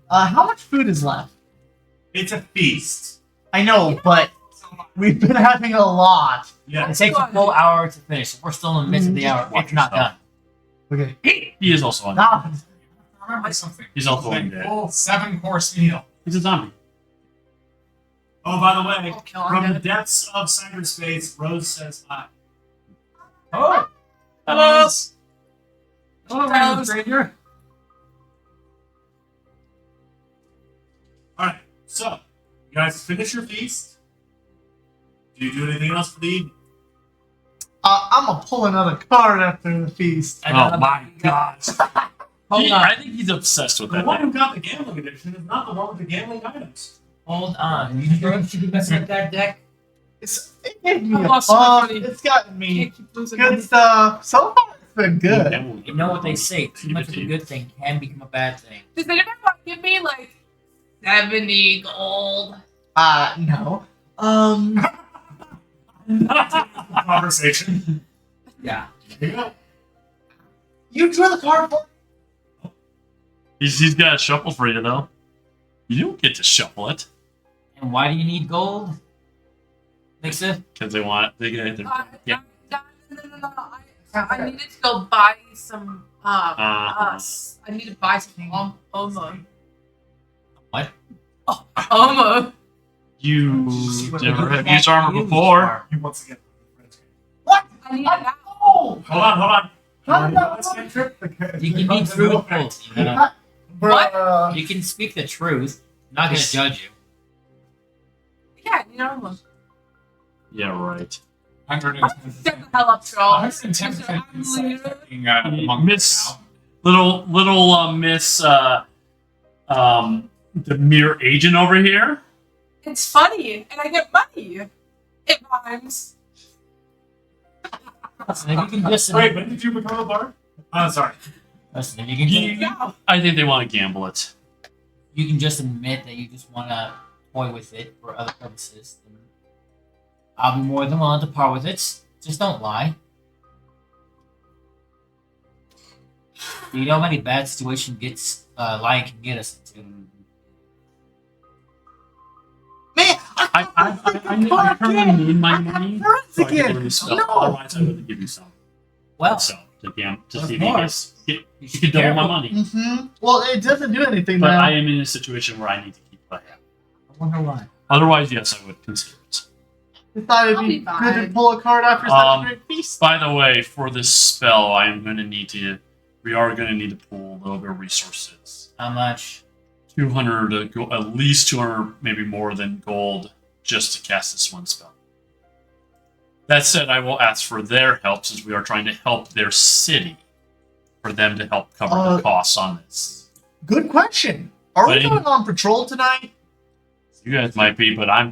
How much food is left? It's a feast. I know, but we've been having a lot. Yeah. It takes a full hour to finish. We're still in the midst of the hour. It's not done. Okay. He is also on. Nah. Remember something. He's also It's a undead. full 7-course meal. He's a zombie. Oh, by the way, Oh, kill from the him. depths of cyberspace, Rose says hi. Oh! Hello. Hello, random stranger. All right. So, you guys finish your feast. Do you do anything else for the evening? I'm gonna pull another card after the feast. Oh my god. Hold on. I think he's obsessed with The that one thing. who got the gambling edition is not the one with the gambling items. Hold on. You sure you should be messing with that deck? It gave me I a lost my buff. money. It's gotten me Can't keep losing good money. stuff. So far, it's been good. You know what they say, too much of a good thing can become a bad thing. Does anyone want to give me like 70 gold? No. Conversation. Yeah. There you go. You drew the card for. He's got a shuffle for you though. You don't get to shuffle it And why do you need gold? Lixa? because they get their yeah. No. I needed to go buy some. Uh, I need to buy some Omo. What? Oh, Omo. You What never the have heck used armor you before. You once again. What? I need it now. Oh! Hold on. How did Let's that get trip. You can be truthful. You know? Bruh. You can speak the truth. I'm not gonna judge you. Yeah, I need Omo. Yeah, right. 110%. Shut the hell up, troll. 110% I'm insight leader. checking, monk Miss- now. Little Miss the mere agent over here. It's funny, and I get money. It rhymes. Listen, if you can just Wait, when did you become a bard? Oh, sorry. listen, if you can just, No. I think they want to gamble it. you can just admit that you just want to toy with it for other purposes, then I'll be more than willing to part with it. Just don't lie. You know how many bad situations lying can get us into. Man, I currently need my money so I can again. learn a spell. No. Otherwise, I would give you some. Well, So to see Of if you course. get you you could double my money. Mm-hmm. Well, it doesn't do anything But now. I am in a situation where I need to keep what I have. I wonder why. Otherwise, yes, I would consider it. I thought it'd I'll be be good to fine. pull a card after such Um, a great feast. By the way, for this spell, I am going to need to. We are going to need to pull a little bit of resources. How much? 200, at least 200, maybe more than gold, just to cast this one spell. That said, I will ask for their help since we are trying to help their city, for them to help cover the costs on this. Good question. Are we Buddy. going on patrol tonight? You guys might be, but I'm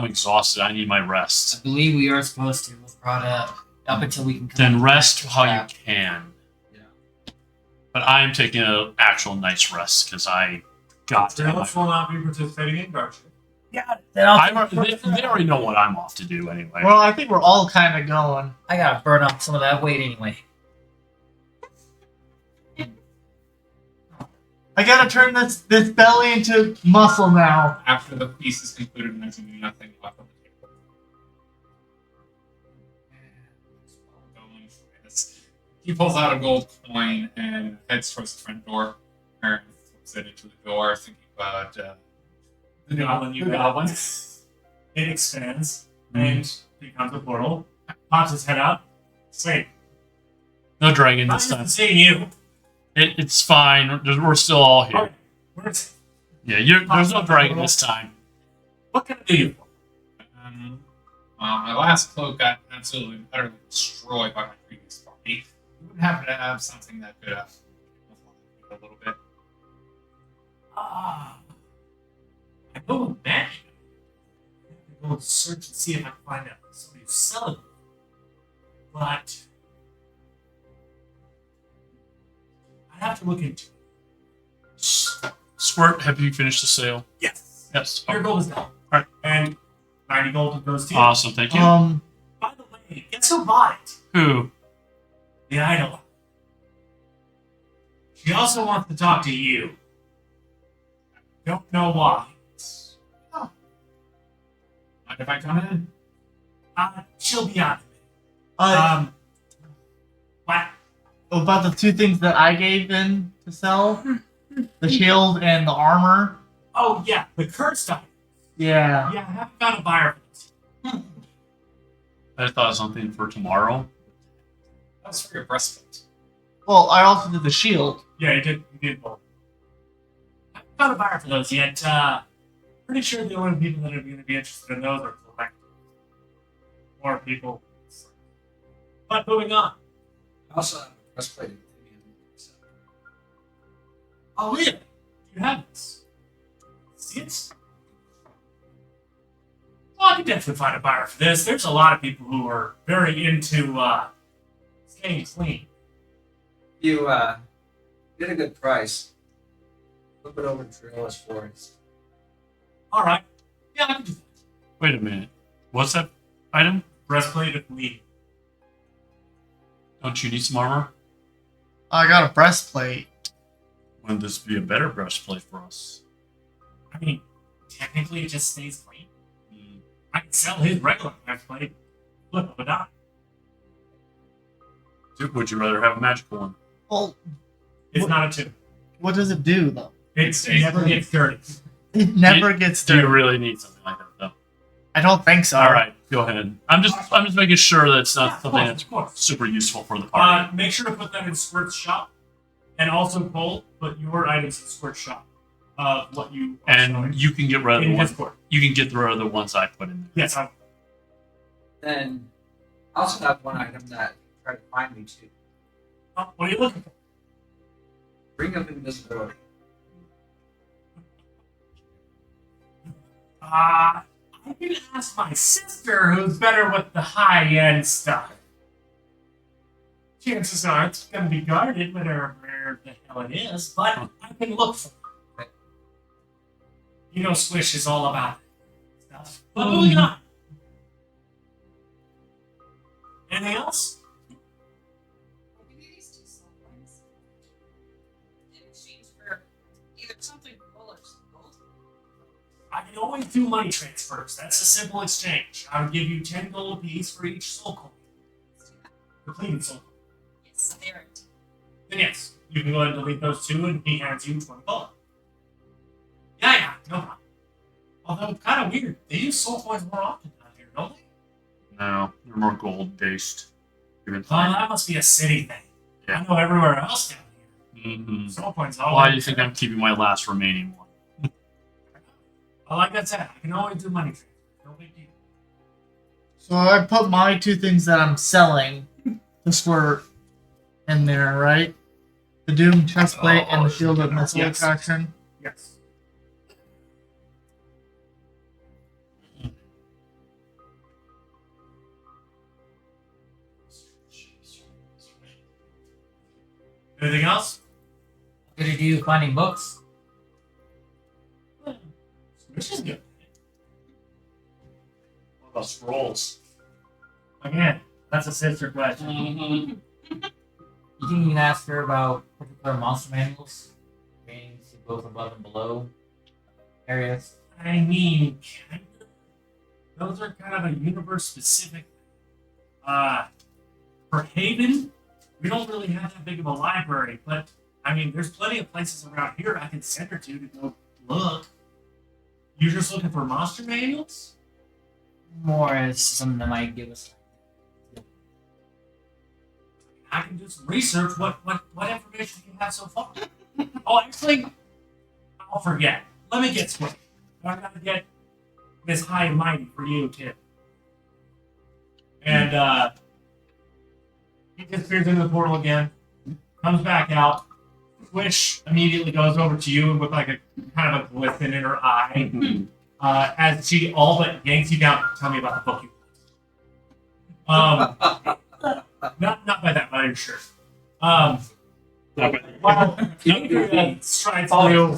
exhausted. I need my I rest. believe we are supposed to. It was brought up until we can. Then come rest back to how you that. can. Yeah. But I am taking an actual nice rest because I got to. Alex will not be participating in guard shift. Then I'll They already know what I'm off to do anyway. Well, I think we're all kind of going. I gotta burn off some of that weight anyway. I gotta turn this belly into muscle now. After the feast is concluded and there's nothing left on the table. Going for this. He pulls out a gold coin and heads towards the front door. Or flips it into the door, thinking about The goblin you got. It expands and becomes a portal. Pops his head out. Wait, No dragon I'm this time. seeing you. It's fine. We're still all here. Alright, where's Yeah, there's no dragon this time. what can I do you for? my last cloak got absolutely utterly destroyed by my previous party. You would happen to have something that could a little bit. I know a magic. I have to go search and see if I can find out somebody who's selling it. but I have to look into it. Squirt, have you finished the sale? Yes. Yes. Your gold is done. Alright. And 90 gold goes to you. Awesome, thank you. By the way, guess who bought it? Who? The idol. She also wants to talk to you. Don't know why. Mind if I come in? She'll be out. Uh, What? about the two things that I gave in to sell, the shield and the armor. Oh yeah, the cursed item. Yeah. Yeah, I haven't found a buyer for this. I thought of something for tomorrow. That's for your breastplate. Well, I also did the shield. Yeah, you did. You did both. I haven't found a buyer for those yet. Pretty sure the only people that are going to be interested in those are collectors. More people. But moving on. I also have a breastplate. Oh, really? You have this? See it? Well, I can definitely find a buyer for this. There's a lot of people who are very into staying clean. You get a good price. Flip it over to Trailer's Forest. All right. Yeah, I can do that. Wait a minute. What's that item? Breastplate of bleeding. Don't you need some armor? I got a breastplate. Wouldn't this be a better breastplate for us? I mean, technically it just stays clean. I can sell his regular breastplate. Flip of a dime. Would you rather have a magical one? Well, It's What- not a two. what does it do though? It never gets dirty. It never gets Do you dirty. really need something like that though? I don't think so. All right, go ahead. I'm just making sure that it's Yeah, not something that's of course. super useful for the party. Make sure to put that in Squirt's shop. And also, Cole, put your items in Squirt's shop. What you are And showing you can get rid of the in ones. Discord. You can get rid of the ones I put in there. Yes, Then I also have one item that tried to find me too. what are you looking for? Ring of Invisibility. I can ask my sister who's better with the high-end stuff. Chances are it's going to be guarded whatever the hell it is, but I can look for it. You know Squish is all about stuff. But moving on. Anything else? Give me these two soul coins. In exchange for either something cool or some gold. I can always do money transfers. That's a simple exchange. I would give you 10 gold apiece for each soul coin. Let's do that. Completed soul coin. Yes, they are empty. Then yes, you can go ahead and delete those two and he hands you 20 gold. Yeah, no problem. Although, kind of weird. They use soul coins more often down here, don't they? No, they're more gold based. Even Oh, that must be a city thing. Yeah. I know everywhere else down here. Mm-hmm. Soul coins all Why do you think I'm keeping my last remaining one? Like I said, I can always do money transfers. No big deal. So I put my two things that I'm selling to Squirt in there, right? The Doom chestplate and the Shield of Missile Yes. Attraction. Yes. Anything else? What did you do finding books? Which is good. What about scrolls? Again, that's a sister question. Mm-hmm. You think you can ask her about particular monster manuals? Meaning to both above and below areas? I mean, kind of. Those are kind of a universe specific. For Haven, we don't really have that big of a library, but I mean, there's plenty of places around here I can send her to go look. You're just looking for monster manuals? More as something that might give us. I can do some research. What information do you have so far? Oh, actually, I'll forget. Let me get straight. I gotta get Miss High and Mighty for you too. And he disappears into the portal again, comes back out. Swish immediately goes over to you with like a kind of a glisten in her eye, as she all but yanks you down. Tell me about the book you. on your shirt. Not bad. While Adrian strides through,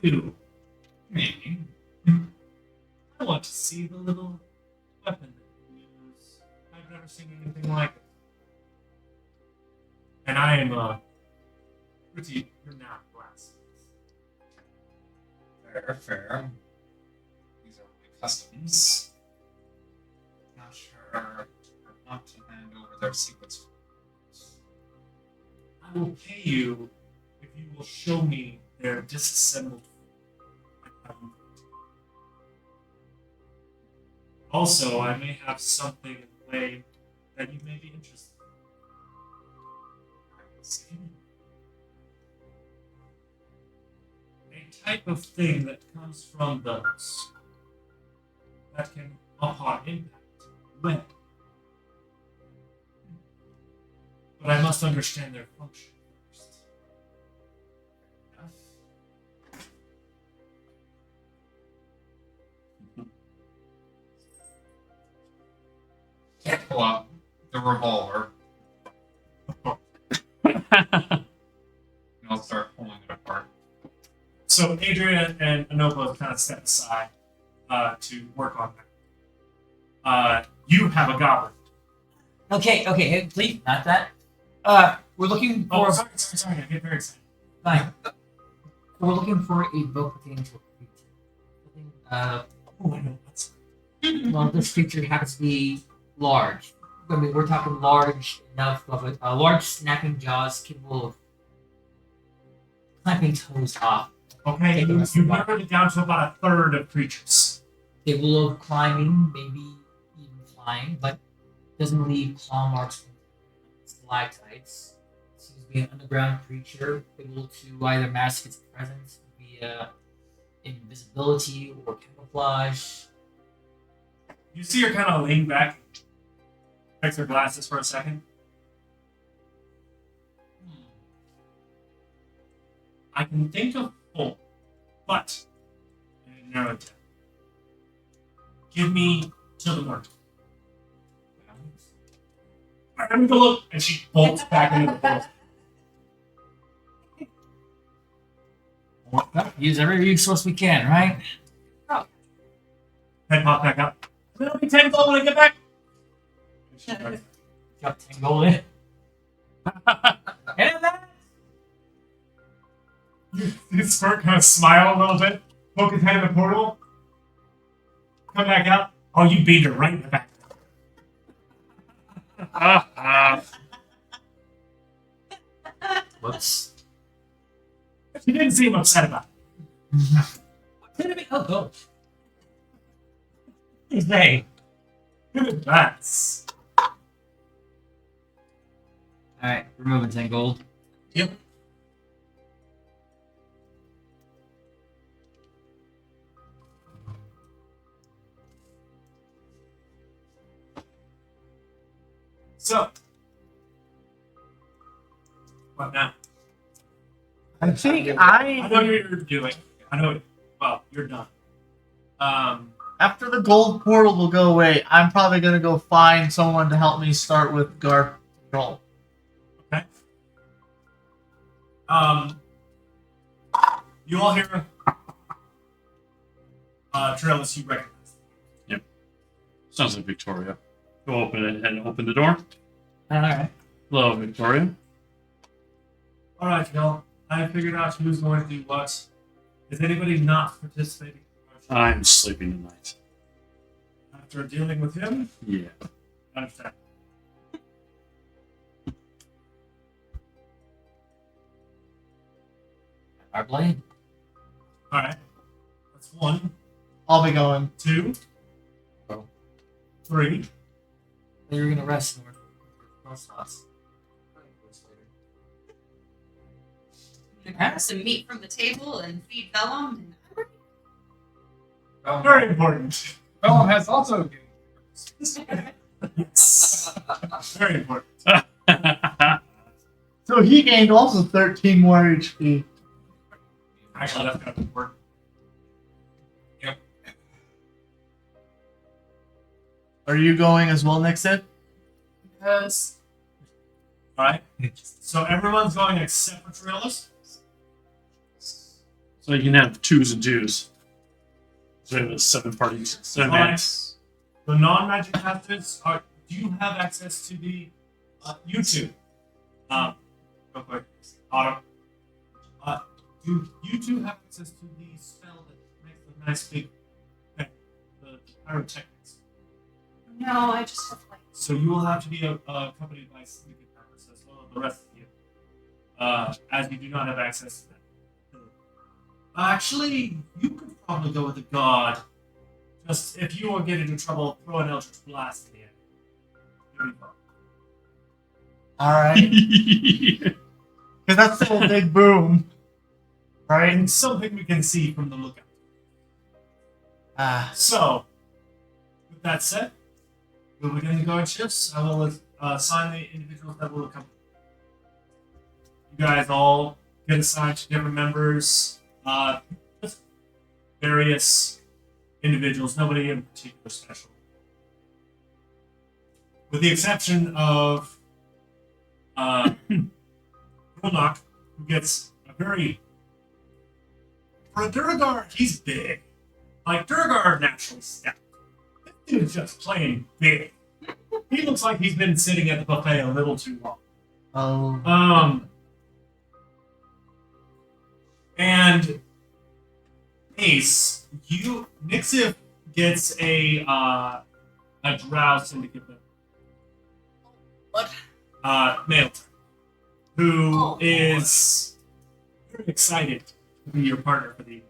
you, Maybe. I want to see the little weapon that you use. I've never seen anything like it. And I am pretty renowned glasses. Fair. These are my customs. Not sure I want to hand over their secrets. I will pay you if you will show me their disassembled. Also, I may have something in play that you may be interested in. A type of thing that comes from those that can, upon impact, web. But I must understand their function first. Pull out the revolver and I'll start pulling it apart. So Adrian and Anopa kind of step aside to work on that. You have a goblin. Okay, please, not that. We're looking for. Oh, sorry. I get very excited. Fine. We're looking for a book pertaining to a creature. Oh, I know. That's Well, this creature happens to be large. I mean, we're talking large enough of a large snapping jaws capable of clamping toes off, okay. You narrowed it down to about a third of creatures. capable of climbing, maybe even flying, but doesn't leave claw marks from stalactites. Seems to be an underground creature, able to either mask its presence via invisibility or camouflage. You see her kind of lean back, fix her glasses for a second. I can think of four, but I didn't narrow it down. Give me till the morning. Alright, let me go look. And she bolts back into the portal. Use every resource we can, right? Head pop back up. It'll be 10 gold when I get back. And she runs. Got tangled in. And that. You Spurt kind of smile a little bit, poke his head in the portal, come back out. Oh, you beat her right in the back. Whoops. She didn't seem upset about Oh, go. it. Good advice. Alright, we're moving 10 gold. Yep. So, what now? I think I know what you're doing. I know. Well, you're done. after the gold portal will go away, I'm probably gonna go find someone to help me start with guard control. Okay. You all hear Trellis, you recognize. Sounds like Victoria. Go open it and open the door. Alright. Hello, Victoria. Alright, y'all. I figured out who's going to do what. Is anybody not participating? I'm sleeping tonight. After dealing with him? Yeah. I understand. Our blade. Alright. That's 1, I'll be going. 2, Oh. 3. We were gonna rest more. Slots. Grab some meat from the table and feed Vellum. Very important. Vellum has also Yes. Very important. So he gained also 13 more HP. Actually, that's kind of important. Are you going as well, Nixon? Yes. Alright? So everyone's going except for Trillis. So you can have twos and twos. So we have 7 parties. 7 Alright. bands. The non-magic casters are. Do you have access to the YouTube? Real quick, Autumn. Do you two have access to the spell that makes the nice big thing, the pyrotechnics? No, I just have like. So you will have to be accompanied by sleeping powers as well as the rest of you, as you do not have access to that. Actually, you could probably go with a god. Just if you are getting in trouble, throw an Eldritch Blast in the air. You'll be fine. Alright. Because that's still a big boom. Right? And something we can see from the lookout. Ah. So, with that said, we'll begin the guard shifts. I will assign the individuals that will accompany. You guys all get assigned to different members. Just various individuals, nobody in particular special. With the exception of Gulnak, who gets a very. For a Durgar, he's big. Like, Durgar are naturally stout. This dude's just plain big. He looks like he's been sitting at the buffet a little too long. Oh. And Ace, Nixif gets a drow syndicate member. What? Male, who is very excited to be your partner for the evening.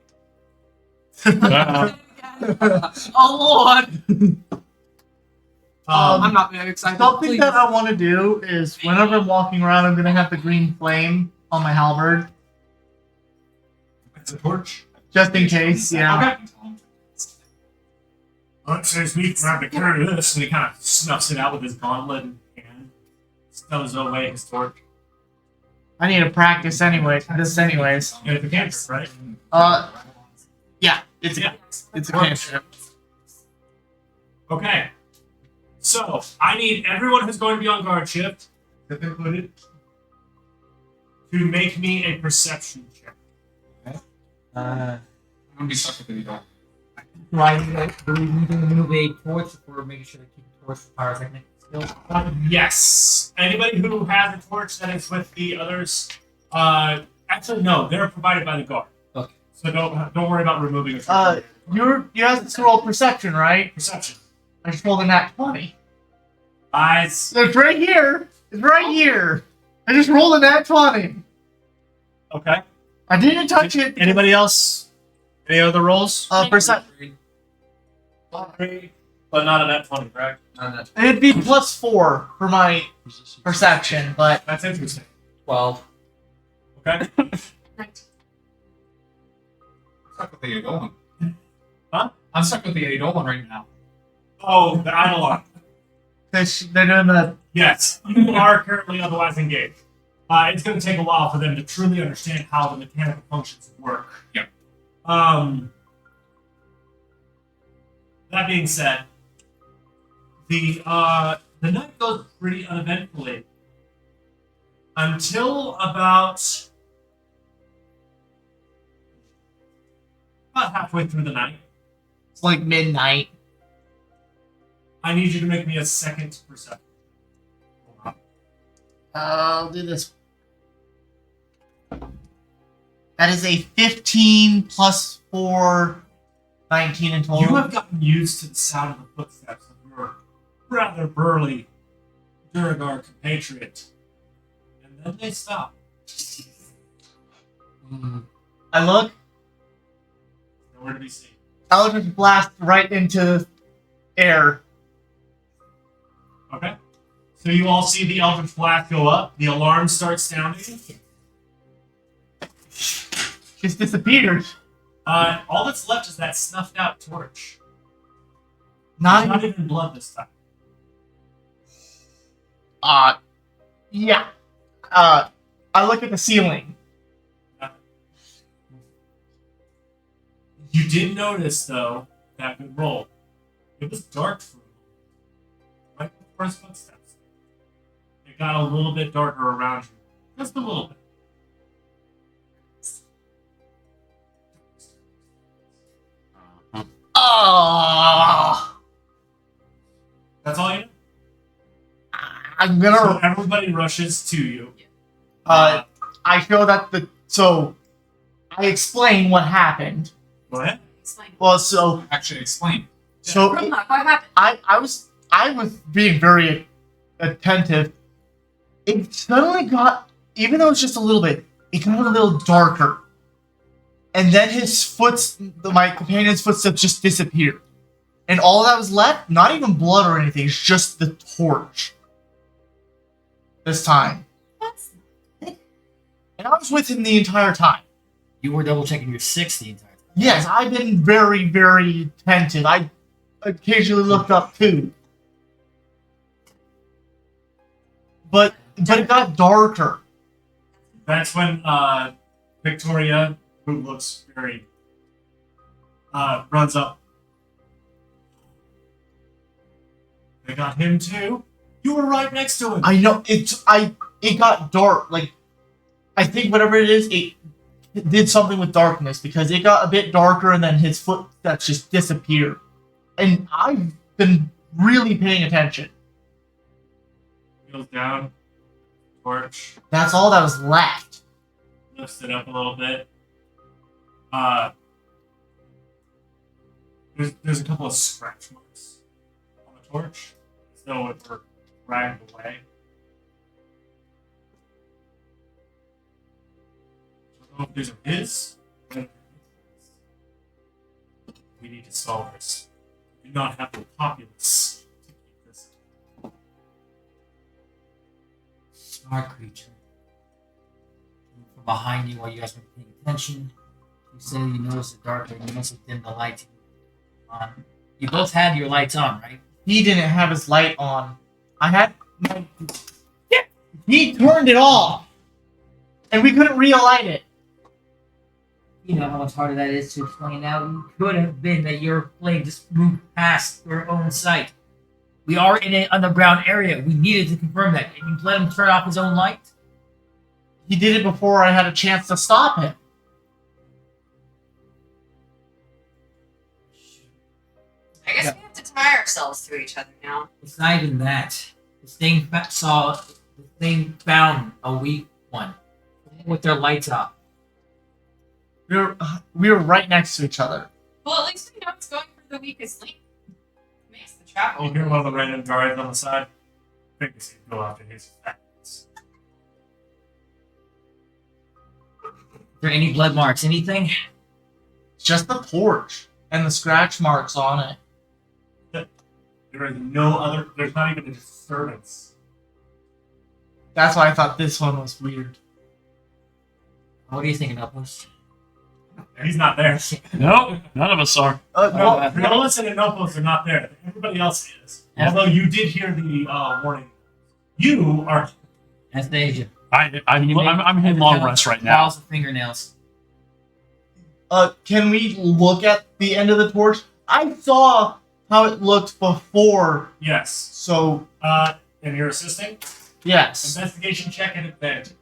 Oh Lord! I'm Um, not very excited. Something please. that I want to do is whenever I'm walking around, I'm going to have the green flame on my halberd. it's a torch. Just in case, yeah. Okay. Well, it saves me from having to carry this, and he kind of snuffs it out with his gauntlet in hand. Stows away his torch. I need to practice anyway. This anyways. And it's a cantrip, right? Yeah, it's Yeah. it's a cantrip. Okay. So, I need everyone who's going to be on guard shift, if included, to make me a perception check. I'm gonna be stuck with it. Don't. Do we need to move a torch for making sure to keep the torch for pyrotechnic still? Yes. Anybody who has a torch that is with the others, actually no, they're provided by the guard. Okay. So don't worry about removing a torch. You have to roll perception, right? Perception. I just rolled a nat 20. Eyes. It's right here. It's right here. I just rolled a nat 20. Okay. I didn't touch it. Anybody else? Any other rolls? Perception. 3, but not a net 20, correct? It'd be +4 for my perception, but That's interesting. 12. Okay. Stuck with the Eidolon. Huh? I'm stuck with the Eidolon right now. Oh, the Eidolon. they're doing the. Yes, you are currently otherwise engaged. It's going to take a while for them to truly understand how the mechanical functions work. Yep. That being said, the night goes pretty uneventfully until about halfway through the night. It's like midnight. I need you to make me a second perception. I'll do this. That is a 15 plus 4, 19 in total. You have gotten used to the sound of the footsteps of your rather burly Duragar compatriot. And then they stop. I look. Nowhere to be seen. Eldritch blast right into air. Okay? So you all see the Eldritch Blast go up. The alarm starts sounding. Just disappeared. All that's left is that snuffed out torch. Not Not even blood this time. yeah. I look at the ceiling. You did notice, though, that good roll. It was dark for a moment. Right before his footsteps. It it got a little bit darker around you. Just a little bit. Oh, That's all you know? I'm So gonna. everybody rushes to you. I feel that I explain what happened. Go ahead. Explain. Well, so Actually, explain. Grimlock, what happened? I was being very attentive. It suddenly got, even though it's just a little bit, it got a little darker. And then my companion's footsteps just disappeared. And all that was left, not even blood or anything, it's just the torch. This time. That's And I was with him the entire time. You were double checking your 6 the entire time. Yes, I've been very, very attentive. I occasionally looked up too. But it got darker. That's when Victoria, who looks very, runs up. They got him too. You were right next to him. I know it got dark. Like, I think whatever it is, it did something with darkness because it got a bit darker and then his footsteps just disappeared. And I've been really paying attention. Goes down. Torch. That's all that was left. Lifts it up a little bit. There's a couple of scratch marks on the torch, as though it were dragged away. I don't know if these are his. We need to solve this. We do not have the populace to keep this. Smart creature. From behind you while you guys were paying attention. You said you noticed the darker and you must have dimmed the light on. You both had your lights on, right? He didn't have his light on. I had my. Yeah. He turned it off, and we couldn't relight it. You know how much harder that is to explain now. It could have been that your flame just moved past your own sight. We are in an underground area. We needed to confirm that. And you let him turn off his own light? He did it before I had a chance to stop him. I guess we have to tie ourselves to each other now. It's not even that. This thing found a weak one with their lights off. We were right next to each other. Well, at least we know it's going for the weakest link. Makes the travel. You hear one of the random guards on the side. I think they go after his facts. Is there any blood marks? Anything? Just the torch and the scratch marks on it. There is no other. There's not even a disturbance. That's why I thought this one was weird. What are you thinking, Elpos? He's not there. No, none of us are. No, Melissa and Nopos are not there. Everybody else is. Yeah. Although you did hear the warning. You are. Anastasia. I'm in long rest right now. Files of fingernails. can we look at the end of the torch? I saw how it looked before, Yes. so And you're assisting? yes. Investigation check and advantage.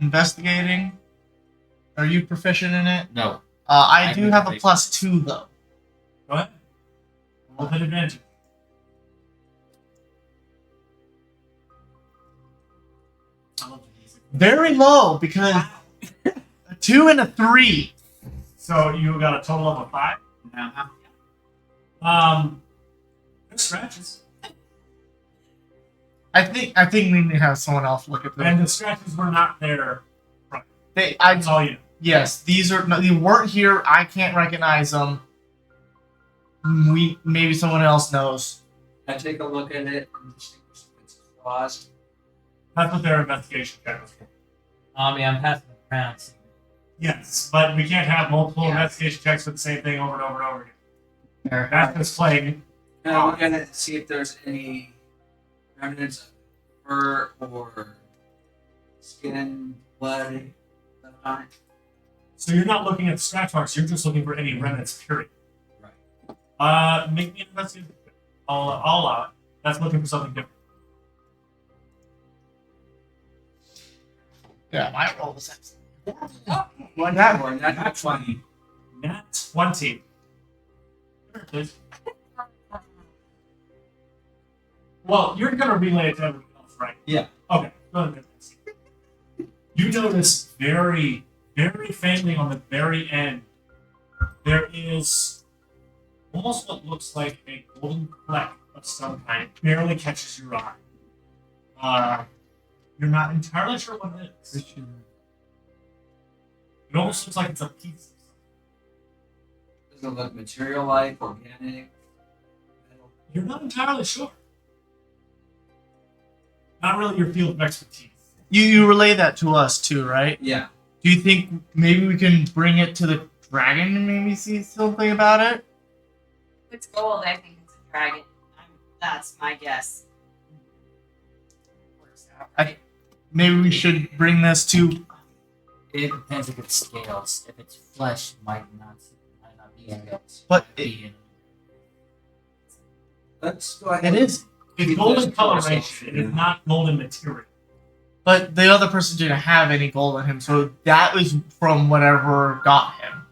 Investigating. Are you proficient in it? No. I I'm do have a proficient. +2 though. Go ahead. Roll with advantage. I love the music. Very low because a 2 and a 3. So you got a total of a 5? There's scratches. I think we need to have someone else look at them. And the scratches were not there. That's all you know. Yes, they weren't here. I can't recognize them. Maybe someone else knows. I take a look at it and distinguish if it's flaws. That's what their investigation check was for. I'm passing the rounds. Yes, but we can't have multiple Yeah. investigation checks for the same thing over and over and over again. Fair. That's just playing. And I look at it and see if there's any remnants of fur or skin, blood left on it. So you're not looking at scratch marks, you're just looking for any remnants, period. Right. Make me an investigation check. I'll allow it. That's looking for something different. Yeah, my roll was absolutely One That- more, not 20. Nat 20. Here it is. Well, you're going to relay it to everyone else, right? Yeah. Okay. Go ahead. You notice very, very faintly on the very end, there is almost what looks like a golden fleck of some kind. It barely catches your eye. You're not entirely sure what it is. It almost looks like it's a piece. Does it look material-like, organic? Metal? You're not entirely sure. Not really your field of expertise. You relay that to us too, right? Yeah. Do you think maybe we can bring it to the dragon and maybe see something about it? If it's gold, I think it's a dragon. That's my guess. Works out, I- right? Maybe we should bring this to. It depends if it's scales. If it's flesh, might not be scales. But Might be Let's go ahead. It is. It's Keep golden this to ourselves. coloration. It is not golden material. But the other person didn't have any gold on him, so that was from whatever got him.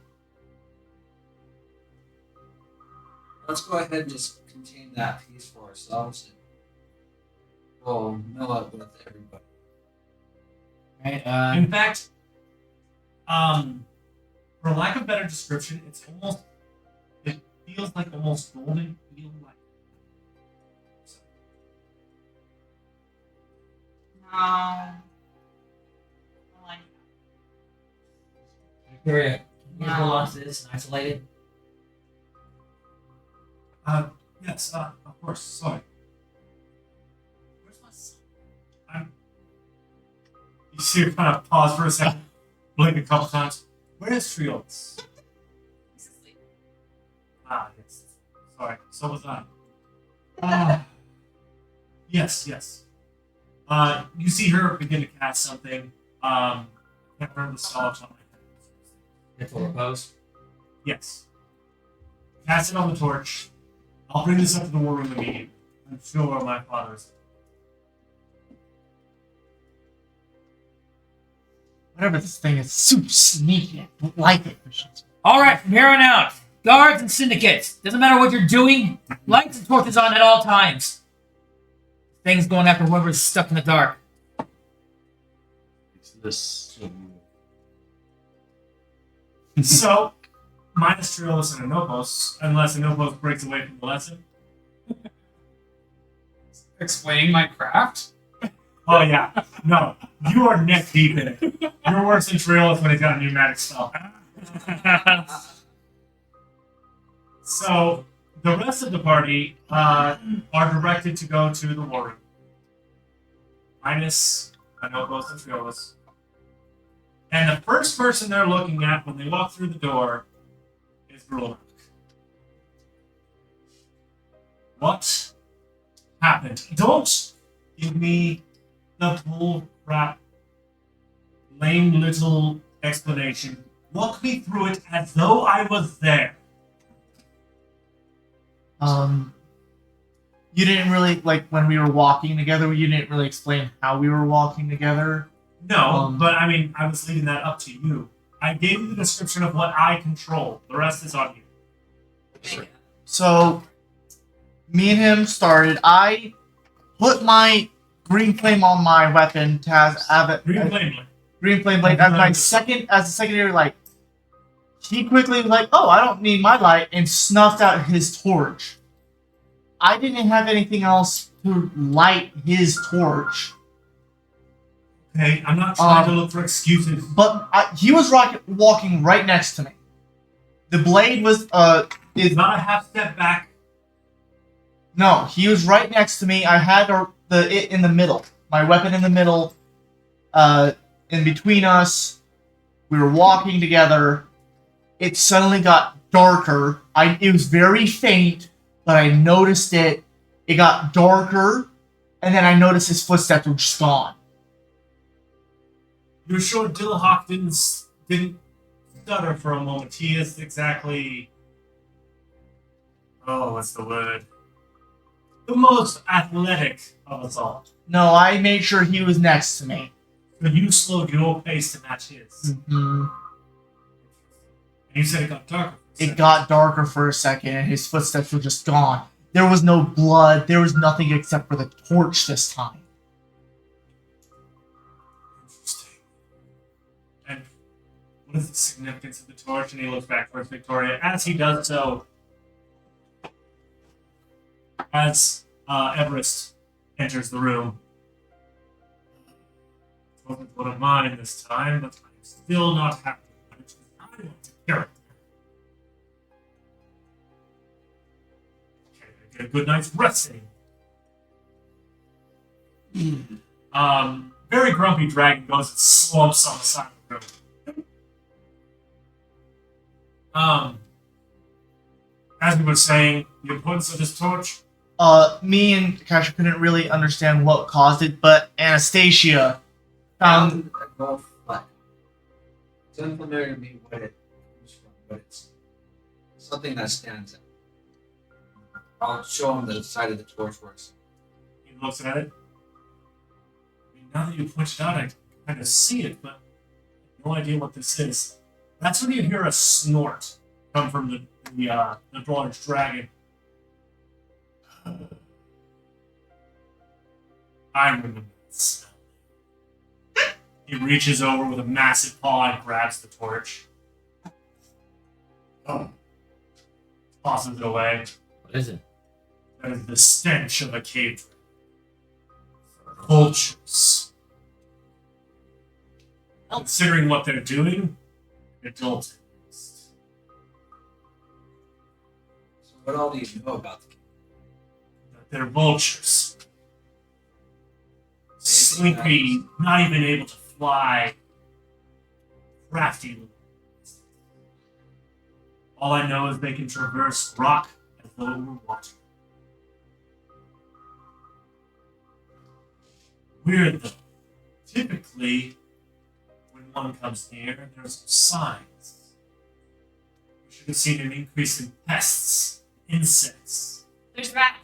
Let's go ahead and just contain that piece for ourselves, and we'll mill it with everybody. right. In fact, for lack of better description, it feels like almost golden eel-like. No. I like Victoria, can you No. hold on to this and isolate it? Yes, of course. Sorry. Where's my son? You see her kind of pause for a second, blink a couple times. Where is Trios? He's asleep. Yes. Sorry. So was I. Ah. Yes, yes. You see her begin to cast something. Can't remember the spell off the top of my head. Mental repose. Yes. Cast it on the torch. I'll bring this up to the war room immediately. I'm sure my father's. Whatever this thing is, super sneaky. I don't like it. All right, from here on out, guards and syndicates. Doesn't matter what you're doing. Lights and torches on at all times. Things going after whoever's stuck in the dark. This. So, minus Triolis and Anopos, unless Anopos breaks away from the lesson. Explaining my craft? Oh, yeah. No, you are neck deep in it. You're worse than Triolis when he's got a pneumatic spell. So, the rest of the party are directed to go to the war room. Minus Anopos and Triolis. And the first person they're looking at when they walk through the door is Grulak. What happened? Don't give me the bull crap, lame little explanation. Walk me through it as though I was there. You didn't really like when we were walking together. You didn't really explain how we were walking together. No, but I mean, I was leaving that up to you. I gave you the description of what I control. The rest is on you. Sure. So, me and him started. I put my green flame on my weapon to have it. Green flame blade. Green flame blade as my secondary light. He quickly was like, "Oh, I don't need my light," and snuffed out his torch. I didn't have anything else to light his torch, Okay, I'm not trying to look for excuses. but he was walking right next to me. The blade was It's not a half step back. no, he was right next to me. I had it in the middle, my weapon in the middle, in between us. We were walking together. It suddenly got darker. It was very faint, but I noticed it. It got darker, and then I noticed his footsteps were just gone. You're sure Dillahawk didn't stutter for a moment. He is exactly. Oh, what's the word? the most athletic of us all. No, I made sure he was next to me. So you slowed your pace to match his. hmm And you said it got darker. It got darker for a second, and his footsteps were just gone. There was no blood. There was nothing except for the torch this time. Interesting. And what is the significance of the torch? And he looks back towards Victoria. As he does so, as Everest enters the room, it wasn't one of mine this time, but I'm still not happy about it. I want to kill it. Okay, I get a good night's resting. Very grumpy dragon goes and slumps on the side of the room. As we were saying, the importance of this torch. Me and Kasha couldn't really understand what caused it, but Anastasia found. A golf flag. It's unfamiliar to me what it comes from, but it's something that stands out. I'll show him the side of the torch works. He looks at it. I mean, now that you pointed it out, I kind of see it, but I have no idea what this is. That's when you hear a snort come from the large dragon. I remember that smell. He reaches over with a massive paw and grabs the torch. Tosses it away. What is it? That is the stench of a cave. Vultures. Considering what they're doing, adult. So what all do you know about the cave? They're vultures. Sleepy, not even able to fly. Crafty little. All I know is they can traverse rock as though it were water. Weird though. Typically, when one comes near, there's some signs. We should have seen an increase in pests, insects. There's rats.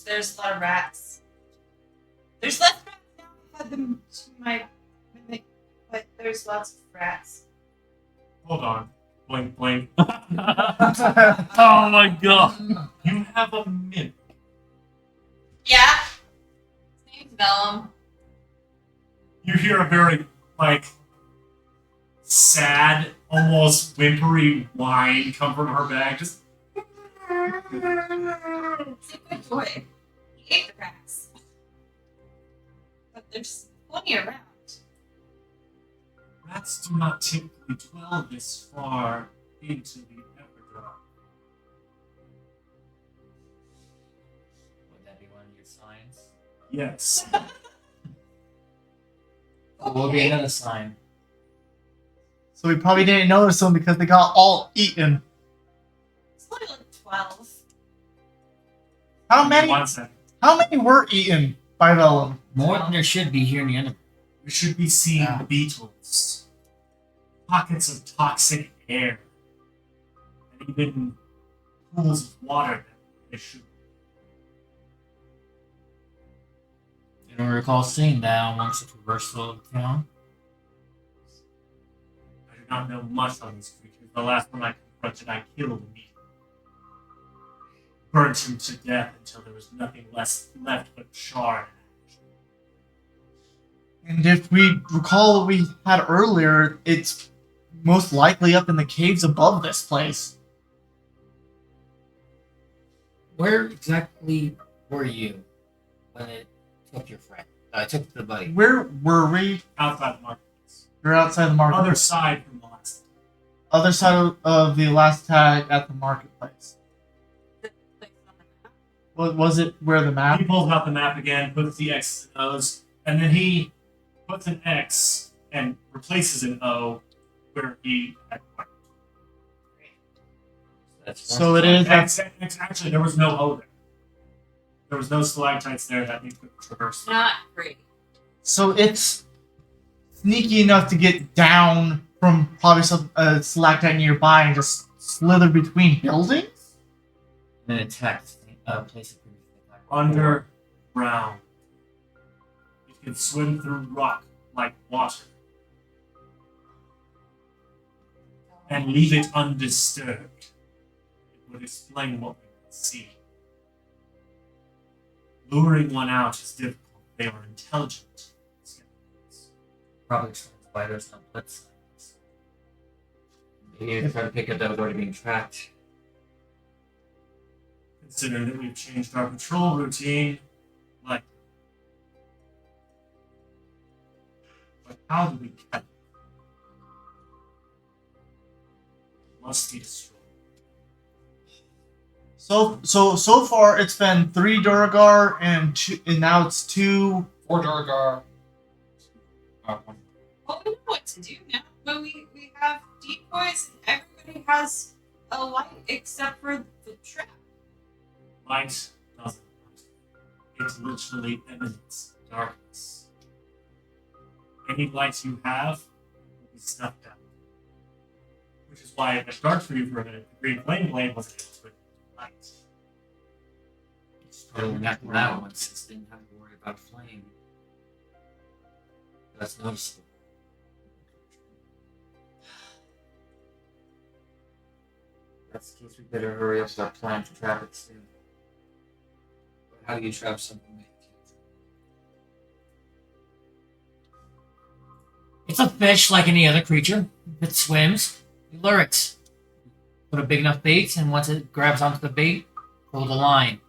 There's a lot of rats. There's less rats now. I had them to my mimic, but there's lots of rats. Hold on. Blink, blink. Oh my god. You have a mimic. Yeah. His name's Vellum. You hear a very, sad, almost whimpery whine come from her bag. Just. He's a good boy. He ate the rats. But there's plenty around. Rats do not typically dwell this far into the Everdark. Would that be one of your signs? Yes. What will be another sign? So we probably didn't notice them because they got all eaten. It's only like 12. How many? 1 second. How many were eaten by Vellum? More than there should be here in the end. You should be seeing Yeah. the beetles. Pockets of toxic air. And even pools of water that they should. I don't recall seeing that amongst the traversal of the town. I do not know much on these creatures. The last one I confronted, I killed immediately. Burnt him to death until there was nothing left but charred. And if we recall what we had earlier, it's most likely up in the caves above this place. Where exactly were you when it took your friend? Took the buddy. Where were we? Outside the marketplace. We're outside the market. Other side from the last. Other side of the last tag at the marketplace. The place on the map. What was it? Where the map? He pulls out the map again, puts the X's and O's, and then he puts an X and replaces an O where he had marked. That's So it is. Actually, there was no O there. There was no stalactites there that he could traverse. Not great. So it's sneaky enough to get down from probably some stalactite nearby and just slither between buildings. An attacked place of previous attack. Underground. It can swim through rock like water and leave it undisturbed. It would explain what we can see. Luring one out is difficult. They are intelligent. Probably spiders on blitz. Maybe try to pick up that was already being tracked. Considering that we've changed our patrol routine, like, but how do we catch it? Must be destroyed. So far it's been 3 Duragar and now it's 2. 4 Durgar. One. Well, we know what to do now. But we have decoys and everybody has a light except for the trap. Light doesn't matter. It literally emanates darkness. Any light you have will be snuffed out. Which is why it got dark for you for a minute. The green flame blade wasn't able to emit light. Starting after that one, since didn't have to worry about flame. That's noticeable. That's the case, we better hurry up with our plan to trap it soon. But how do you trap something that you can't? It's a fish like any other creature. If it swims, you lure it. Put a big enough bait, and once it grabs onto the bait, pull the line.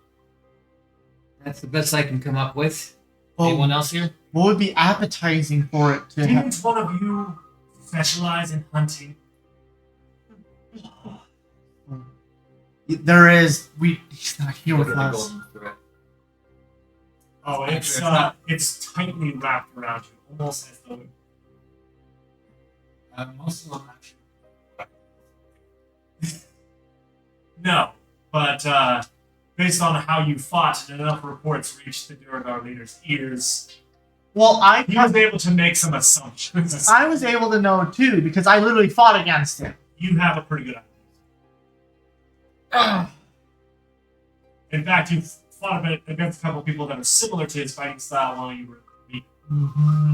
That's the best I can come up with. Anyone else here? What would be appetizing for it to have? Didn't one of you specialize in hunting? There is. He's not here Look with at the us. golden thread. Oh, it's tightly wrapped around you, almost as though. Most of them actually. No, but based on how you fought, and enough reports reached the Duragar leader's ears, Well, he was able to make some assumptions. I was able to know too because I literally fought against him. You have a pretty good idea. In fact, you fought a bit against a couple of people that are similar to his fighting style while you were weak. Mm-hmm.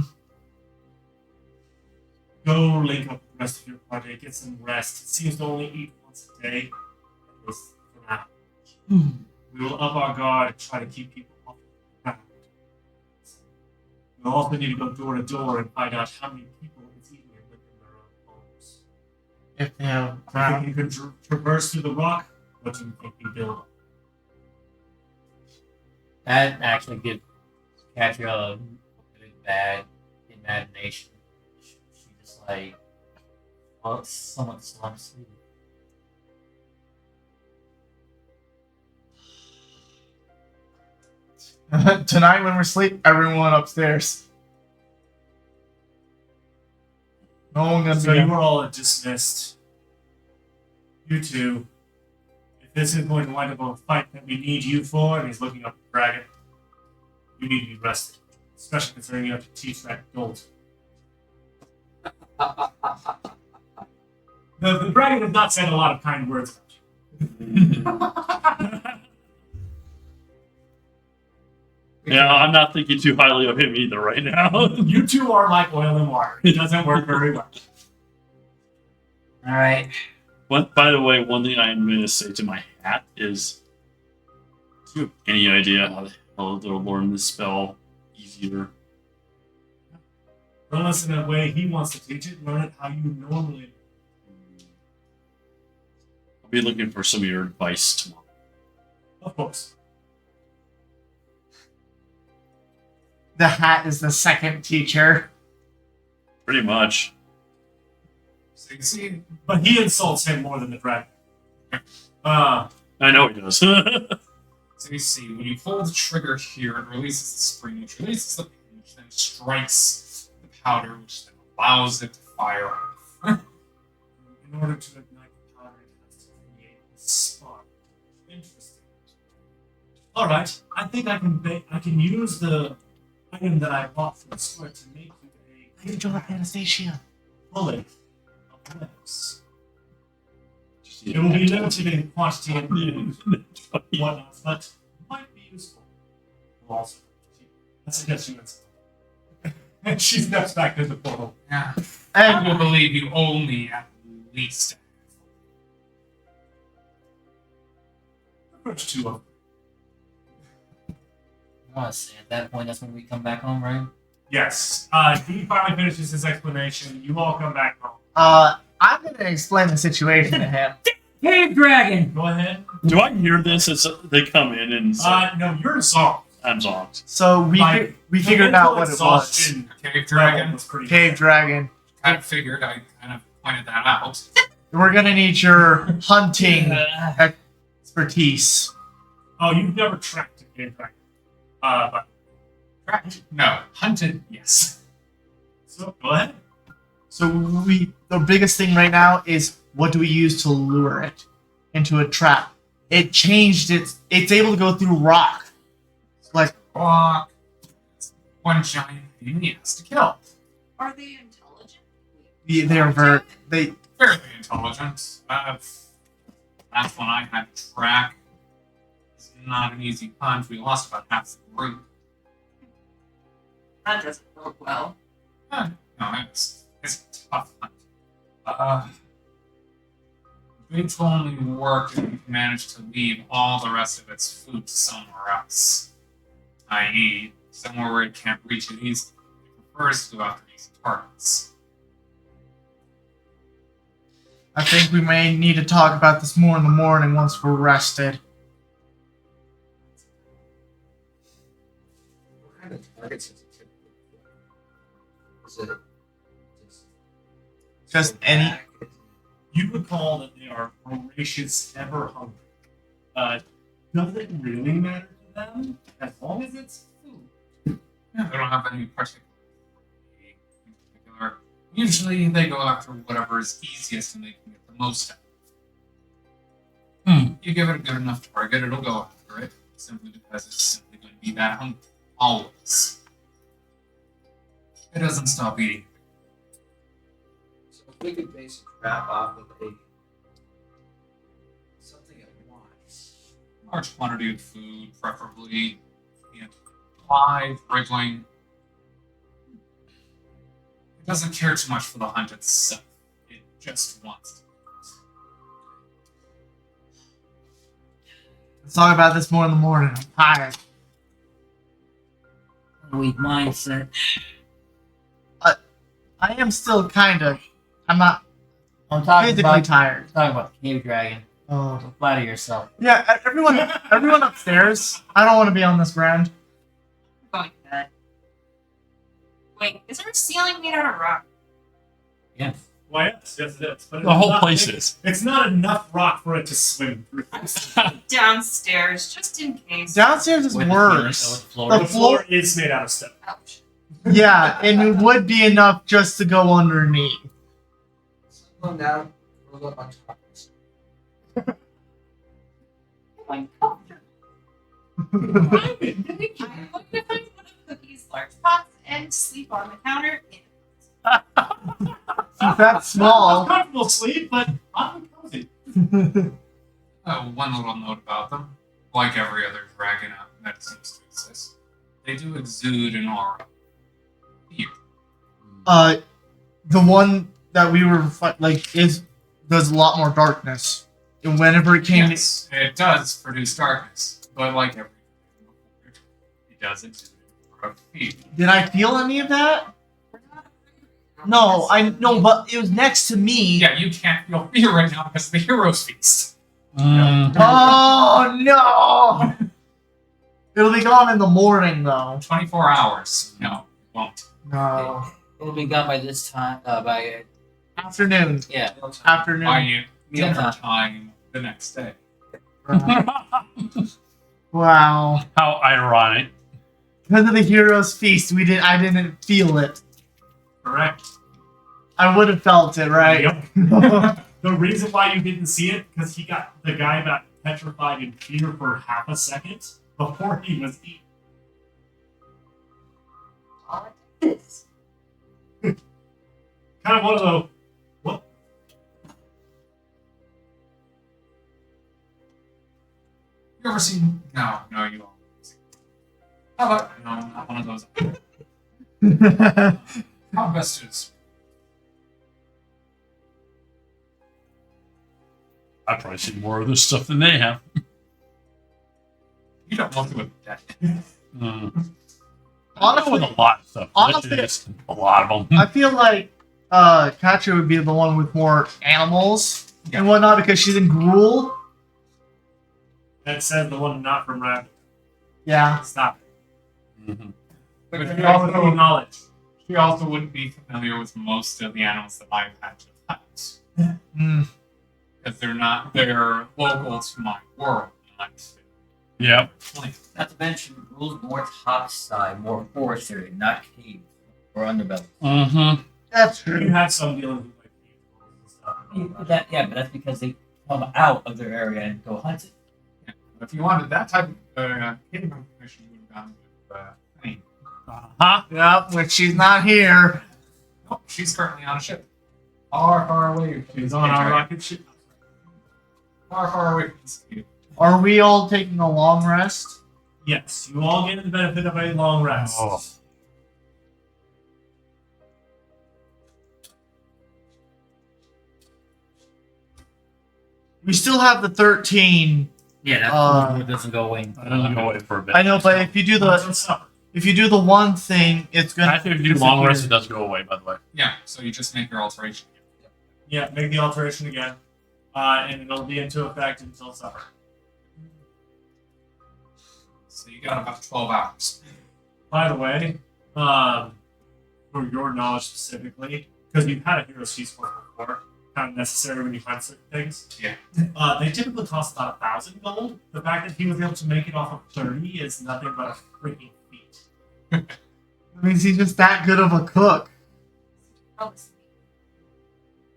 Go link up the rest of your project, get some rest. It seems to only eat once a day, at least for now. We will up our guard and try to keep people off the ground. We'll also need to go door to door and find out how many people it's eating and within their own homes. If they have I think you can traverse through the rock. What do you think we build? That actually gives Catriella a really bad imagination. She just somewhat slumps. Tonight when we're asleep, everyone upstairs. No one gonna So be. you are all dismissed. You two. If this is going to wind up a fight that we need you for, and he's looking up at the dragon, you need to be rested. Especially considering you have to teach that gold. The dragon has not said a lot of kind words about you. Yeah, I'm not thinking too highly of him either right now. You two are like oil and water. It doesn't work very well. Alright. By the way, one thing I'm going to say to my hat is, do you have any idea how the hell they'll learn this spell easier? Don't listen to the way he wants to teach it. Learn it how you normally. I'll be looking for some of your advice tomorrow. Of course. The hat is the second teacher. Pretty much. So you see, But he insults him more than the dragon. I know he does. so you see, when you pull the trigger here, it releases the spring, which releases the pin, which then strikes the powder, which then allows it to fire off. In order to ignite the powder, it has to create a spark. Interesting. All right, I think I can use the item that I bought from the store to make you Good job, Anastasia. bullet of legs. Just It will be limited in quantity and whatnot, but might be useful. Also, that's a yes, you and she steps back to the portal. Yeah. I And will believe you only at least. Approach two of them. Honestly, at that point, that's when we come back home, right? Yes. He finally finishes his explanation. You all come back home. I'm gonna explain the situation to him. Cave dragon! Go ahead. Do I hear this as they come in and say, No, you're zonked. I'm zonked? So we Like, we the figured out mental what it was. exhaustion Cave level dragon. was pretty Cave dragon. Kind of figured. I kind of pointed that out. We're gonna need your hunting expertise. Oh, you've never tracked a cave dragon. But Tracked? No. Hunted? Yes. so go ahead. So the biggest thing right now is what do we use to lure it into a trap? It changed it's able to go through rock. Like Rock. One giant thing he has to kill. Are they intelligent? they Fairly intelligent. That's when I had to track. It's not an easy punch. We lost about half the group. That doesn't work well. No, it's a tough hunt. It's only worked if we managed to leave all the rest of its food somewhere else. I.e., somewhere where it can't reach it easily. It prefers to go after easy targets. I think we may need to talk about this more in the morning once we're rested. What kind of targets is it typically? Is it Just any You recall that they are voracious, ever hungry. Does it really matter to them? As long as it's food. Yeah, they don't have any particular. Usually, they go after whatever is easiest and they can get the most out of it. You give it a good enough target, it'll go after it, simply because it's simply going to be that hungry. Always. It doesn't stop eating. So if we could base a trap off of something at once. Large quantity of food, preferably. Live, wriggling. It doesn't care too much for the hunt itself. It just wants to. Let's talk about this more in the morning. I'm tired. Weak mindset. I am still kinda I'm not I'm talking physically about, tired. talking about the cave dragon. Oh. Don't flatter yourself. Yeah, everyone upstairs. I don't want to be on this ground. Going to bed. Wait, is there a ceiling made out of rock? Yeah. Why, yes, it is. But The whole not- place is. It's not enough rock for it to swim through. Downstairs, just in case. Downstairs is With worse. The floor. The The floor is made out of stone. Ouch. Yeah, and it would be enough just to go underneath. Someone down, roll up on top. Like, oh. I'm going to find one of Cookie's large pots and sleep on the counter. That's small. Comfortable sleep, but I'm cozy. One little note about them. Like every other dragon that seems to exist, they do exude an aura. The one that we were does a lot more darkness, and whenever it came, Yes, it does produce darkness, but like every dragon, it does exude an aura of fear. did I feel any of that? No, I no, but it was next to me. Yeah, you can't feel fear right now because of the hero's feast. Oh no! It'll be gone in the morning though. 24 hours. No, it won't. No. It'll be gone by this time. By Afternoon. yeah. Afternoon. By Yeah. dinner time the next day. Wow. How ironic. Because of the hero's feast, I didn't feel it. Correct. I would have felt it, right? Yep. The reason why you didn't see it, because the guy got petrified in fear for half a second before he was eaten. All it is. Kind of one of the what? You ever seen? No, you won't. How about no, not one of those. How best is? I've probably seen more of this stuff than they have. You don't look with that. Honestly, with a lot of stuff. honestly- Literally just a lot of them. I feel like Katya would be the one with more animals and whatnot because she's in Gruul. That said, the one not from Rabbit. Yeah. Stop it. Mhm. But With you also also, knowledge. she also wouldn't be familiar with most of the animals that I've had to hunt. Mm. Because they're local to my world. Not Yep. like, Not to mention, rules more topside, more forest area, not cave or underbelly. Mm-hmm. That's You true. have some dealings with like people and stuff. But that's because they come out of their area and go hunt it. if you wanted that type of cave information, you would have gone with Penny. Huh? Yep, which she's not here. Nope, she's currently on a ship. Far away. She's on our rocket ship. Far away from this cave. Are we all taking a long rest? Yes, you all get the benefit of a long rest. Oh. We still have the 13. Yeah, that Uh, doesn't go away. I don't go away for a bit. I know, but if you do Let's the supper. one thing, it's gonna. Actually, if you do long rest, it does go away, by the way. Yeah, so you just make your alteration. Yeah, make the alteration again. And it'll be into effect until supper. So you got about 12 hours. By the way, for your knowledge specifically, because you've had a hero feast before, kind of necessary when you find certain things. Yeah. They typically cost about 1,000 gold. The fact that he was able to make it off of 30 is nothing but a freaking feat. It means he's just that good of a cook. Probably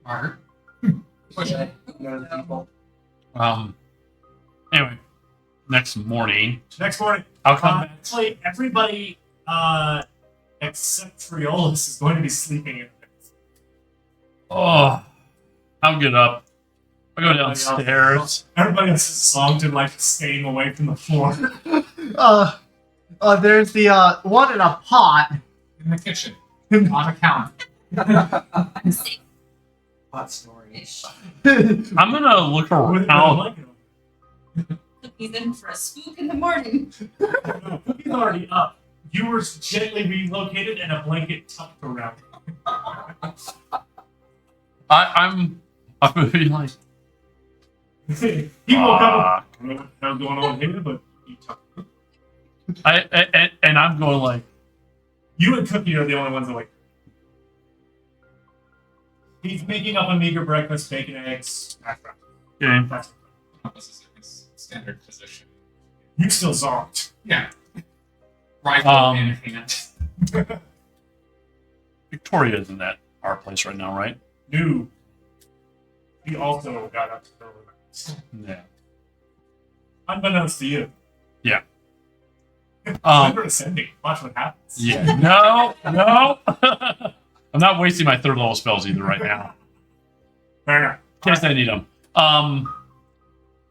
Margaret? Push it. Anyway, next morning, Next morning, I'll come back. actually, everybody except Triolus is going to be sleeping in bed. Oh, I'll get up. I'll go downstairs. Everybody else is zonked and like staying away from the floor. There's the one in a pot. In the kitchen. On a counter. Hot story. I'm gonna look With a around. blanket over. Cookies in for a spook in the morning. No, Cookie's already up. You were gently relocated and a blanket tucked around. I'm gonna be like, He woke up. "Fuck." I don't know what the hell's going on here, but he tucked. and I'm going like, You and Cookie are the only ones awake. He's making up a meager breakfast, bacon, eggs, hash browns. okay. That's This is his standard position. you still zonked. Yeah. Rifle in hand. Victoria's in that our place right now, right? No. He also got up to go relax. Yeah. Unbeknownst to you. Um. We're ascending. Watch what happens. Yeah. No. I'm not wasting my third level spells either right now. Fair enough. In case I need them. I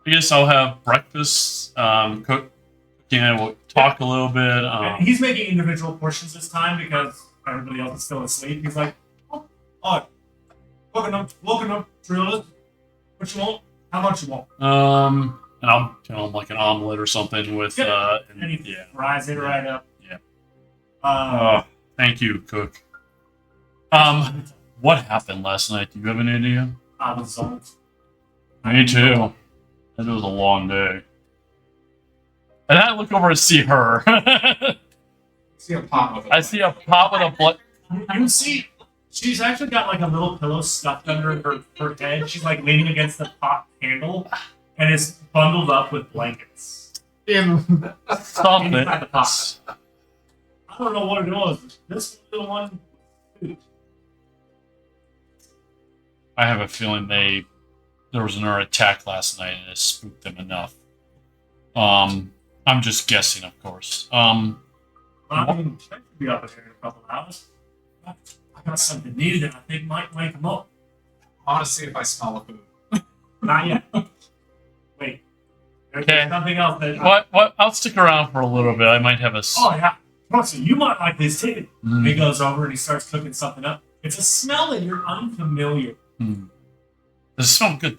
guess I'll have breakfast. Cook. And we'll talk a little bit. And he's making individual portions this time because everybody else is still asleep. He's like, oh, welcome up, Drillers. What you want? How much you want? And I'll tell him like an omelet or something with And he yeah. fries it right up. Yeah. Uh, Thank you, cook. What happened last night? Do you have any idea? I was zonked. Me too. It was a long day. And I look over and see her. See a pot with I see a pot with a blood. You see, she's actually got like a little pillow stuffed under her head. She's like leaning against the pot handle and is bundled up with blankets. Something. Inside the pot. I don't know what it was. This little one. I have a feeling there was another attack last night and it spooked them enough. I'm just guessing, of course. I mean, I should be up in here in a couple of hours. I got something new that I think might wake them up. I want to see if I smell a food. Not yet. Wait. There's Okay. something else that. What? I'll stick around for a little bit. I might have a. Oh yeah. Russell, you might like this too. Mm. He goes over and he starts cooking something up. It's a smell that you're unfamiliar. Mm. This smells good.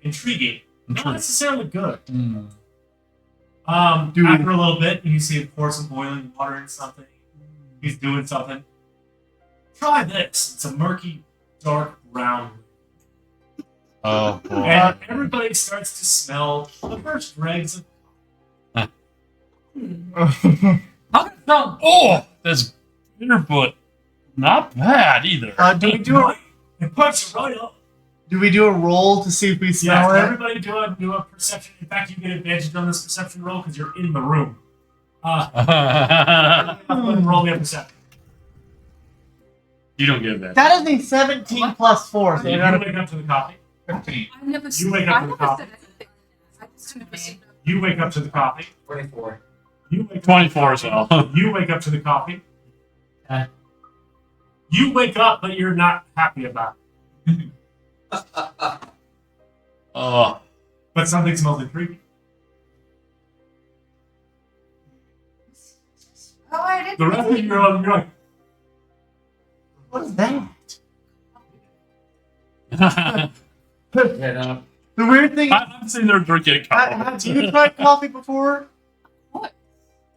Intriguing. Not Intriguing. necessarily good. Mm. After a little bit, you see him pour some boiling water in something. He's doing something. Try this. It's a murky, dark brown. Oh boy. And everybody starts to smell the first dregs of. How can it smell? Oh, that's bitter, but not bad either. do we do a It puts you right up. do we do a roll to see if we Yes, smell it? everybody do a perception. In fact, you get advantage on this perception roll because you're in the room. Roll me a perception. You don't get that. That is a 17 plus 4. So You you gotta wake up to the coffee. 15. I never You said wake up I to the never coffee. said anything. I just never said nothing. You wake up to the coffee. 24. You wake up 24 as well. You wake up to the coffee. Okay. You wake up, but you're not happy about it. Oh, But something smells intriguing. Oh, I didn't. The rest of you, you're like, What is that? Yeah, The weird thing. I'm sitting there drinking a Have cup. you tried coffee before? What?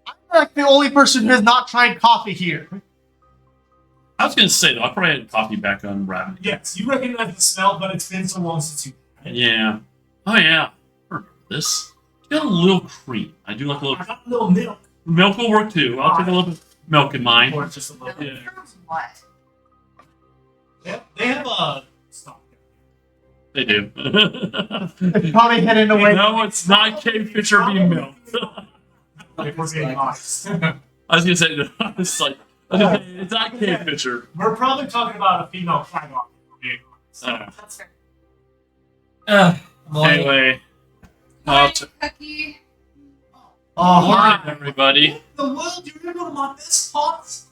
I'm like the only person who has not tried coffee here. I was gonna say though, I probably had coffee back on Rabbit. yes, you recognize the smell, but it's been so long since you had it. Yeah. Oh yeah. I remember this. It's got a little cream. I do like a I little got a little milk. milk will work too. I'll take a little bit of milk in mine. Or just a little bit. Yeah. What? They have a stock. They do. It's probably heading away. No, it's not cave pitcher being milk. If we're being honest. I was gonna say it's like it's not cave pitcher. We're probably talking about a female flag off. If we're being honest. That's fair. Anyway, Morning, t- Cookie. Oh, morning hi. everybody. The world, you remember one of my best spots?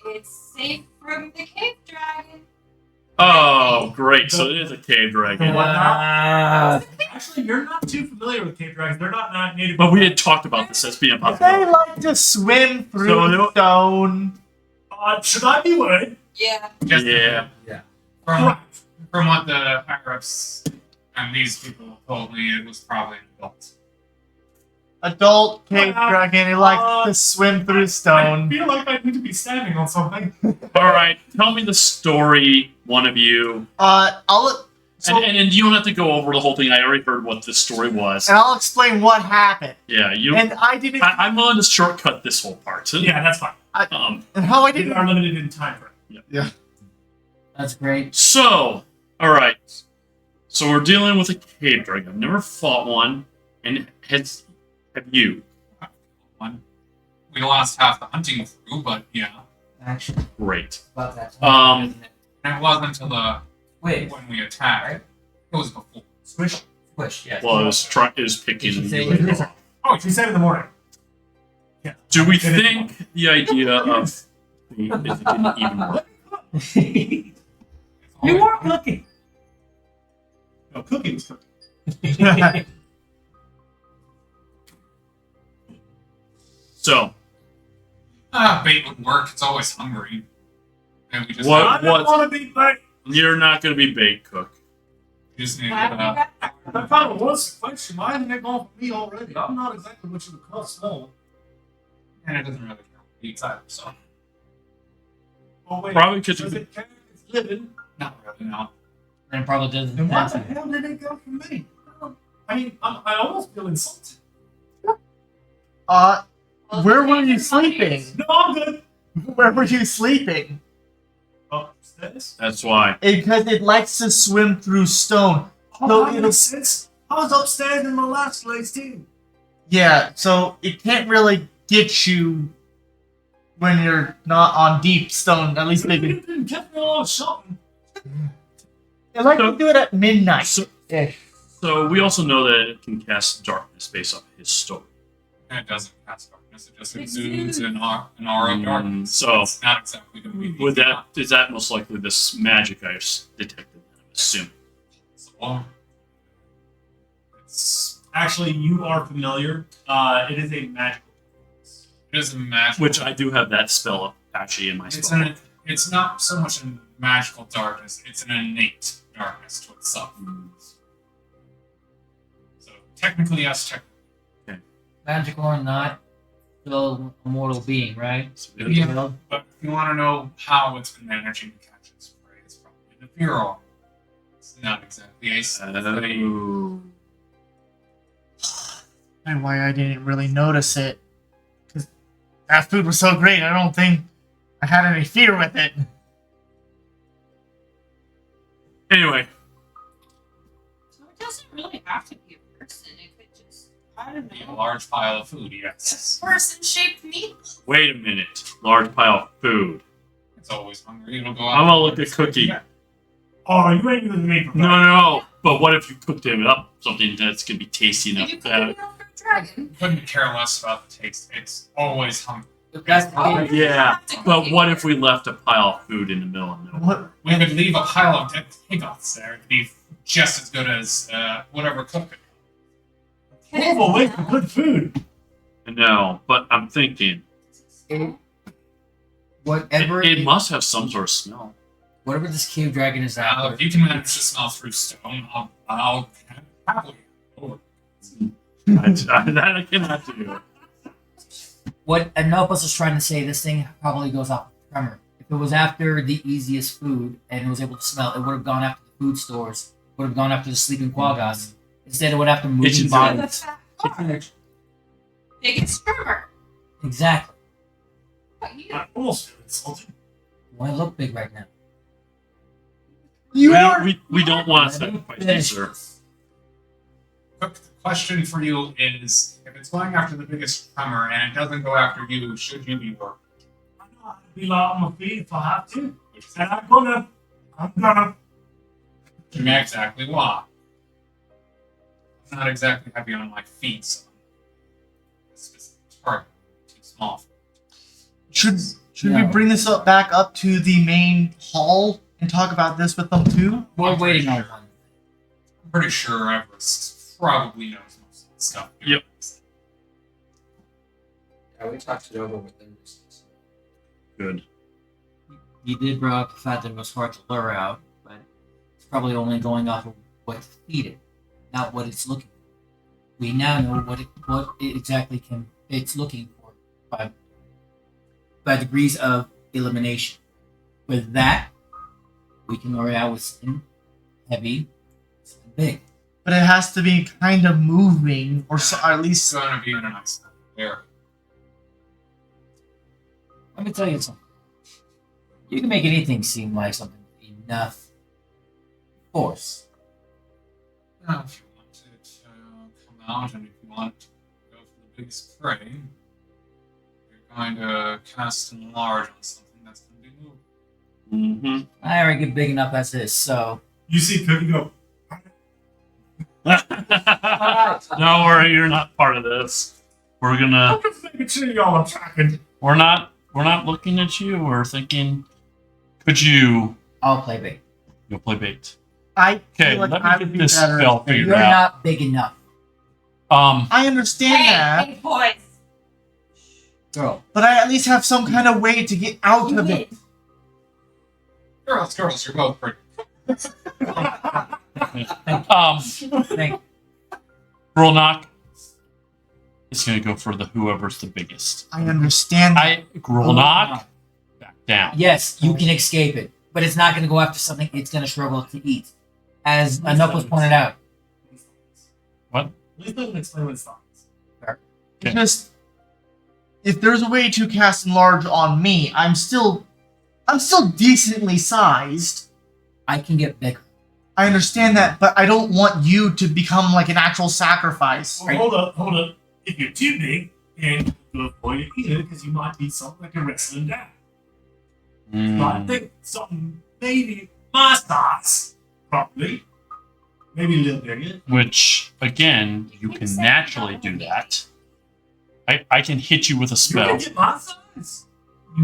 It's safe from the cave dragon. Oh, great! So it is a cave The dragon. whatnot? Actually, you're not too familiar with cave dragons. They're not native. But we had talked about this as being a They possibility. like to swim through So- stone. Should I be worried? Yeah. Just Yeah. from what the higher ups and these people told me, it was probably an adult. Adult cave dragon who likes to swim through I stone. feel like I need to be standing on something. All right, tell me the story, one of you, I'll and you don't have to go over the whole thing. I already heard what the story was. and I'll explain what happened. Yeah, you. And I didn't. I'm willing to shortcut this whole part. Yeah, that's fine. And how I We didn't. are limited in time frame. That's great. So, all right. So we're dealing with a cave dragon. I've never fought one, and have you? One. We lost half the hunting crew, but yeah. Actually, Great. about that Um, time. isn't it? And it wasn't until Wait, when we attacked. It was before. Squish. push, yes. Well, is picking. Did you say and- what it is? Oh, she said in the morning. Yeah. Do we It is- think the idea of is it didn't even work? You are cooking. No, cooking was cooking. So, Bait would work. It's always hungry. And we just What- I don't want to be like. you're not going to be bait cook. we just need to Why get have you got That probably was the question. Why isn't it going for me already? I'm not exactly what you would call small. and it doesn't really care what it eats either, so Oh wait. Probably because Does it care if it's living? not really, no. And probably doesn't. Then why that's the it. hell did it go for me? I mean, I almost feel insulted. Uh, Well, where the were you cave dragon sleeping? No, I'm good. Where were you sleeping? Upstairs. That's why. Because it likes to swim through stone. Oh, No, that it'll- makes sense. I was upstairs in my last place too. Yeah, so it can't really get you when you're not on deep stone. At least maybe. It didn't catch me while I was shopping. They like to do it at midnight. So, Ish. so we also know that it can cast darkness based off his story. And it doesn't cast darkness. It just It's exudes huge. an aura of darkness. So It's not exactly going to be would that is that most likely this magic I've detected? I'm assuming. So, it's Actually, you are familiar. It is a magical. It is a magical. Which I do have that spell actually in my spell. It's not so much a magical darkness. It's an innate darkness to itself. So technically, yes, technically. Magical or not, still a mortal being, right? Yeah. But if you want to know how it's been managing to catch its prey, it's probably the Bureau. It's not exactly a Ooh. And why I didn't really notice it. Because that food was so great, I don't think I had any fear with it. Anyway, So it doesn't really have to be a person. It could just, I don't a know, large pile of food, yes. person-shaped meatball. wait a minute. Large pile of food. It's always hungry. It'll go I'm gonna out. look at Cookie. Oh, you ain't using me for No. But what if you cooked him up something that's gonna be tasty enough? You could put it up for a dragon. Couldn't care less about the taste. It's always hungry. If that's the Oh, case, Yeah, have to cook but it. what if we left a pile of food in the middle of nowhere? What? We could leave a pile of dead pigots there. It'd be just as good as whatever cooked it. Oh, wait for good food. No, but I'm thinking whatever it must have some sort of smell. whatever this cave dragon is Now, after, if you can manage to smell through stone, I'll happily. Oh, That I cannot do. what Anopus is trying to say, this thing probably goes off of tremor. If it was after the easiest food and it was able to smell, it would have gone after the food stores, would have gone after the sleeping quaggas. Instead, it went after moving Kitchen bodies. Biggest tremor. Exactly. What, you I almost feel insulted. Why look big right now? You are. We don't want to Let me sacrifice you, finish sir. this. Quick question for you is: if it's going after the biggest tremor and it doesn't go after you, should you be worried? I know how to be light on my feet if I have to. And I'm gonna. Exactly why. I'm not exactly heavy on my feet, so a specific target too small. Should we No. bring this back up to the main hall and talk about this with them too? We're waiting on one. I'm pretty sure Everest probably knows most of the stuff. Yep. Yeah, we talked it over with them. Good. You did bring up the fact that it was hard to lure out, but it's probably only going off of what to feed it, not what it's looking for. We now know what it exactly it's looking for by degrees of elimination. With that, we can lure it out with something heavy, something big. But it has to be kind of moving, or so, or at It's least. going to be in an isolated area. Let me tell you something. You can make anything seem like something with enough force. Now, if you want it to come out and if you want it to go for the biggest prey, you're going to cast enlarge on something that's going to be moving. Mm-hmm. I already get big enough as is, so You see Cookie go. Don't worry, you're not part of this. We're gonna. I'm just making sure y'all are tracking. We're not looking at you. We're thinking. Could you? I'll play big. You'll play bait. I Okay, feel like let me I get would be this better. spell figured You're out. not big enough, I understand that, Hey, boys. girl. but I at least have some kind of way to get out of it. Girls, you're both pretty. Thank Grolnock is gonna go for the whoever's the biggest. I understand that. Grolnock, back down. Yes, you can escape it, but it's not going to go after something it's going to struggle to eat. As Anopus pointed out, What? At least doesn't explain what it's not. Okay. Just if there's a way to cast enlarge on me, I'm still decently sized. I can get bigger. I understand that, but I don't want you to become like an actual sacrifice. Well, hold up. If you're too big, and you avoid eating it because you might be something like a wrestling down. Mm. I think something maybe my size, probably. Maybe a little bigger. Which again, you can naturally do that. I can hit you with a You spell. can get my size.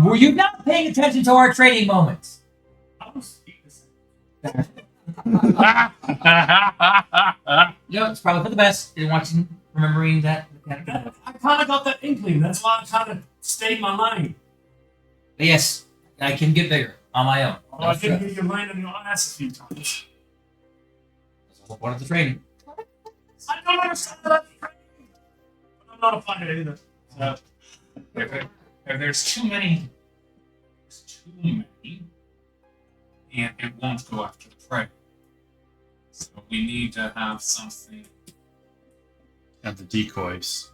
Were you not paying attention to our trading moments? I was eating this. You know, it's probably for the best. Didn't want you remembering that mechanic. I kind of got that inkling. That's why I kind of stayed my lane. But yes, I can get bigger on my own. Although I did hear you land on your ass a few times. That's the whole part of the training. I don't understand that training. But I'm not a fighter either. So, If there's too many, and it won't go after the prey. So we need to have something. And the decoys.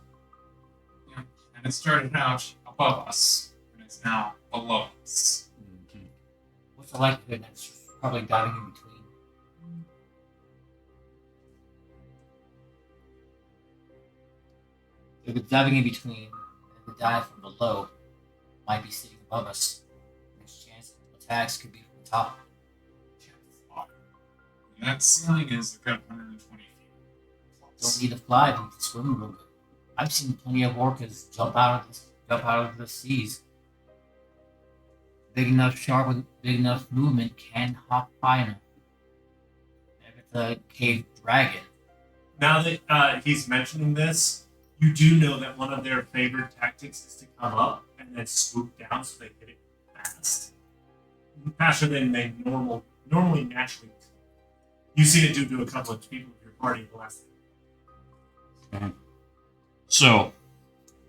Yeah. And it started out above us, and it's now below us. What's the likelihood that's probably diving in between? If it's diving in between, and the dive from below might be sitting above us. Next chance attacks could be from the top. And that ceiling is a good 120 feet. Don't need to fly, you can swim real good. I've seen plenty of orcas jump out of the seas. Big enough shark with big enough movement can hop high enough. If it's a cave dragon, now that he's mentioning this, you do know that one of their favorite tactics is to come up and then swoop down so they hit it fast. Faster than they normally naturally do. You've seen it do to a couple of people in your party the last time. So,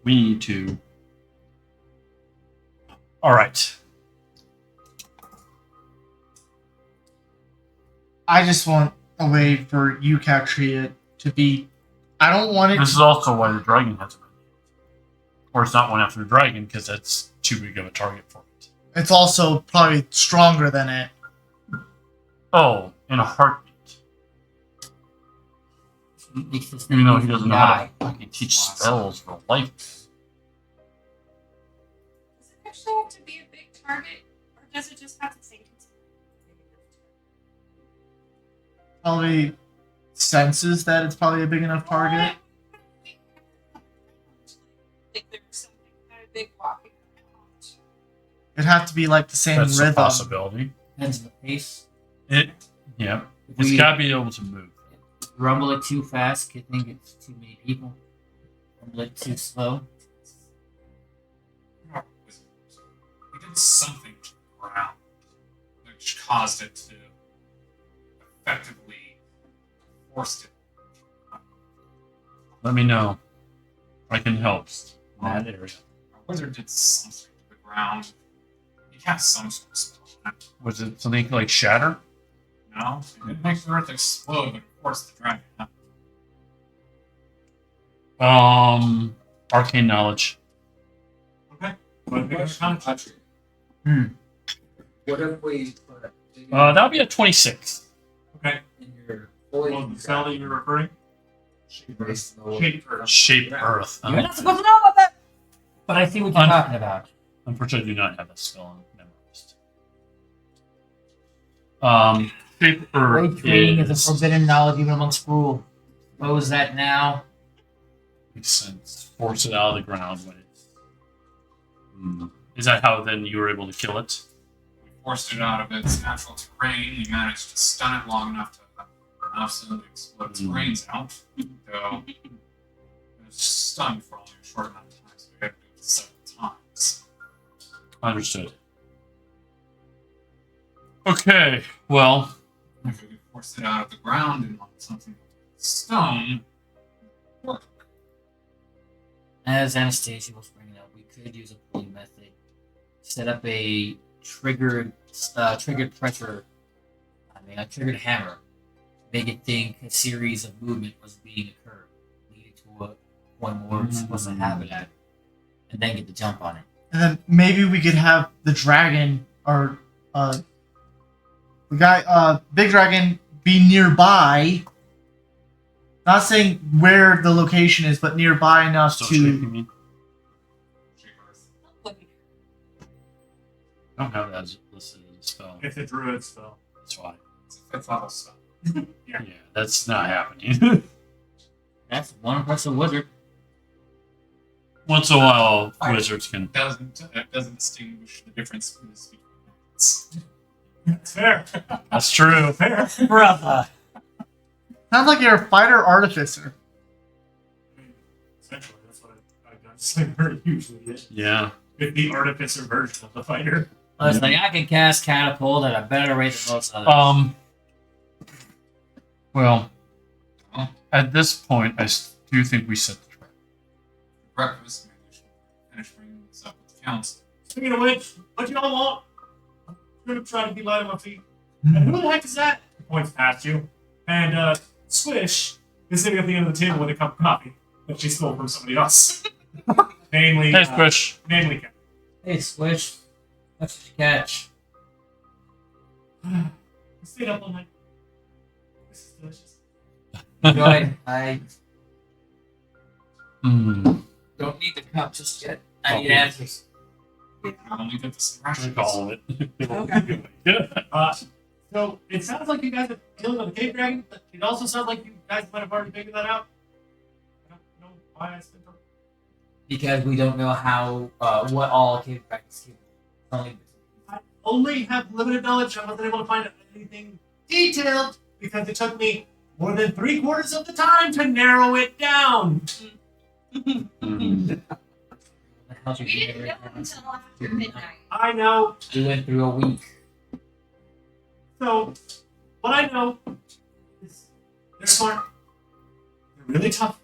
we need to. Alright. I just want a way for Eucatria to be. I don't want it. This is also why the dragon hasn't been used. Or it's not one after the dragon, because that's too big of a target for it. It's also probably stronger than it. Oh, in a heartbeat. Even though he doesn't know how to fucking teach spells for life. Does it actually have to be a big target, or does it just have to sink into Probably senses that it's probably a big enough target. Like there's something kind of big walking around. It'd have to be like the same That's a rhythm. possibility. depends on the pace. Yeah. If It's we got to be able to move. rumble it too fast, could think it's too many people. Rumble it too slow. We did something to the ground, which caused it to effectively forced it. Let me know. I can help in that area. Our wizard did something to the ground. He cast some sort of spell on it. Was it something like shatter? No, it didn't make the earth explode, but it forced the dragon up. Arcane knowledge. Okay. But we got contact. What if we put That would be a 26. Okay. in your holy Well, the spell that you're referring? shape the Shape Earth. Shape Earth. You're not supposed to know about that! But I see what you're talking about. Unfortunately, I do not have that spell memorized. Shape Earth Blade training is a forbidden knowledge even amongst rule. Suppose that now. Makes sense. Force it out of the ground when it's. Is that how then you were able to kill it? We forced it out of its natural terrain. We managed to stun it long enough to absolutely explode its brains out. Though it was stunned for only a short amount of time, so we had to do it several times. Understood. Okay, well, If we could force it out of the ground and on something like stone, work. As Anastasia was bringing up, we could use a pulling method. Set up a triggered pressure. A triggered hammer. Make it think a series of movement was being occurred, leading to a point where it's supposed to have it at, and then get the jump on it. And then maybe we could have the dragon or the guy, big dragon, be nearby. Not saying where the location is, but nearby enough so to. shape, you mean? Shape Earth. I don't have that as listed as a spell. It's a druid spell. That's why. It's a 5th level spell. Yeah, that's not happening. That's one impressive wizard. Once in a while, wizards can. It doesn't distinguish the difference between the That's fair. That's true. Fair. Brother. Sounds like you're a fighter artificer. Essentially, that's what a gunslinger usually is. Yeah. With the artificer version of the fighter. Listen, I can cast catapult at a better rate than most others. Well, at this point, I do think we set the trap. Breakfast, maybe we should finish bringing this up with the council. Speaking of which, what y'all want? I'm gonna try to be light on my feet. And who the heck is that? He points past you. And Squish is sitting at the end of the table with a cup of coffee that she stole from somebody else. namely, Hey, Squish. namely Ken. Hey, Squish. What's your catch? I stayed up all night. This is delicious. Enjoy. I Hmm. don't need the cup just yet. I need Okay. answers. I only did this in I'm Russian. calling it. Okay. Yeah. So it sounds like you guys are dealing with a cave dragon, but it also sounds like you guys might have already figured that out. I don't know why I said that. Because we don't know how, what all cave dragons can do. Only I only have limited knowledge. I wasn't able to find anything detailed because it took me more than 3/4 of the time to narrow it down. Hmm. the hell did We you didn't do? know until after midnight. I know. We went through a week. So, what I know is they're smart. They're really tough.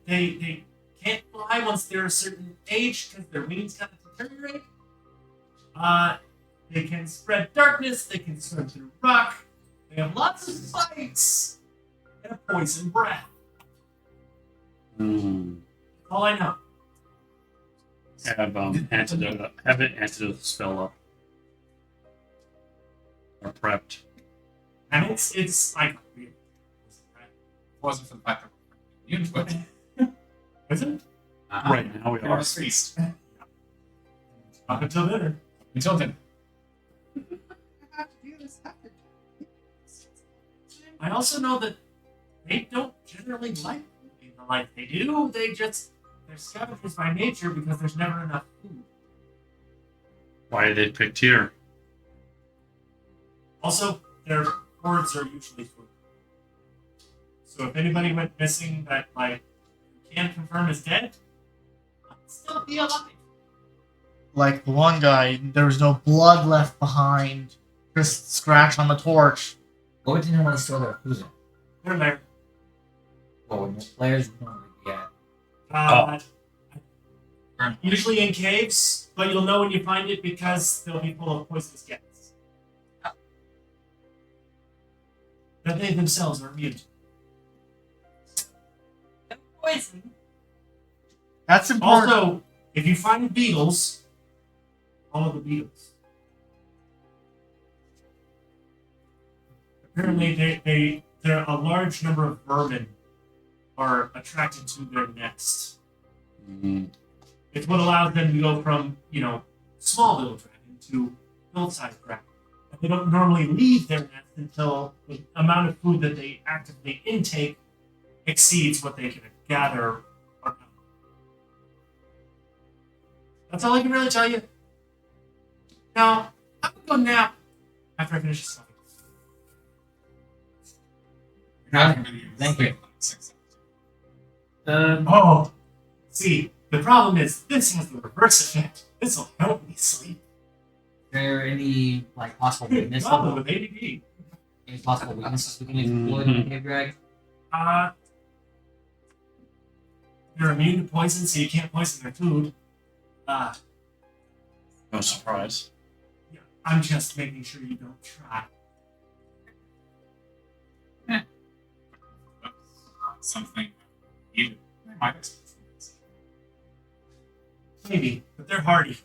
They can't fly once they're a certain age because their wings kind of deteriorate. They can spread darkness. They can swim through rock. They have lots of bites and a poison breath. Hmm. That's all I know. Have antidote. Have an antidote spell up. Or prepped. And it's like It wasn't for the fact that we're immune to it. is it? Right now we We're are. a feast. Up until dinner. Until then, I also know that they don't generally like living the life they do. They're scavengers by nature because there's never enough food. Why did they pick here? Also, their hordes are usually food. So if anybody went missing that you can't confirm is dead, I'd still be alive. Like the one guy, there was no blood left behind. Just scratch on the torch. What would you want to store their food in? They're there. What would the players normally get? Usually in caves, but you'll know when you find it because they'll be full of poisonous gas. That they themselves are immune to. Poison. That's important. Also, if you find beetles, follow the beetles. Apparently, there a large number of vermin are attracted to their nest. Hmm. It's what allows them to go from, small little dragon to build-sized dragon. And they don't normally leave their nest until the amount of food that they actively intake exceeds what they can gather. Or not. That's all I can really tell you. Now, I'm gonna go nap after I finish this stuff. you're not going to be Thank you. 6 Oh, see, the problem is this has the reverse effect. This will help me sleep. Is there any possible weaknesses? Problem with ADD. Any possible weaknesses we can exploit on the cave drag? They're immune to poison, so you can't poison their food. No surprise. Yeah, I'm just making sure you don't try. something needed. They might expect this. Maybe, but they're hardy,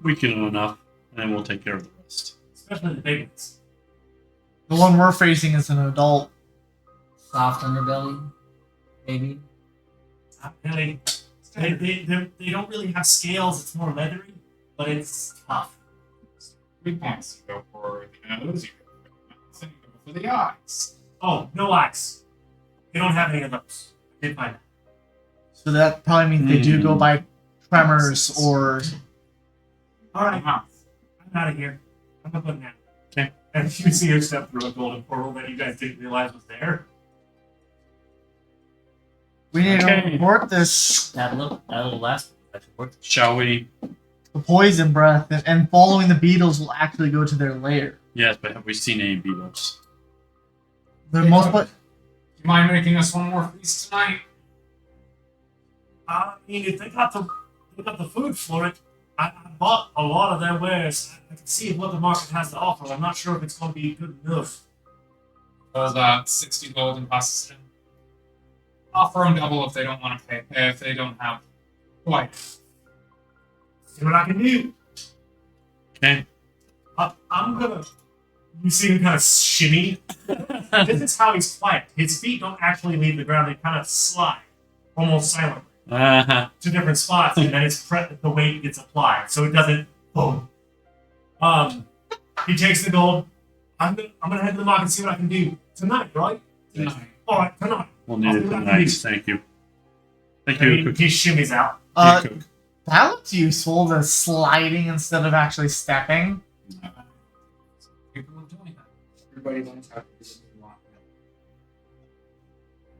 We can know enough, and then we'll take care of the rest. especially the big ones. The one we're facing is an adult. Soft underbelly, maybe. Not really. They don't really have scales. It's more leathery, but it's tough. Weak points. You go for the nose, you go for the mouth, and you go for the eyes. Oh, no eyes. They don't have any of those. I did find that. So that probably means they do go by tremors or All right. Mouth. out of here. I'm gonna put now. Okay. And you see her step through a golden portal that you guys didn't realize was there. We need to Okay. report this. That little last that worked. Shall we? The poison breath, and following the beetles will actually go to their lair. Yes, but have we seen any beetles? The most, Do you mind making us one more feast tonight? I mean, if they got the food for it, I bought a lot of their wares. I can see what the market has to offer. I'm not sure if it's going to be good enough. Hold 60 gold and passes it in. Offer them double if they don't want to pay. If they don't have quite. See what I can do. Okay. I'm gonna. You see him kind of shimmy. This is how he's quiet. His feet don't actually leave the ground; they kind of slide, almost silently, to different spots, and then the weight gets applied, so it doesn't boom. He takes the gold. I'm gonna head to the market and see what I can do tonight, right? Tonight. All right, tonight. We'll need it tonight. Thank you. Thank you. And he Cookie. shimmies out. Cook. that looks useful. The sliding instead of actually stepping. People are doing that. Everybody learns how to do this.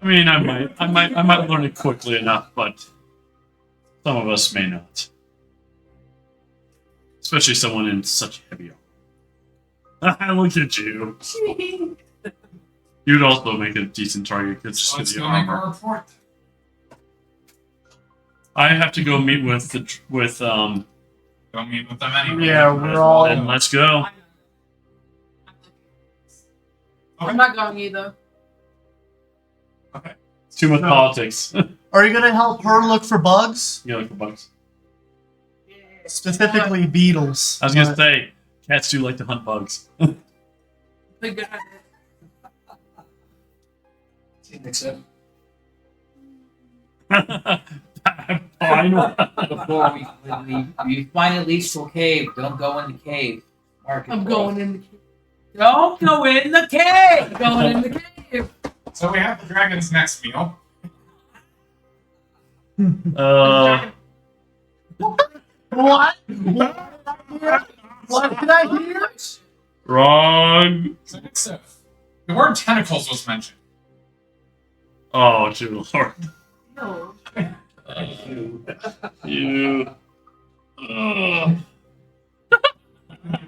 I mean, I might learn it quickly enough, but some of us may not. Especially someone in such heavy armor. Look at you. You'd also make a decent target just Let's because of go your make armor. a report. I have to go meet with Don't meet with them anyway. Yeah, we're all. Then let's go. I'm not going either. Too much No. politics. Are you gonna help her look for bugs, You know, like bugs. specifically beetles? I was gonna say, cats do like to hunt bugs. Be good at it. See you next up. Fine. Before we find at least a cave. Don't go in the cave. I'm going in the cave. Don't go in the cave. I'm going in the cave. So we have the dragon's next meal. What? What did I hear? Wrong. So next up, the word tentacles was mentioned. Oh, dear Lord. No. You.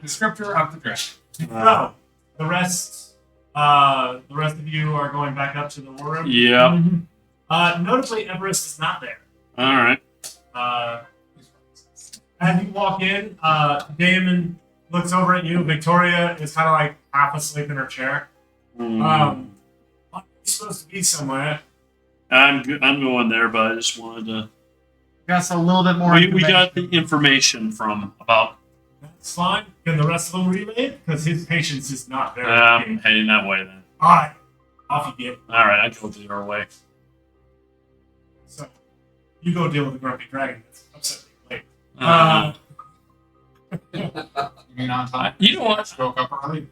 Descriptor of the dragon. So the rest of you are going back up to the war room. Yeah. Notably, Everest is not there. All right. As you walk in, Damon looks over at you. Victoria is kind of like half asleep in her chair. You're supposed to be somewhere. I'm going there, but I just wanted to. Got a little bit more. We got the information from about. That's fine. Can the rest of them relay? Because his patience is not very I'm big. heading that way then. All right, off you get. All right, I go the other way. So you go deal with the grumpy dragon that's upset me late. You mean on time? You know what? Woke up early.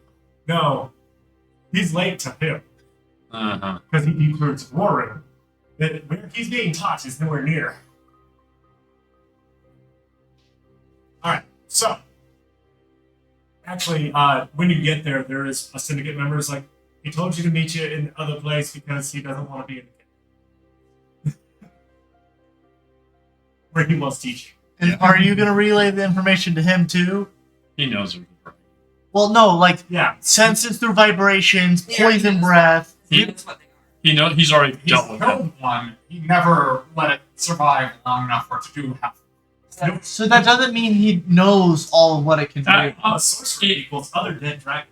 No, he's late to him Uh-huh. because he detoured to the war room. Where he's being taught is nowhere near. All right, so actually, when you get there, there is a syndicate member who's like, he told you to meet you in other place because he doesn't want to be in the where he was teaching. And are you gonna relay the information to him too? He knows it. Well, no, like Yeah, senses through vibrations, Yeah, poison he knows. breath. That's what they are. He know he's already He's dealt with that. killed one. He never let it survive long enough for it to do half. So that doesn't mean he knows all of what it can do. sorcery equals other dead dragon.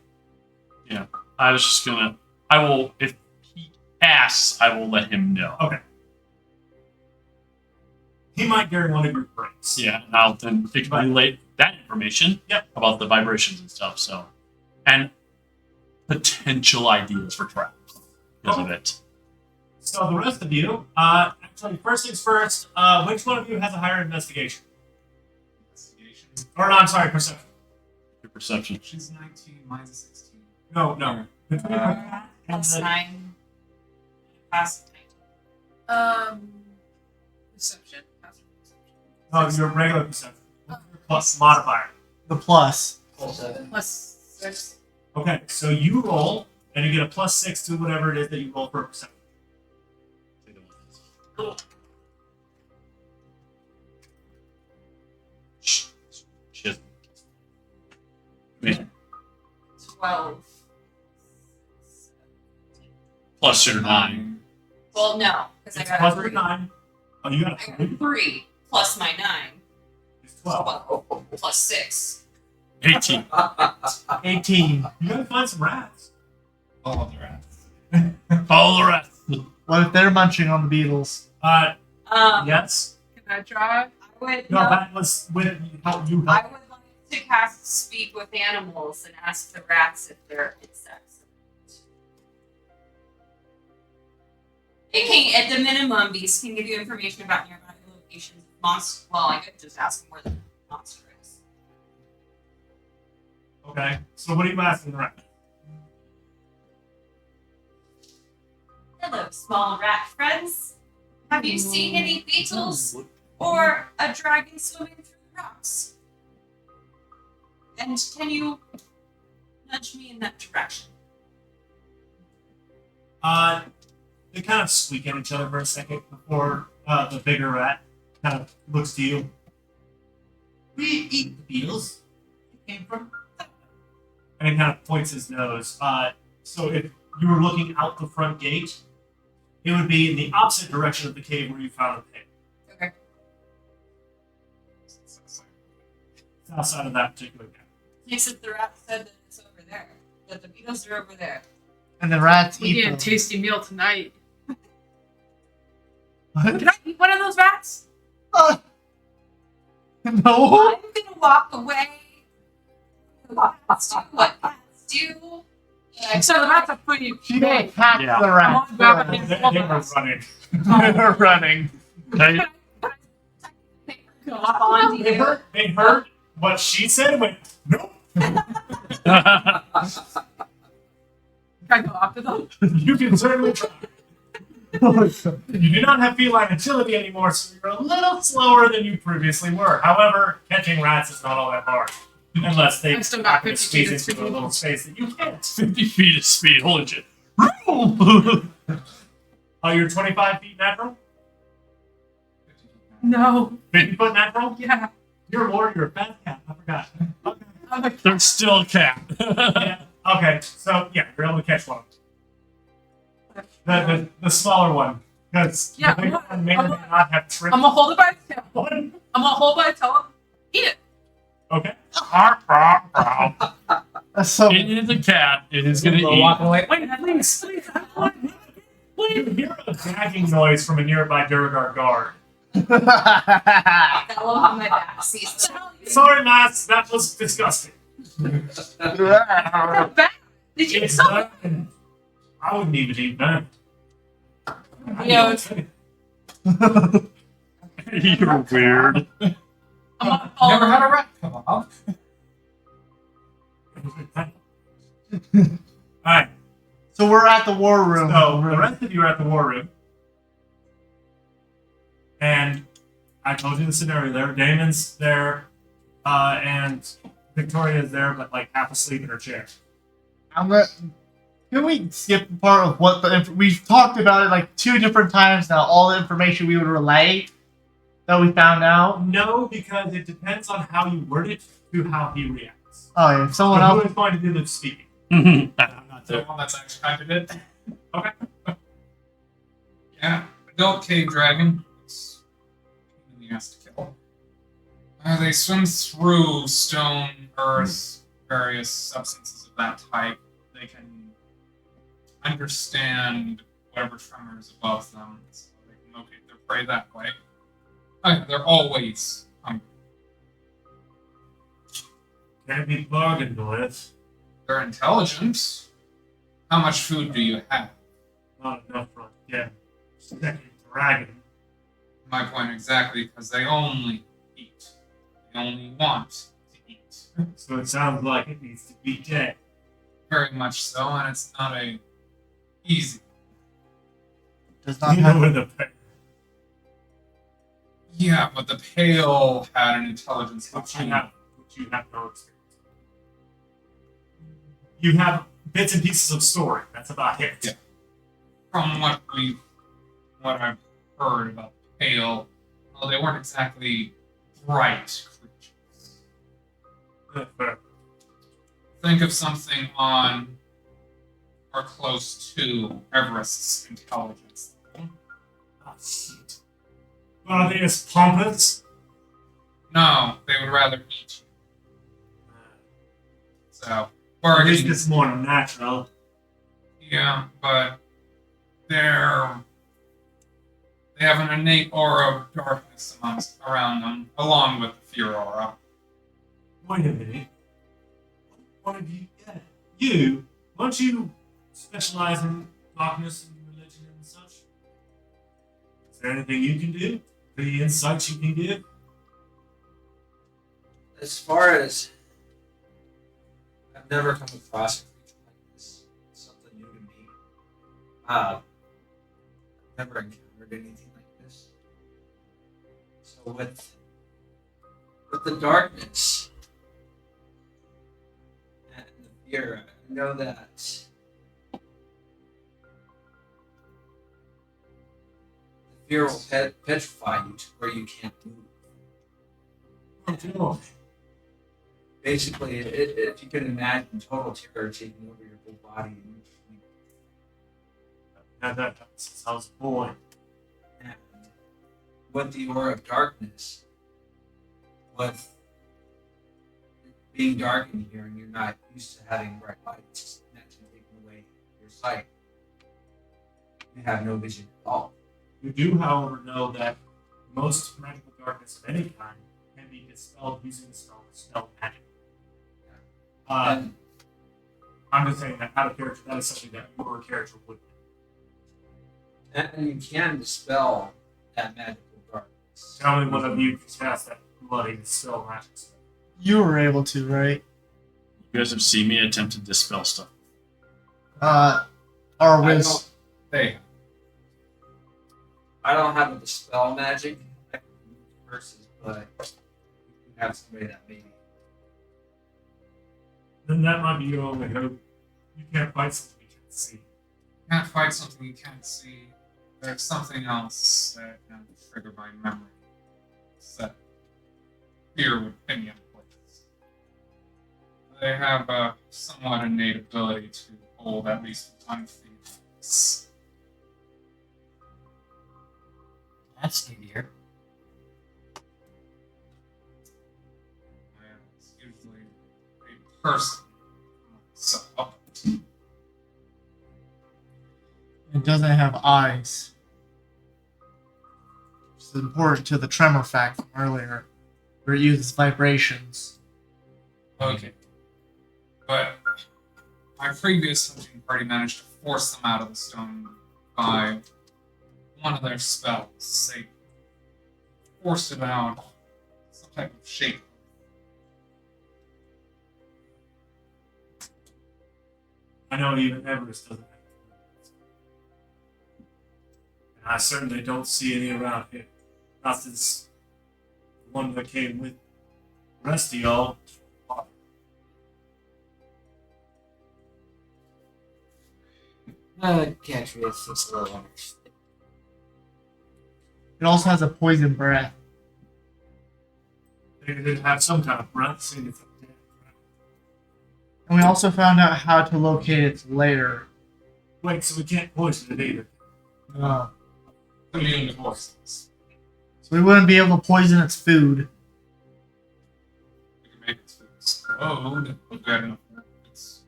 I was just gonna. I will if he asks. I will let him know. He might during one of your breaks. Yeah, and I'll then relate that information. Yep. About the vibrations and stuff. So, and potential ideas for traps because of it. So the rest of you, actually, first things first, which one of you has a higher investigation? Investigation. Or no, I'm sorry, perception. Your perception. She's 19, mine's a 16. No. Between her and Plus the- 9. Plus 19. Perception. Passive perception. Oh, your regular perception. Plus modifier. The plus. Full 7. Plus 6. Okay, so you roll, and you get a +6 to whatever it is that you roll for a percent. Cool. Shit. Wait, 12. plus your 9. Well, no, because I It's got plus a your 3. 9. Oh, you got I a got 3? a 3 plus my 9. It's 12. Plus 6. 18. 18. You gotta find some rats. All of the rats. All the rest. What if they're munching on the beetles? Yes. Can I try? I would. No, No, that was with how you I helped. would like to cast Speak with Animals and ask the rats if they're insects. It can, at the minimum, these can give you information about nearby locations of monsters. Well, I could just ask them where the monster is. Okay. So what are you asking the rat? Hello, small rat friends. Have you seen any beetles or a dragon swimming through the rocks? And can you nudge me in that direction? They kind of squeak at each other for a second before the bigger rat kind of looks to you. We eat the beetles. It came from that one. And he kind of points his nose. So if you were looking out the front gate, it would be in the opposite direction of the cave where you found the pig. Okay. It's outside of that particular cave. Except the rat said that it's over there. That the beetles are over there. And the rats We eat get a them. tasty meal tonight. What? Can I eat one of those rats? No. I'm gonna walk away. Cats do what cats do. So the rats are pretty She big. attacked Yeah. the rat. Come on, grab a They, handful. they were running. They're running. Okay. Respond to They you. heard what she said and went, nope. Can I go after them? You can certainly try. You do not have feline agility anymore, so you're a little slower than you previously were. However, catching rats is not all that hard. Unless they I've still got happen to 50 squeeze feet of into a speed. little space that you can't. 50 feet of speed. Holy shit. Oh, you're 25 feet natural? No. 50 foot natural? Yeah. You're a warrior, you're a fast cat. I forgot. Okay. I'm like, There's still a cat. Yeah. Okay, so yeah, you're able to catch one. The smaller one. Because Yeah, the bigger I'm- one may or may not have tripped I'm gonna hold it by its tail. one. I'm gonna hold by its tail. Eat it. Okay. So It is a cat. It is going to Go eat. walking away. Wait, please, please. You hear a gagging noise from a nearby Durgar guard. Fellow on my back sees the Sorry, Matt, that was disgusting. It's a bat. Did you eat It's something? not- I wouldn't even eat that. Yeah. You're weird. I'm gonna follow Never had a rat come up. Alright, So we're at the war room. so the rest of you are at the war room. And I told you the scenario there. Damon's there, and Victoria's there, but like half asleep in her chair. I'm gonna. Can we skip the part of what we've talked about it like 2 different times now? All the information we would relay that we found out. No, because it depends on how you word it to how he reacts. Oh, yeah, if So someone who else. is going to do the speaking? I'm not The there. one that's actually kind of did. Okay. Yeah, adult cave dragon. It's a pain in the ass to kill. They swim through stone, earth, various substances of that type. They can understand whatever tremors above them, so they can locate their prey that way. They're always hungry. Can't be bargained with. They're intelligent. How much food do you have? Not enough for a dead second dragon. My point exactly, because they only eat. They only want to eat. So it sounds like it needs to be dead. Very much so, and it's not a easy. Does not You have. know where the pet. Yeah, but the pale had an intelligence that Which you have no experience. You have bits and pieces of story. That's about it. Yeah. From what I've heard about the Pale, well, they weren't exactly bright creatures. Think of something on or close to Everest's intelligence. Ah, shit. Well, are they as pompous? No, they would rather eat you. So, At least bargaining. it's more natural. Yeah, but they have an innate aura of darkness around them, along with the fear aura. Wait a minute. What have you? Yeah, you? Won't you specialize in darkness and religion and such? Is there anything you can do? Any insights you can give? As far as I've never come across a creature like this, it's something new to me. I've never encountered anything like this. So with the darkness and the fear, I know that the fear will petrify you to where you can't move. Oh, Basically, if you can imagine total terror taking over your whole body, that sounds boy. and with the aura of darkness, with it being dark in here, and you're not used to having bright lights, naturally taking away your sight, you have no vision at all. You do, however, know that most magical darkness of any kind can be dispelled using the spell magic. And I'm just saying that out of character, that is something that your character would do. and you can dispel that magical darkness. Tell me one of you can cast that bloody dispel magic spell. You were able to, right? You guys have seen me attempt to dispel stuff. Or I was don't, They I don't have a dispel magic. I can remove curses, but you have somebody that maybe. Then that might be your only hope. You can't fight something you can't see. can't fight something you can't see. There's something else that can trigger my memory. Set fear would pin you in place. They have a somewhat innate ability to hold at least one feat. That's near. It's usually a person. So, it doesn't have eyes. Which is important to the tremor fact from earlier, where it uses vibrations. okay. But my previous hunting party managed to force them out of the stone by one of their spells. They forced it out, some type of shape. I know even Everest doesn't have to. And I certainly don't see any around here. Not since the one that came with the rest of y'all. Actually, it's a little understood. It also has a poison breath. They did have some kind of breath, seeing if And we also found out how to locate its lair. wait, so we can't poison it either. Immune to poisons. So we wouldn't be able to poison its food. You can make it explode with that enough it's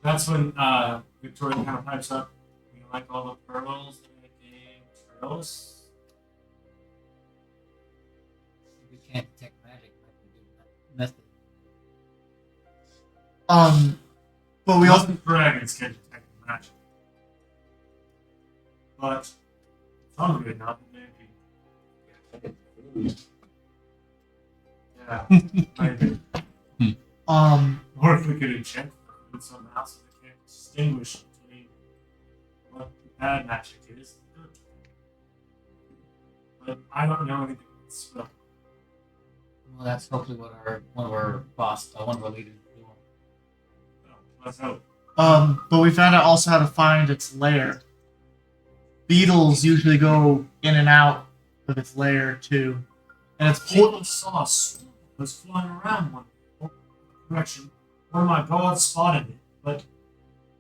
That's when Victoria kind of pipes up. You like all the pearls that gave Trellis? If we can't detect magic, might be a good method. But we also Dragons can detect magic. But it's hungry enough, maybe. Yeah, maybe. Or if we could enchant them somehow so they can't distinguish between what bad magic is and good. But I don't know anything about spell. Well, that's hopefully what one of our leaders will do. Let's hope. But we found out also how to find its lair. Beetles usually go in and out of its lair too, and it's People saw a swarm was flying around one direction. One of my guards spotted it, but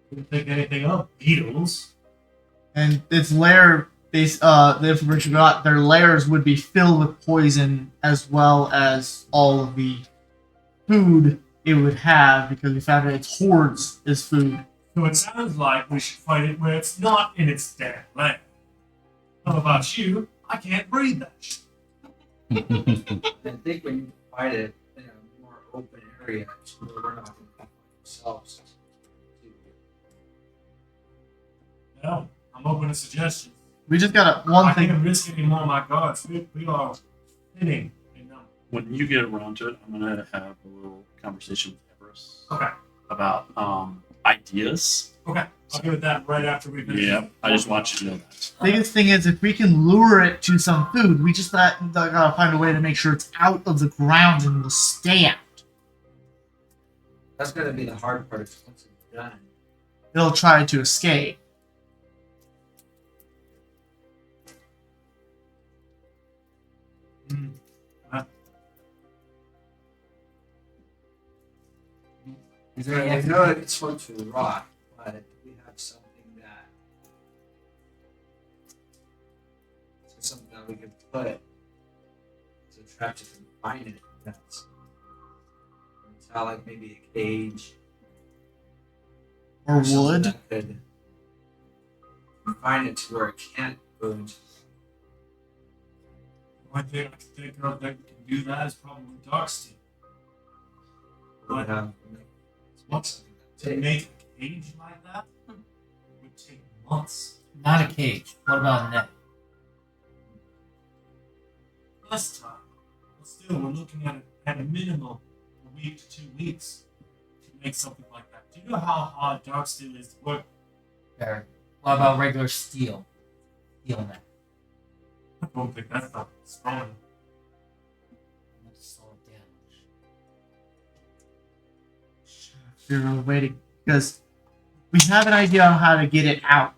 didn't think anything of beetles. and its lair. The information we got, their lairs would be filled with poison as well as all of the food it would have, because we found that its hordes is food. So it sounds like we should fight it where it's not in its damn land. How about you? I can't breathe that shit. I think we need to fight it in a more open area where we're not going to fight ourselves. No, I'm open to suggestions. We just got one I thing. can't risk any more of my guards. We are thinning in number. When you get around to it, I'm gonna have a little conversation with Everest Okay. about ideas. Okay. I'll give it that right after we finish. Yeah, I just want you to know that. Biggest thing is, if we can lure it to some food, we just gotta find a way to make sure it's out of the ground and will stay out. That's going to be the hard part. Is once it's done. It'll try to escape. Is there I any know it swims through the rock, but we have something that we can put as a trap to confine it. That's it's not like maybe a cage Or something wood. that could confine it to where it can't go into. The only thing I can think of that can do that is probably Darksteel. We But have what? To make a cage like that would take months. Not a cage. What about a net? Less time. But still, we're looking at a minimum a week to 2 weeks to make something like that. Do you know how hard Darksteel is to work? Fair. What about regular steel? Steel net. I don't think that's not strong enough. Let's slow it down. We're waiting because we have an idea on how to get it out.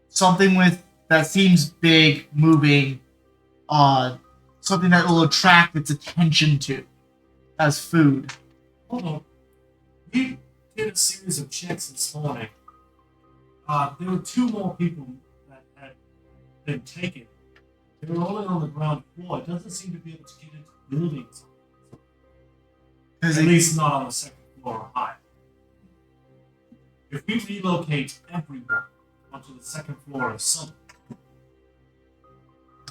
Something with that seems big, moving, something that will attract its attention to as food. Hold on. We did a series of checks this morning. There were 2 more people that had been taken. They were only on the ground floor. It doesn't seem to be able to get into buildings. Because At least not on the second floor or higher. If we relocate everyone onto the second floor of something,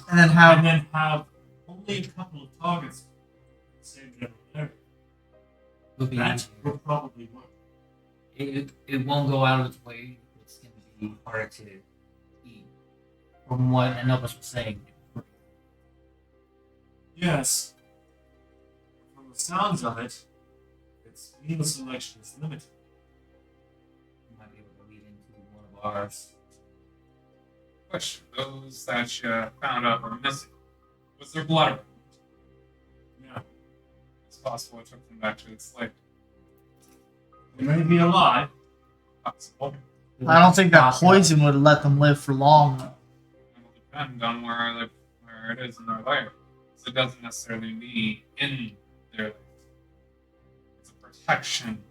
and then and then have only a couple of targets in the same general area, Would be that easier. would probably work. It won't go out of its way. It's going to be harder to eat. From what Anubis was saying. Yes. From the sounds of it, its meal selection is limited. You might be able to lead into one of ours. Question: those that you found out were missing, was there blood around? Yeah. It's possible it took them back to its lair. They may be alive. Possible. I don't think that poison would let them live for long. Though. It'll depend on where it is in their lair. So it doesn't necessarily be in their lair. It's a protection.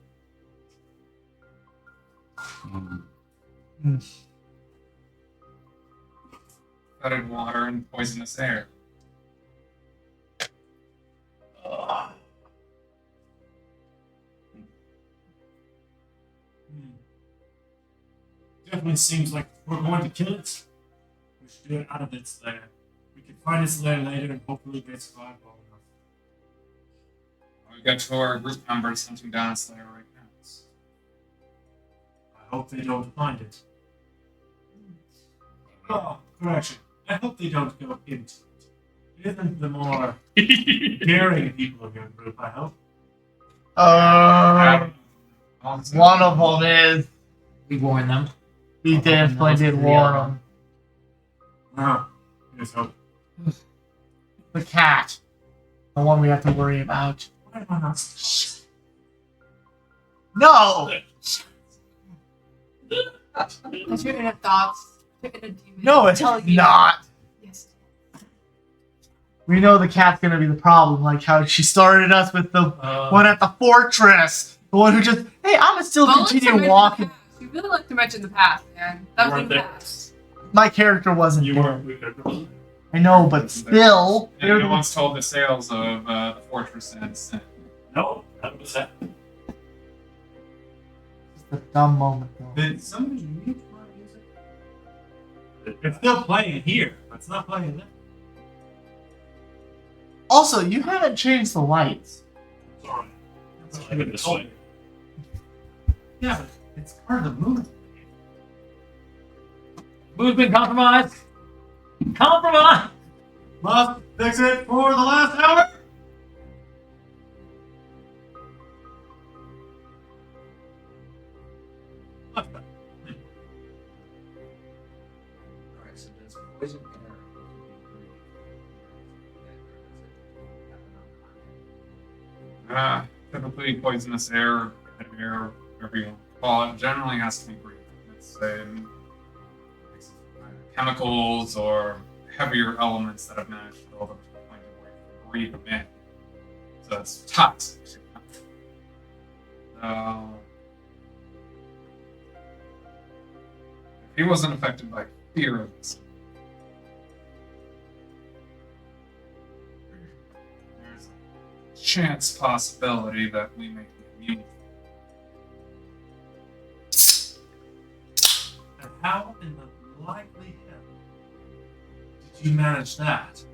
Fetid water and poisonous air. Definitely seems like if we're going to kill it, we should do it out of its lair. We can find its lair later and hopefully get survive long enough. We've got 2 of our group members hunting down its lair right now. I hope they don't find it. Oh, correction. I hope they don't go into it. It isn't the more daring people of your group, I hope. One of them is. We warn them. We definitely did warn them. No. Here's hope. The cat. The one we have to worry about. Why am I not? No! That's your inner thoughts. Your inner demon. No, it's telling you. not. Yes. We know the cat's gonna be the problem, like how she started us with the one at the fortress. The one who just, hey, I'm gonna still Well, let's continue mention walking. the past. You really like to mention the past, man. That was Weren't in the they? past. My character wasn't You there. weren't. We could. I know, but still, And they're no one's told the sales of the fortress and sin. No, 100%. just a dumb moment, though. Did somebody mute my music? It's still playing here, but it's not playing there. Also, you haven't changed the lights. Sorry. That's what I you did would've this told way. me. Yeah, but it's part of the movie. Mood's been compromised. Compromise. Must fix it for the last hour. Alright, so does poison air Typically, poisonous air, whatever you call it, generally has to be breathed. It's chemicals or heavier elements that have managed to build up to the point where you can breathe them in. So it's toxic. If he wasn't affected by fear of this, there's a chance possibility that we may be immune. And how in the likely hell did you manage that?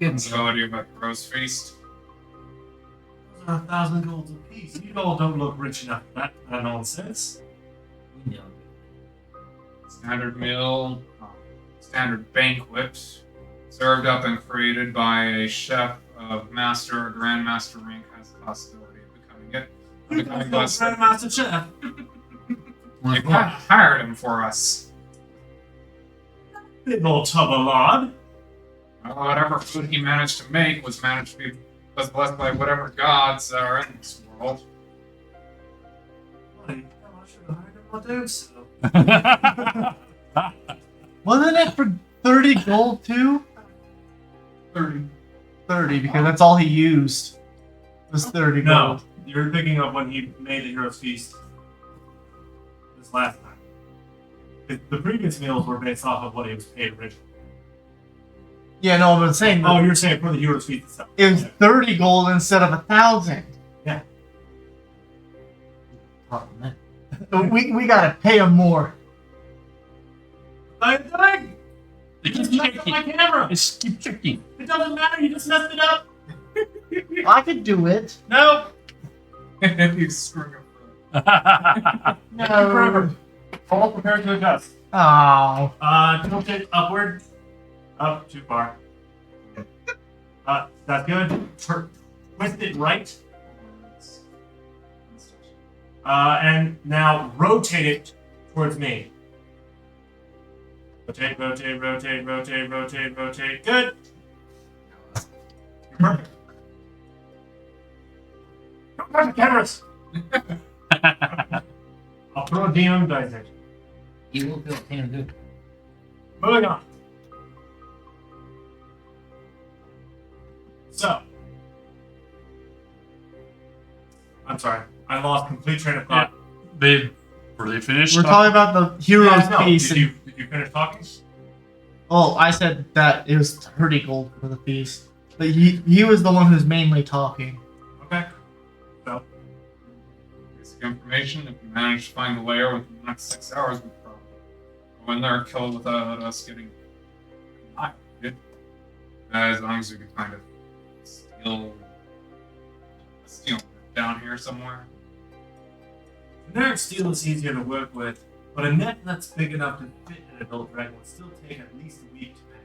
Possibility of a crow's feast. Those are 1,000 golds apiece. You all don't look rich enough for that kind of nonsense. We know. Standard meal, standard banquet, served up and created by a chef of master or grandmaster rank has the possibility of becoming it. You Becoming guys got less. Grandmaster Chef. They hired him for us. Big old tub of lard. Whatever food he managed to make was managed to be was blessed by whatever gods are in this world. Bloody hell, I should have hired him to do so. Wasn't it for 30 gold too? 30. 30, because that's all he used. Was 30 No, gold. you're picking up when he made the Hero's Feast this last time. The previous meals were based off of what he was paid originally. Yeah, no, I'm saying Oh, you're saying for the Hero's Feast itself. it was 30 gold instead of 1,000. We gotta pay him more. I'm dying! They You keep just messed up my checking. camera! Just keep checking. It doesn't matter, you just messed it up! I could do it. No! You screwed up. Forever. All prepared to adjust. Oh. Tilt it upward. Up, too far. That's good. Twist it right. And now rotate it towards me. Rotate, rotate, rotate, rotate, rotate, rotate. Good. You're perfect. Don't touch the cameras. I'll throw a DM dice at you. You will feel pain and good. Moving on. So. I'm sorry. I lost complete train of thought. Were they finished? We're talking about the hero's Yeah, no. feast. Did you finish talking? Oh, I said that it was 30 gold for the feast. But he was the one who's mainly talking. Okay. So. Basic information, if we manage to find the layer within the next 6 hours, we probably go in there and kill it without us getting annihilated. As long as we can kind of steal down here somewhere. Generic steel is easier to work with, but a net that's big enough to fit an adult dragon would still take at least a week to make.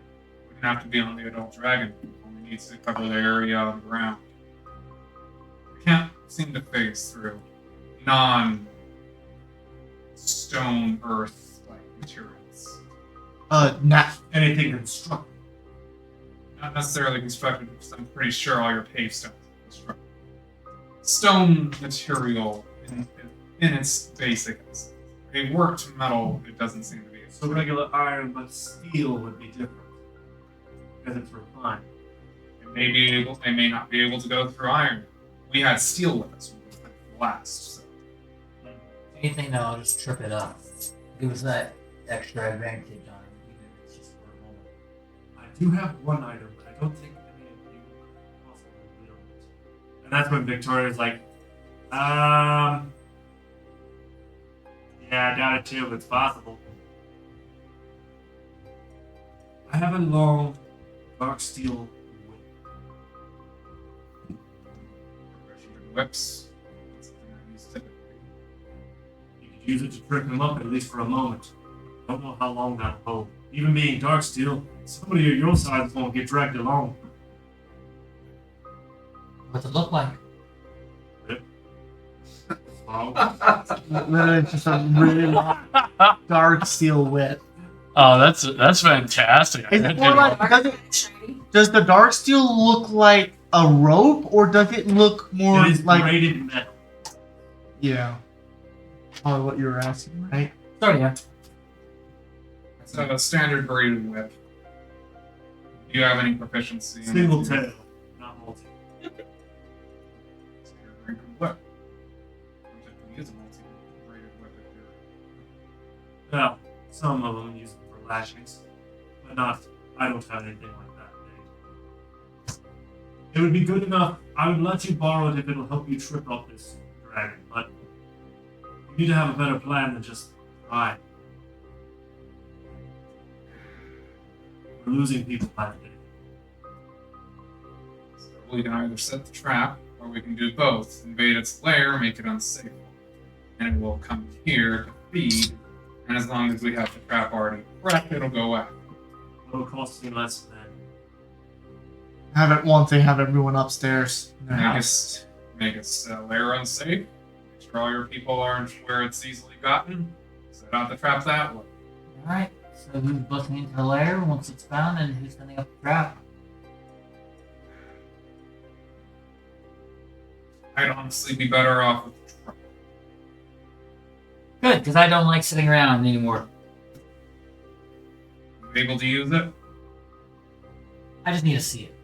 We can have to be on the adult dragon. Only needs to cover the area on the ground. We can't seem to phase through non-stone earth like materials. Anything constructed. Not necessarily constructed, because I'm pretty sure all your paved stones are constructed. Stone material in its basic essence. A worked metal, it doesn't seem to be. So regular iron, but steel would be different because it's refined. They may not be able to go through iron. We had steel with us when we went last. So. Anything that'll just trip it up. Give us that extra advantage on it, even if it's just for a moment. I do have one item, but I don't think any of you also wield it. And that's when Victoria's like, yeah, I doubt it too, but it's possible. I have a long, dark steel whip. Whips. That's something I use typically. You could use it to trip him up, at least for a moment. Don't know how long that'll hold. Even being dark steel, somebody of your size won't get dragged along. What's it look like? So, Literally just a really dark steel whip. Oh, that's fantastic. Is it more like does the dark steel look like a rope, or does it look more it is like braided metal. yeah? Probably what you were asking, right? Sorry, yeah. It's a standard braided whip. Do you have any proficiency? in Single it? tail, not multi. Standard braided whip. You typically use a multi-braided whip if you're. Well, some of them use them for lashings, but not. I don't have anything like that made. It would be good enough. I would let you borrow it if it'll help you trip up this dragon, but you need to have a better plan than just try. We're losing people by the day. So we can either set the trap, or we can do both. Invade its lair, make it unsafe. And it will come here to feed, and as long as we have the trap already prepped, it'll go out. It'll cost me less than. Have it one thing. Have everyone upstairs in their Make house. its lair unsafe. Make sure all your people aren't where it's easily gotten. Set out the trap that way. Alright, so who's busting into the lair once it's found, and who's setting up the trap? I'd honestly be better off with the trap. Good, because I don't like sitting around anymore. You able to use it? I just need to see it.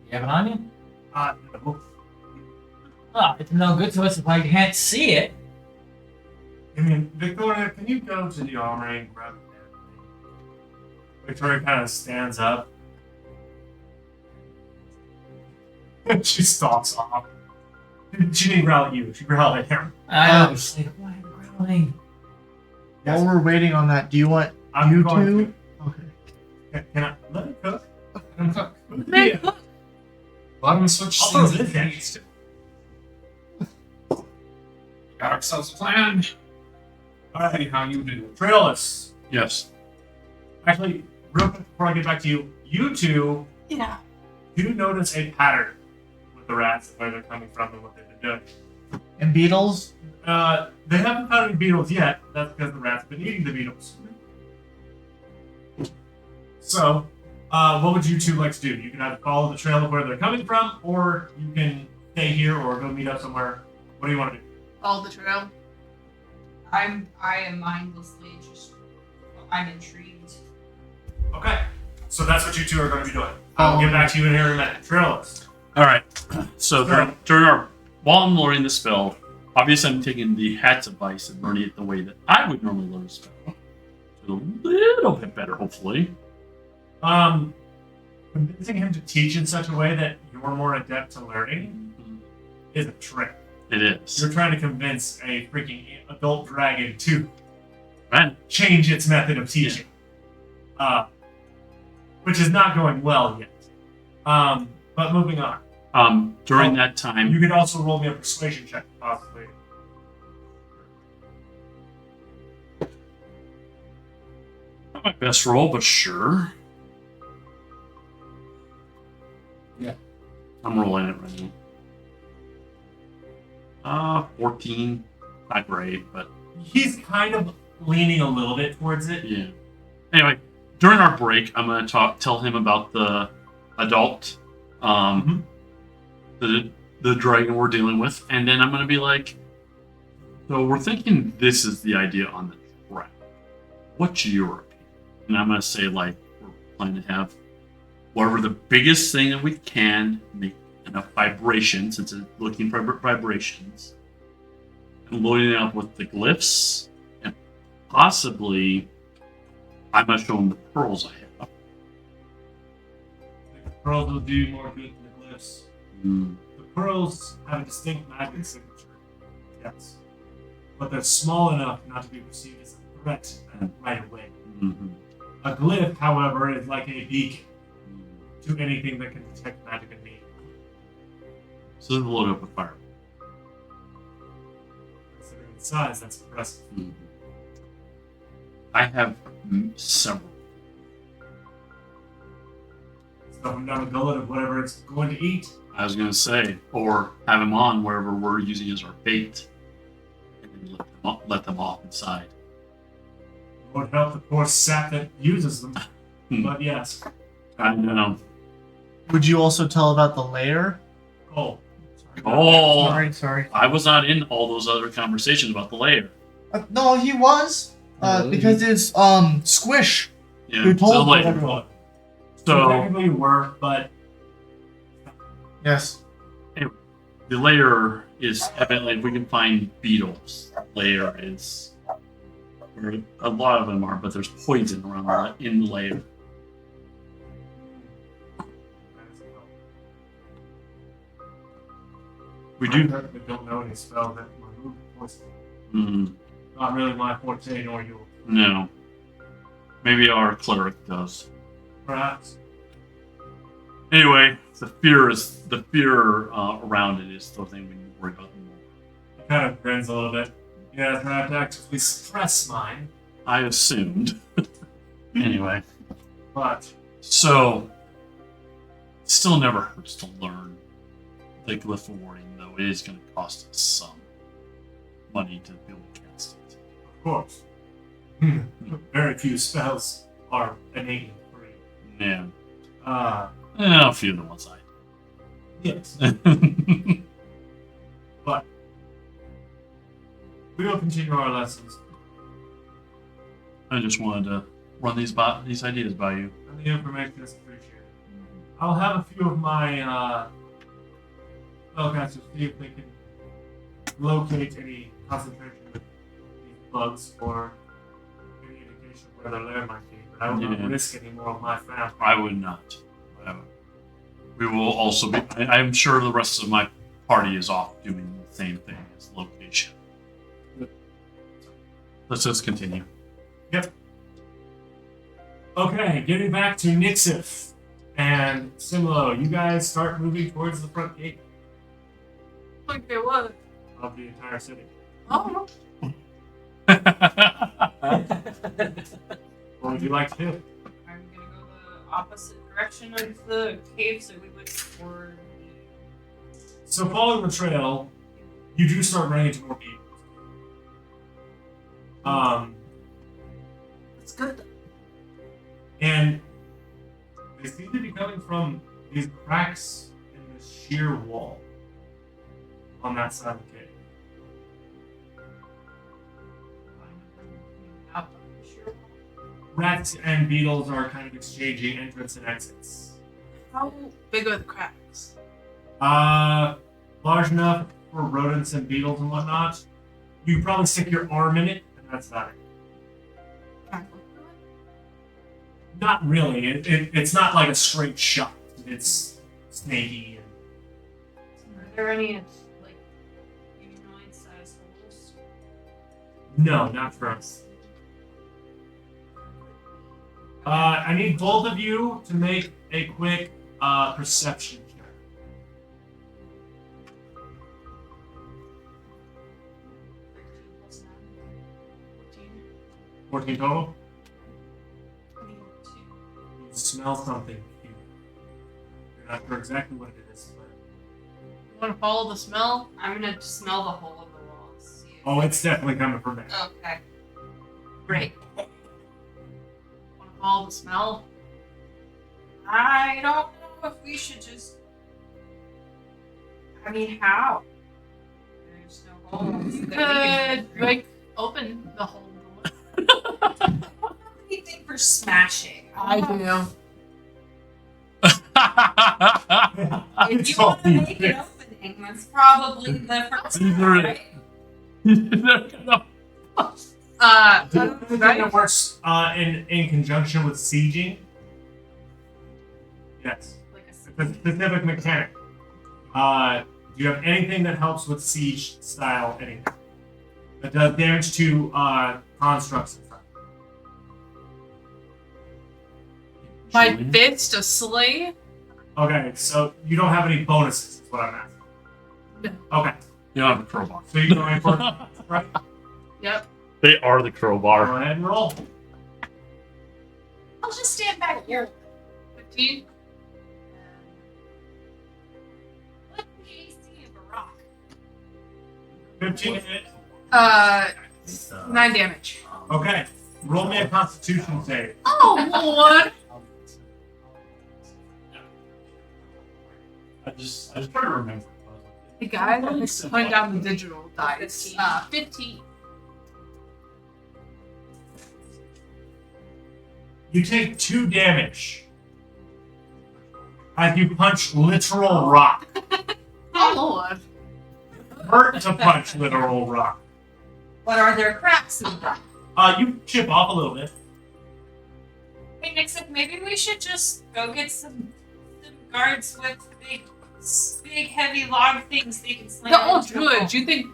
You have it on you? No. Oh, it's no good to us if I can't see it. I mean, Victoria, can you go to the armory and grab it? Victoria kind of stands up. And she stalks off. She didn't growl at you, she growled at him. I was like, why am I growling? While we're waiting on that, do you want I'm you going two? to. Okay. Can I let it cook? And cook. Yeah. Let him switch I'll throw scenes this if he in. needs to. Got ourselves a plan. Alright, See how you do. Trailus. Yes. Actually, real quick before I get back to you, you two Yeah. do notice a pattern with the rats, where they're coming from and what they've been doing. And beetles? They haven't found any beetles yet. That's because the rats have been eating the beetles. So, what would you two like to do? You can either follow the trail of where they're coming from, or you can stay here or go meet up somewhere. What do you want to do? Follow the trail. I am mindlessly just. I'm intrigued. Okay. So that's what you two are going to be doing. I'll get back to you in here in a minute. Trailers. All right. So during our while I'm learning the spell, obviously I'm taking the hat's advice and learning it the way that I would normally learn a spell. So a little bit better, hopefully. Convincing him to teach in such a way that you're more adept to learning is a trick. It is. You're trying to convince a freaking adult dragon to Right. change its method of teaching. Which is not going well yet. But moving on. During that time, You could also roll me a persuasion check, possibly. not my best roll, but sure. Yeah. I'm rolling it right now. 14. Not great, but He's kind of leaning a little bit towards it. yeah. Anyway, during our break, I'm gonna tell him about the adult, the the dragon we're dealing with, and then I'm gonna be like, so we're thinking this is the idea on the trap. What's your opinion? And I'm gonna say like we're planning to have whatever the biggest thing that we can, make enough vibration since it's looking for vibrations, and loading it up with the glyphs, and possibly I'm gonna show them the pearls I have. The pearls will do more good than the glyphs. Mm. The pearls have a distinct magic signature, yes, but they're small enough not to be perceived as a threat right away. Mm-hmm. A glyph, however, is like a beacon to anything that can detect magic and need. So then load up with fire. Considering the size, that's impressive. Mm-hmm. I have several. Stuffing down a gullet of whatever it's going to eat. I was gonna say, or have them on wherever we're using as our bait, and then let them off inside. It would help the poor sap that uses them. But yes. I know. Would you also tell about the lair? Cole. Oh, Sorry. I was not in all those other conversations about the layer. No, he was. Really? Because it's Squish. Yeah, Who told the layer. everyone? So So technically you were, but Yes. the layer is evidently, if we can find beetles, the layer is, or a lot of them are, but there's poison around in the layer. We do. don't know any spell that remove poison. Mm, Not really my forte, nor yours. no. Maybe our cleric does. Perhaps. Anyway, the fear around it is the thing we need to worry about more. He kind of grins a little bit. Yeah, I have to actively suppress mine, I assumed. Anyway, but so still never hurts to learn the glyph of warning, though it is going to cost us some money to be able to cast it. of course, very few spells are innately free. Yeah, Uh, a few of the ones I. yes. But we will continue our lessons, I just wanted to run these ideas by you. and the information is appreciated. I'll have a few of my spellcasters see if they can locate any concentration of these bugs or any indication where their lair might be. But I will not Yeah. risk any more of my family. I would not. We will also be. I'm sure the rest of my party is off doing the same thing as location. Let's just continue. Okay, getting back to Nixif and Similo, you guys start moving towards the front gate Okay, what? of the entire city. Oh, What would you like to do? I'm gonna go the opposite direction of the cave so we would toward So following the trail, you do start running into more beetles. That's good. And they seem to be coming from these cracks in the sheer wall on that side of the cave. Out sure. Rats and beetles are kind of exchanging entrance and exits. How big are the cracks? Large enough for rodents and beetles and whatnot. You could probably stick your arm in it, and that's about it. Can I look through it? Not really. It's not like a straight shot. It's snaky. Are there any like humanoid-sized holes? No, not for us. I need both of you to make a quick perception check. 13 plus 9. 14 total. 22. You smell something. You're not sure exactly what it is, but You want to follow the smell? I'm gonna smell the hole in the wall and see if... oh, it's definitely coming from there. Okay. Great. Want to follow the smell? I don't know if we should just I mean, how? There's no holes. You that we can could like open the whole door. anything for smashing. I do. If you want to make an opening, that's probably the first These one, are- right? They're gonna- Anything that works in conjunction with sieging? Yes. Like a It's a specific mechanic. Do you have anything that helps with siege style anything? That does damage to constructs and stuff. my fist, a sling. Okay, so you don't have any bonuses, is what I'm asking. No. Okay, You don't have a crowbar. so you're going for right? Yep. They are the Go crowbar. ahead and roll. I'll just stand back here. 15. What's the AC of a rock? 15 hit. 9 damage. Okay, roll me a Constitution save. Oh Lord. I just try to remember. Hey guys, I'm just putting down the digital dice. 15. You take 2 damage as you punch literal rock. Oh Lord. Hurt to punch literal rock. But are there cracks in the rock? You chip off a little bit. Hey, Nixon, maybe we should just go get some guards with big heavy log things they can slam. The old into a wall. good.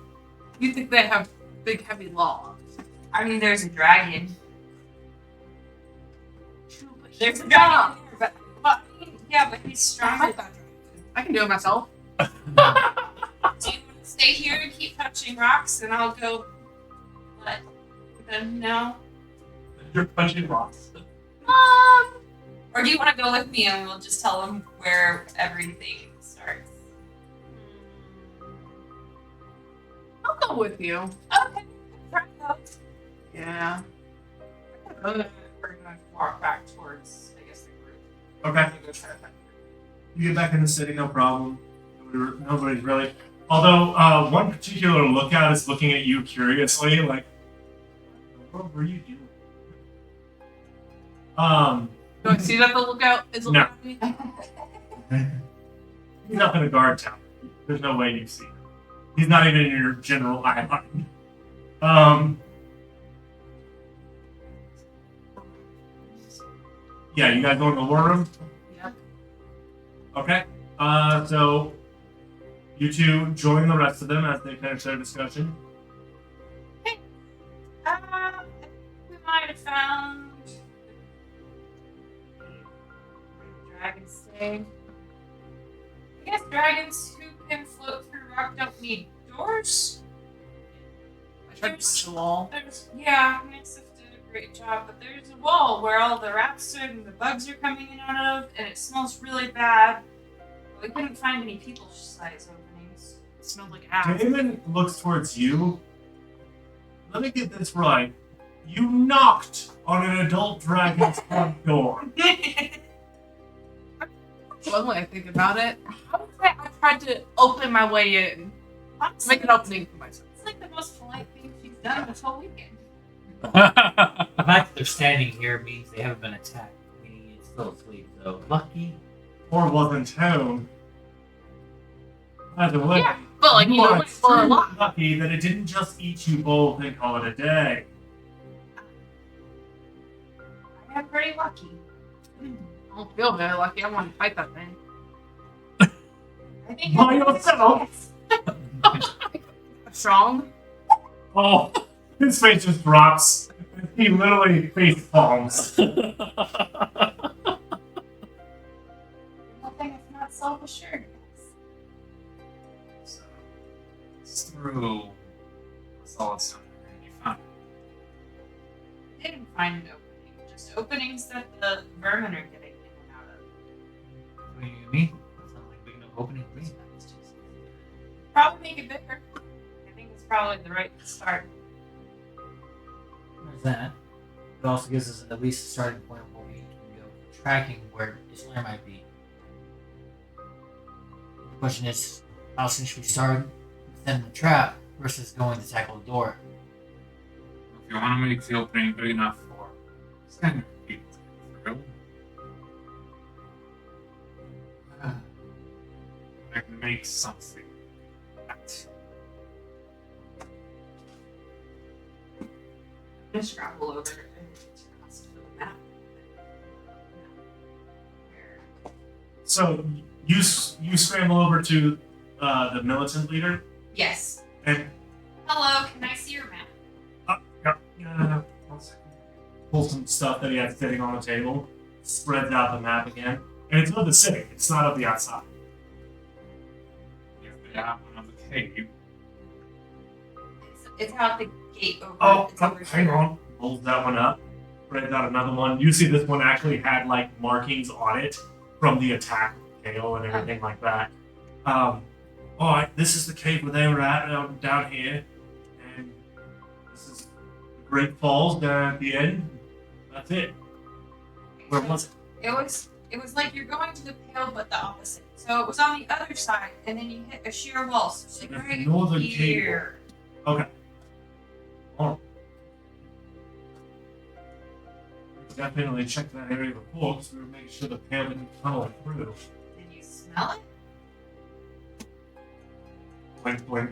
You think they have big heavy logs? I mean, there's a dragon. There's a Yeah. dragon there, but I mean, yeah, but he's stronger. I can do it myself. Do you want to stay here and keep touching rocks, and I'll go let them know? You're punching rocks. Or do you want to go with me and we'll just tell them where everything starts? I'll go with you. Okay. Try that. Yeah. We're gonna walk back towards, I guess, the group. Okay. I'm gonna go try to find the You get back in the city, no problem. Nobody's really. Although one particular lookout is looking at you curiously, like, what were you doing? Do I see that the lookout is looking No. at me? He's up in a guard tower. There's no way you see him. He's not even in your general eye line. Yeah, you guys going to the war room? Yep. Okay. So you two join the rest of them as they finish their discussion. we might have found dragons today. I guess dragons who can float through rock don't need doors. I tried to punch the wall. Yeah, Nixif did a great job, but there's a wall where all the rats and the bugs are coming in and out of, and it smells really bad. We couldn't find any people-size openings. It smelled like ass. Damon looks towards you. Let me get this right. You knocked on an adult dragon's front door. One way I think about it, how did I tried to open my way in, Honestly, make an opening for myself. it's like the most polite thing she's done this whole weekend. The fact that they're standing here means they haven't been attacked, meaning it's still asleep, so lucky. Or wasn't home. By the way, Yeah, but like you you know, are like, for a extremely lot. lucky that it didn't just eat you both and call it a day. I am pretty lucky. I don't feel very lucky. I want to fight that thing. I think By yourself. Strong. Oh, his face just drops. He literally face palms. Nothing if not self-assured. So, it's through solid stone. You found it. I didn't find an opening, just openings that the vermin are getting in and out of. What do you mean? It's not like big enough opening for me. Probably make it bigger. I think it's probably the right start. There's that. It also gives us at least a starting point where we can go tracking where this lair might be. The question is, How soon should we start within the trap versus going to tackle the door? If you want to make the opening big enough for standard people to get through, I can make something. That. I'm gonna scrabble over and ask for the map. So you scramble over to the militant leader, Yes. and Hello, can I see your map? one second. Pull some stuff that he had sitting on the table, spreads out the map again, and it's of the city. It's not of the outside. If they have one of the cave, It's out the gate over. Oh, it's over hang here. on. Pulls that one up, spreads out another one. You see this one actually had like markings on it from the attack tail and everything like that. All right, this is the cave where they were at down here, and this is the Great Falls down at the end. That's it. Where was it? It was like you're going to the pale, but the opposite. So it was on the other side, and then you hit a sheer wall. So it's like That's right Northern here. Okay. Oh. Definitely check that area before, because we were making sure the pale didn't tunnel through. Can you smell it? Blink, blink.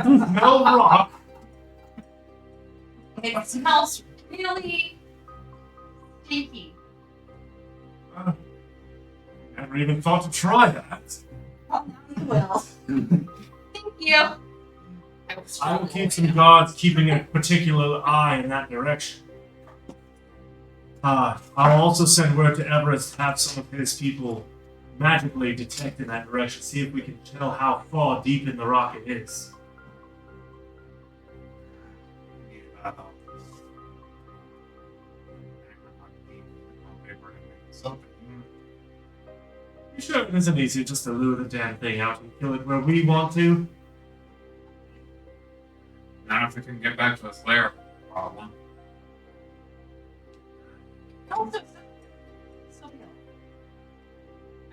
Smell rock. It smells really stinky. Never even thought to try that. Oh, now you will. Thank you. I will keep some guards keeping a particular eye in that direction. I'll also send word to Everest to have some of his people magically detect in that direction, see if we can tell how far deep in the rock it is. You sure it isn't easy just to lure the damn thing out and kill it where we want to? not if we can get back to this lair problem. Oh, so be it.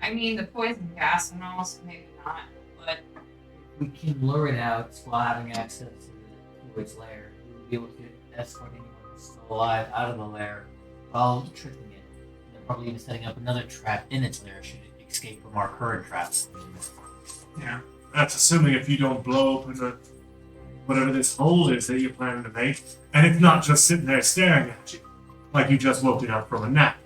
I mean, the poison gas and all, so maybe not, but We can lure it out while having access to its lair. We will be able to escort anyone who's still alive out of the lair while tricking it. And then probably even setting up another trap in its lair should it escape from our current traps. Yeah. That's assuming if you don't blow open whatever this hole is that you're planning to make, and it's not just sitting there staring at you, like you just woke it up from a nap.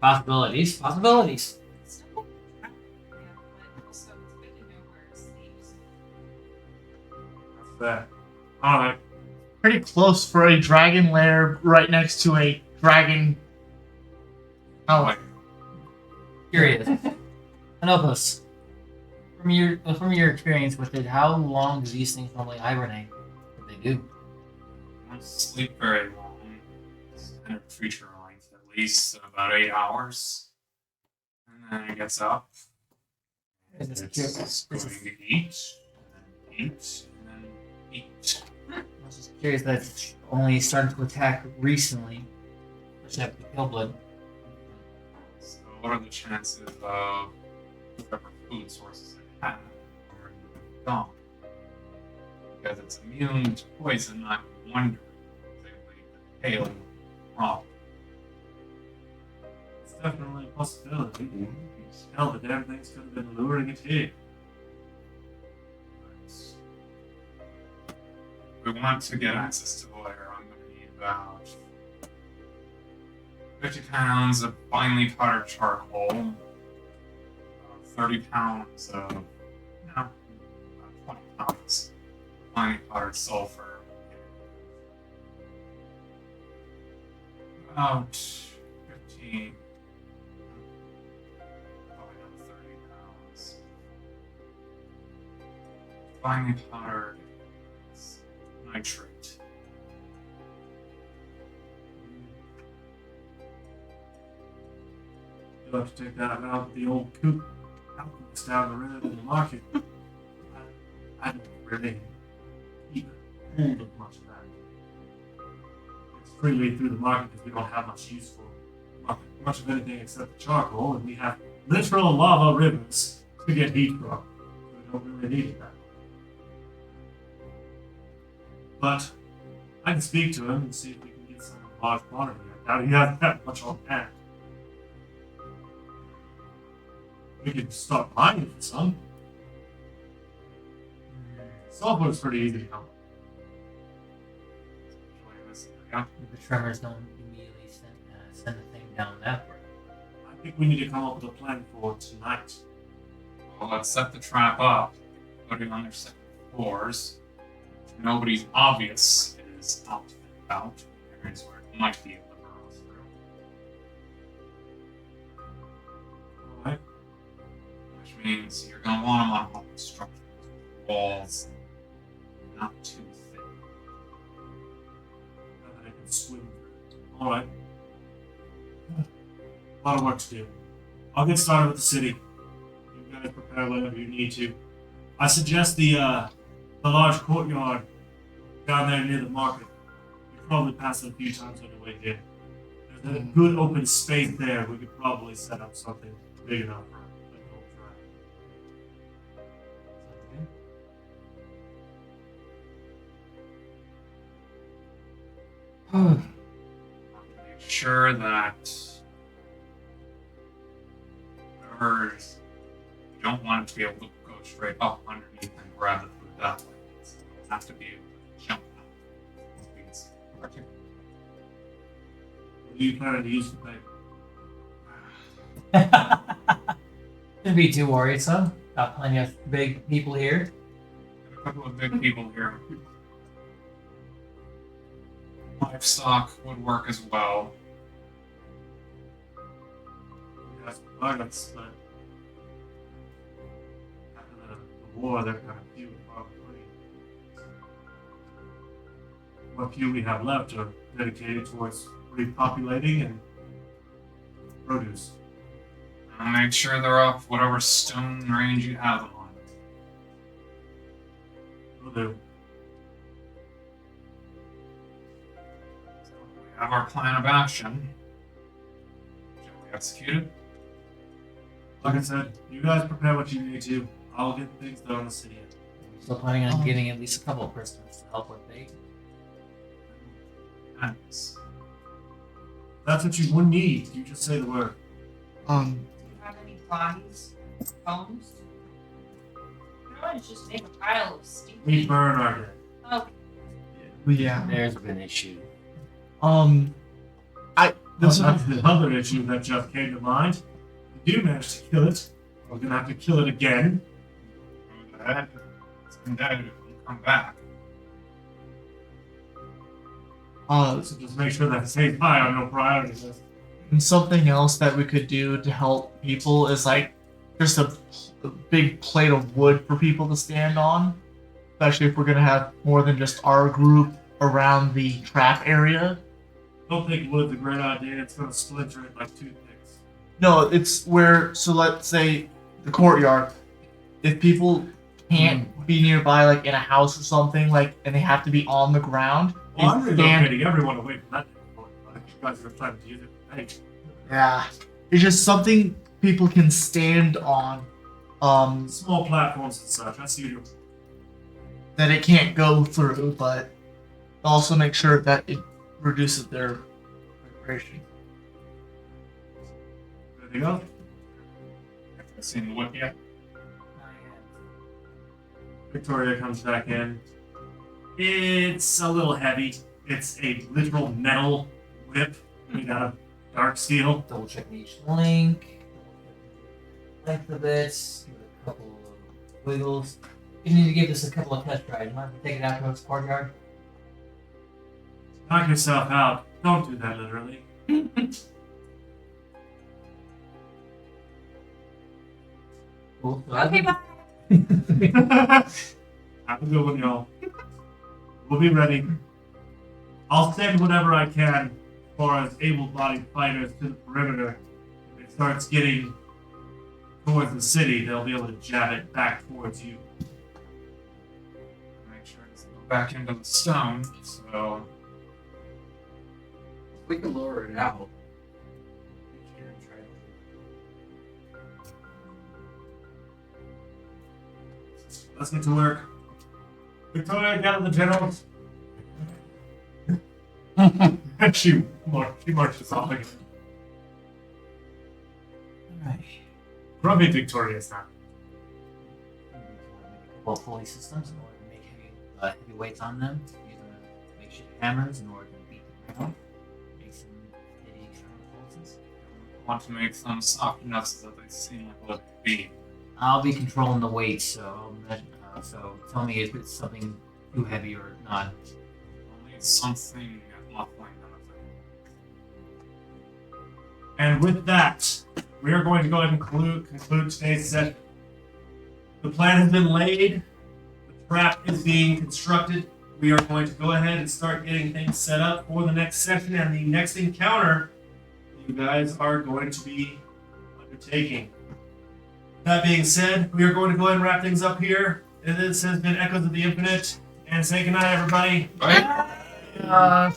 Possibilities. Possibilities. it's still yeah, but also it's good to know where it sleeps. That's that. Alright. Pretty close for a dragon lair right next to a dragon. Oh, Like, Curious. Anopus, from your experience with it, how long do these things normally hibernate? What they do? I don't sleep very long. Standard creature length, at least about 8 hours. And then it gets up. Is It's this going to eat, and then eat, and then eat. I was just curious that it's only starting to attack recently. Except the Killblood. So what are the chances of whatever food sources they have are gone? Because it's immune to poison, I'm wondering if they leave the pale wrong. It's definitely a possibility. Hell, the damn things could have been luring it here. If we want to get access to the lair, I'm going to need about 50 pounds of finely powdered charcoal, 30 pounds of, about 20 pounds of finely powdered sulfur, about 15, probably not 30 pounds, finely powdered nitrate. You'll have to take that out of the old coop alchemist down the road in the market. I don't really keep hold of much of that. It's freely through the market because we don't have much use for much of anything except the charcoal, and we have literal lava rivers to get heat from. We don't really need that. But I can speak to him and see if we can get some large quantity. I doubt he has that much on hand. We could start mining for some. Software's pretty easy to come. The tremors don't immediately send the thing down that way. I think we need to come up with a plan for tonight. Well, let's set the trap up, put it on their second floors. Nobody's obvious is out and about. Areas where it might be able to burrow through. Alright. Which means you're going to want them on public structures. Walls not too thick. That I can swim through. Alright. A lot of work to do. I'll get started with the city. You guys prepare whatever you need to. I suggest the large courtyard down there near the market. You probably passed it a few times on your way here. There's a good open space there. We could probably set up something big enough for a whole tribe. Make sure that whatever's you don't want it to be able to go straight up underneath and grab the food that way. So it'll have to be able to jump out. Please. What do you plan to use for paper? Shouldn't be too worrisome. Got plenty of big people here. A couple of big people here. Livestock would work as well. Yes, violence, but after the war, they're kind of few and far between. What few we have left are dedicated towards repopulating and produce. And make sure they're off whatever stone range you have them on. Will do. So we have our plan of action. Shall we execute it? Like I said, you guys prepare what you need to. I'll get things done in the city. Still planning on getting at least a couple of prisoners to help with bait. Nice. That's what you would need. You just say the word. Do you have any bodies? Bones? You can always just make a pile of steam. We burn our dead. Oh, Yeah. There's an issue. This That's the other issue that just came to mind. If you do manage to kill it, we're gonna have to kill it again. That it's been dead. It will come back. So just make sure that stays high on your priority list. and something else that we could do to help people is like just a big plate of wood for people to stand on, especially if we're gonna have more than just our group around the trap area. Don't think wood's a great idea. It's gonna splinter it like toothpicks. No, it's where, so let's say the courtyard. If people can't be nearby, like in a house or something, like, and they have to be on the ground, Well, I'm they stand. relocating everyone away from that. If you guys are planning to use it, hey, Yeah, it's just something people can stand on. small platforms and such. That's usual. That it can't go through, but also make sure that it reduces their vibration. Anything else? Haven't seen the whip yet. Victoria comes back in. It's a little heavy. It's a literal metal whip made out of dark steel. Double check each link. Length of it. Give it a couple of wiggles. You need to give this a couple of test drives. You might have to take it out to its courtyard. Knock yourself out. Don't do that literally. Cool. So okay, bye. Have a good one, y'all. We'll be ready. I'll send whatever I can as far as able-bodied fighters to the perimeter. If it starts getting towards the city, they'll be able to jab it back towards you. Make sure it doesn't go back into the stone. So We can lower it out. Let's get to work. Victoria, gather the generals. she marches off again. Alright. Grumpy Victoria's not. Well, pulley systems in order to make heavy weights on them. Use makeshift hammers in order to beat them down. Make some heavy counterpulses. Want to make them soft enough so that they seem like what they be. I'll be controlling the weight, so tell me if it's something too heavy or not. Only something muffling them. And with that, we are going to go ahead and conclude today's session. The plan has been laid. The trap is being constructed. We are going to go ahead and start getting things set up for the next session and the next encounter you guys are going to be undertaking. That being said, we are going to go ahead and wrap things up here. This has been Echoes of the Infinite. And say goodnight, everybody. Right?